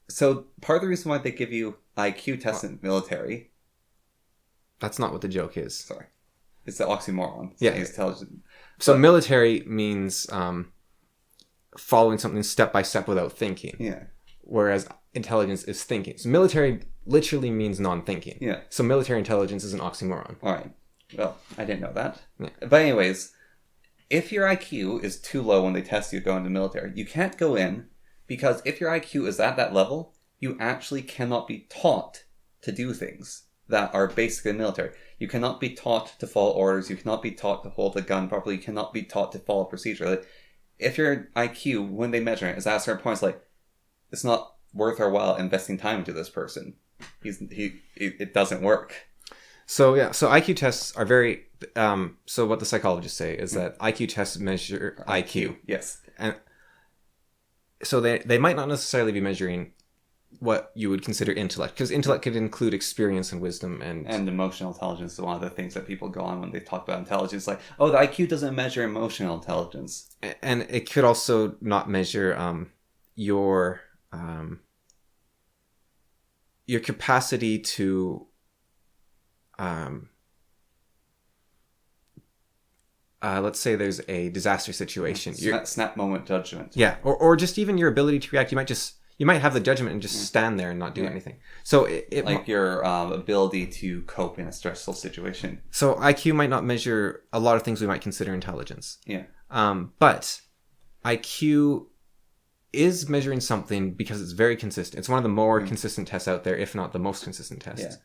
Speaker 2: So part of the reason why they give you IQ tests in military...
Speaker 1: That's not what the joke is.
Speaker 2: Sorry. It's the oxymoron.
Speaker 1: Yeah.
Speaker 2: It's intelligent.
Speaker 1: So military means following something step by step without thinking.
Speaker 2: Yeah.
Speaker 1: Whereas intelligence is thinking. So military literally means non-thinking.
Speaker 2: Yeah.
Speaker 1: So military intelligence is an oxymoron.
Speaker 2: All right. Well, I didn't know that. Yeah. But anyways, if your IQ is too low when they test you to go into the military, you can't go in, because if your IQ is at that level, you actually cannot be taught to do things. that are basically military. You cannot be taught to follow orders. You cannot be taught to hold a gun properly. You cannot be taught to follow procedure. Like, if your IQ, when they measure it, is at a certain point, it's like, it's not worth our while investing time into this person. It doesn't work.
Speaker 1: So IQ tests are very. So what the psychologists say is that IQ tests measure IQ.
Speaker 2: Yes.
Speaker 1: And so they might not necessarily be measuring what you would consider intellect, because intellect could include experience and wisdom and
Speaker 2: emotional intelligence is one of the things that people go on when they talk about intelligence. Like, oh, the IQ doesn't measure emotional intelligence,
Speaker 1: and it could also not measure your capacity to let's say there's a disaster situation.
Speaker 2: Snap moment judgment.
Speaker 1: Yeah, or just even your ability to react. You might have the judgment and just stand there and not do anything. So it
Speaker 2: like your ability to cope in a stressful situation.
Speaker 1: So IQ might not measure a lot of things we might consider intelligence.
Speaker 2: Yeah.
Speaker 1: But IQ is measuring something because it's very consistent. It's one of the more consistent tests out there, if not the most consistent test. Yeah.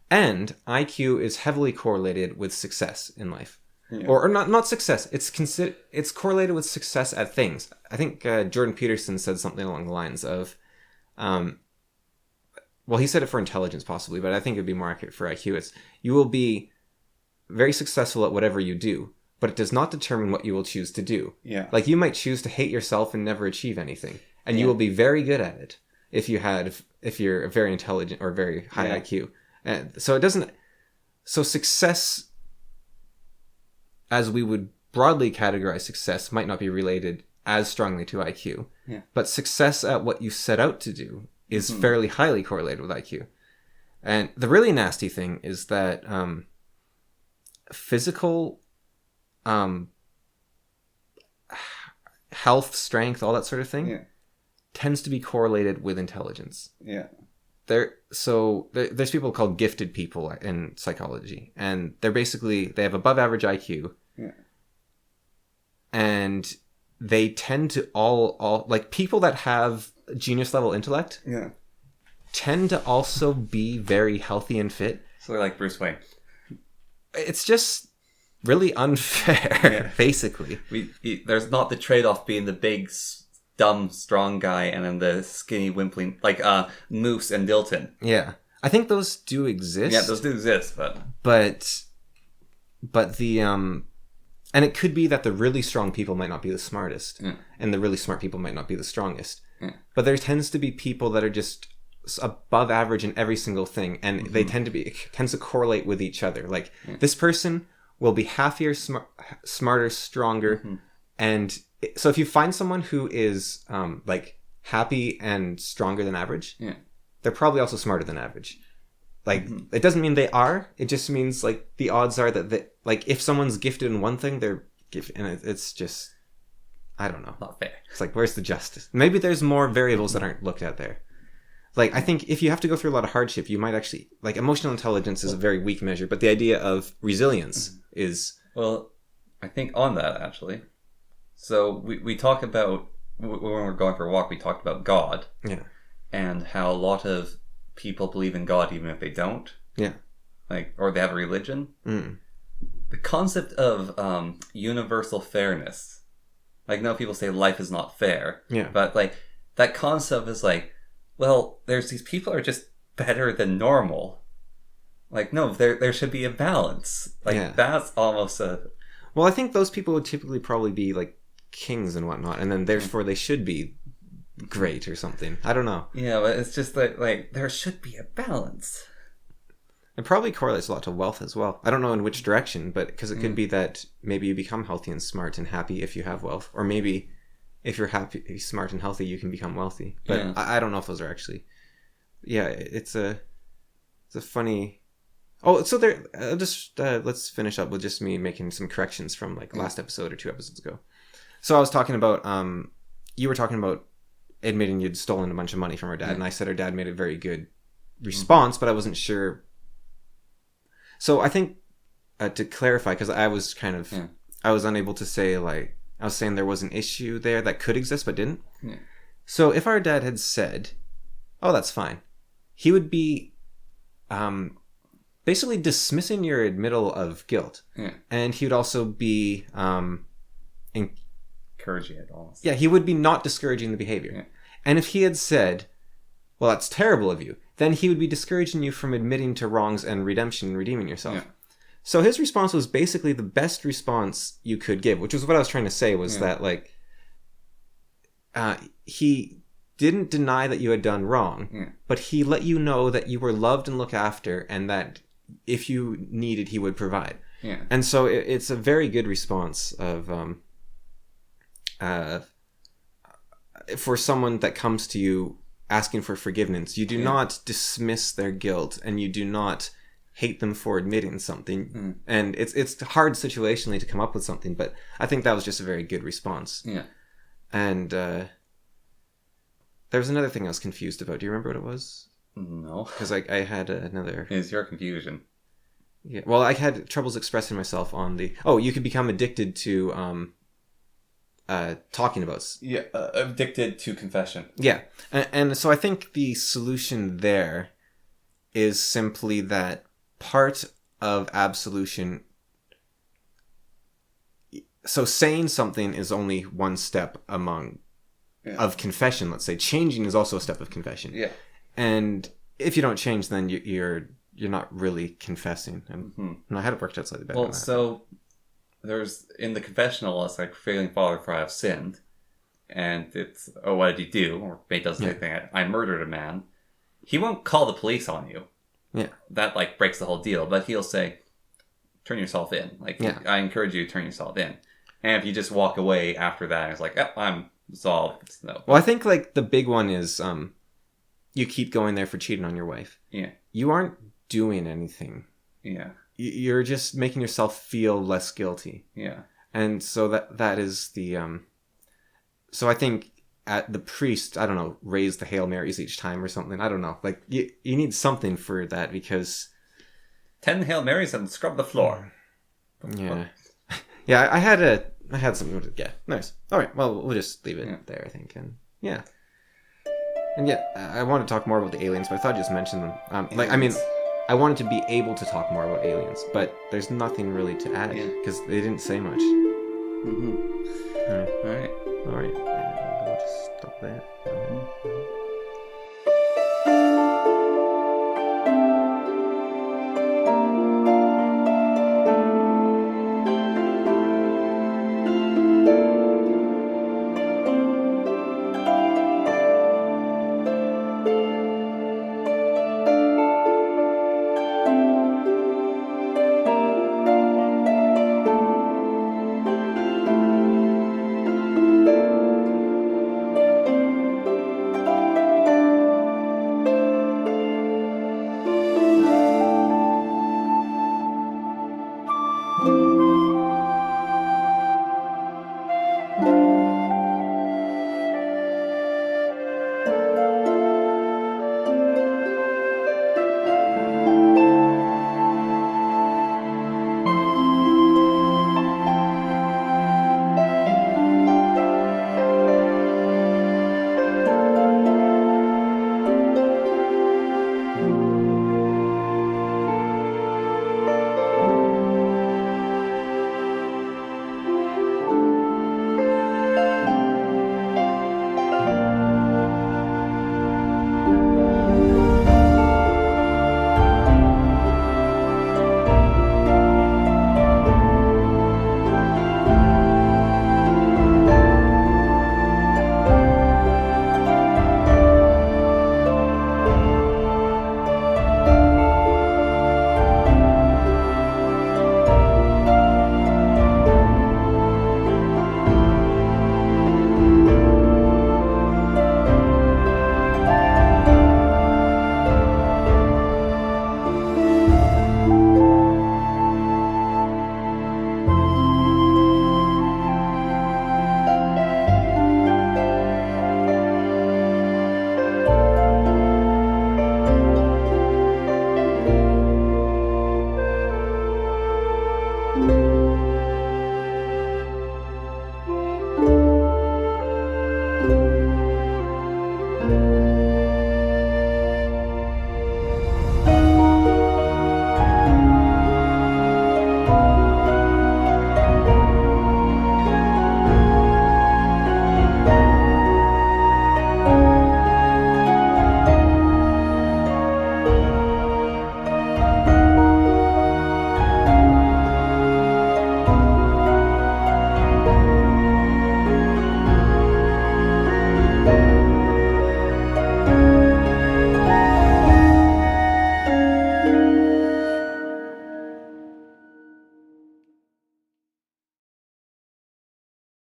Speaker 1: And IQ is heavily correlated with success in life. Yeah. Or not success. It's correlated with success at things. I think Jordan Peterson said something along the lines of, well, he said it for intelligence possibly, but I think it'd be more accurate for IQ. It's you will be very successful at whatever you do, but it does not determine what you will choose to do. Yeah. Like you might choose to hate yourself and never achieve anything, and you will be very good at it if you're very intelligent or very high IQ. And so it doesn't. So success, as we would broadly categorize success, might not be related as strongly to IQ. Yeah. But success at what you set out to do is fairly highly correlated with IQ. And the really nasty thing is that physical health, strength, all that sort of thing tends to be correlated with intelligence. Yeah. There's people called gifted people in psychology, and they have above average IQ. Yeah. And they tend to all like people that have genius level intellect tend to also be very healthy and fit.
Speaker 2: So they're like Bruce Wayne.
Speaker 1: It's just really unfair, basically.
Speaker 2: There's not the trade-off being the big, dumb, strong guy and then the skinny, wimpling, like Moose and Dilton.
Speaker 1: Yeah. I think those do exist.
Speaker 2: Yeah, those do exist,
Speaker 1: but the and it could be that the really strong people might not be the smartest, and the really smart people might not be the strongest. But there tends to be people that are just above average in every single thing, and they tends to correlate with each other. Like this person will be happier, smarter, stronger, and so if you find someone who is like happy and stronger than average, they're probably also smarter than average. Like it doesn't mean they are. It just means like the odds are that like if someone's gifted in one thing, they're gifted, and it's just I don't know.
Speaker 2: Not fair.
Speaker 1: It's like where's the justice? Maybe there's more variables that aren't looked at there. Like I think if you have to go through a lot of hardship, you might actually like emotional intelligence is a very weak measure, but the idea of resilience is
Speaker 2: well. I think on that actually. So we talk about when we're going for a walk, we talked about God. Yeah. And how a lot of people believe in God even if they don't. Yeah. Like, or they have a religion. The concept of universal fairness. Like, no, people say life is not fair. Yeah. But like that concept is like, well, there's these people are just better than normal. Like, no, there should be a balance. Like that's almost a.
Speaker 1: Well, I think those people would typically probably be like kings and whatnot, and then therefore they should be great or something. I don't know.
Speaker 2: Yeah, but it's just like there should be a balance.
Speaker 1: It probably correlates a lot to wealth as well. I don't know in which direction, but because it could be that maybe you become healthy and smart and happy if you have wealth, or maybe if you're happy, smart and healthy, you can become wealthy. But I don't know if those are actually. Yeah, it's a funny. Oh, so there. Let's finish up with just me making some corrections from like last episode or 2 episodes ago. So I was talking about. You were talking about admitting you'd stolen a bunch of money from our dad, and I said our dad made a very good response, but I wasn't sure. So I think to clarify, because I was kind of I was unable to say like I was saying there was an issue there that could exist but didn't. Yeah. So if our dad had said, "Oh, that's fine," he would be basically dismissing your admittal of guilt.
Speaker 2: Yeah.
Speaker 1: And he would also be
Speaker 2: encouraging it almost.
Speaker 1: Yeah, he would be not discouraging the behavior.
Speaker 2: Yeah.
Speaker 1: And if he had said, well, that's terrible of you, then he would be discouraging you from admitting to wrongs and redemption and redeeming yourself.
Speaker 2: Yeah.
Speaker 1: So his response was basically the best response you could give, which was what I was trying to say, was that, like, he didn't deny that you had done wrong, but he let you know that you were loved and looked after, and that if you needed, he would provide.
Speaker 2: Yeah.
Speaker 1: And so it's a very good response of for someone that comes to you asking for forgiveness. You do not dismiss their guilt, and you do not hate them for admitting something. And it's hard situationally to come up with something, but I think that was just a very good response.
Speaker 2: Yeah.
Speaker 1: And there was another thing I was confused about. Do you remember what it was?
Speaker 2: No.
Speaker 1: Because I had another...
Speaker 2: It's your confusion.
Speaker 1: Yeah. Well, I had troubles expressing myself on the... Oh, you could become addicted to talking about...
Speaker 2: Yeah, addicted to confession.
Speaker 1: Yeah. And so I think the solution there is simply that part of absolution... So saying something is only one step of confession, let's say. Changing is also a step of confession.
Speaker 2: Yeah.
Speaker 1: And if you don't change, then you're not really confessing. And I had it worked out slightly better.
Speaker 2: Well, so there's in the confessional, it's like, forgiving Father, for I have sinned, and it's, oh, what did you do? Or it doesn't say anything. I murdered a man. He won't call the police on you.
Speaker 1: Yeah.
Speaker 2: That, like, breaks the whole deal. But he'll say, turn yourself in. Like, I encourage you to turn yourself in. And if you just walk away after that, it's like, I'm absolved. No.
Speaker 1: Well, I think, like, the big one is you keep going there for cheating on your wife.
Speaker 2: Yeah.
Speaker 1: You aren't doing anything.
Speaker 2: Yeah.
Speaker 1: You're just making yourself feel less guilty.
Speaker 2: Yeah.
Speaker 1: And so that is the... So I think at the priest, I don't know, raise the Hail Marys each time or something. I don't know. Like, you need something for that, because...
Speaker 2: 10 Hail Marys and scrub the floor.
Speaker 1: Yeah. Yeah, I had something to... Yeah, nice. All right, well, we'll just leave it there, I think. And yeah. And yeah, I want to talk more about the aliens, but I thought I'd just mention them. I wanted to be able to talk more about aliens, but there's nothing really to add, because they didn't say much.
Speaker 2: Mm-hmm.
Speaker 1: All right. All right. We'll just stop there.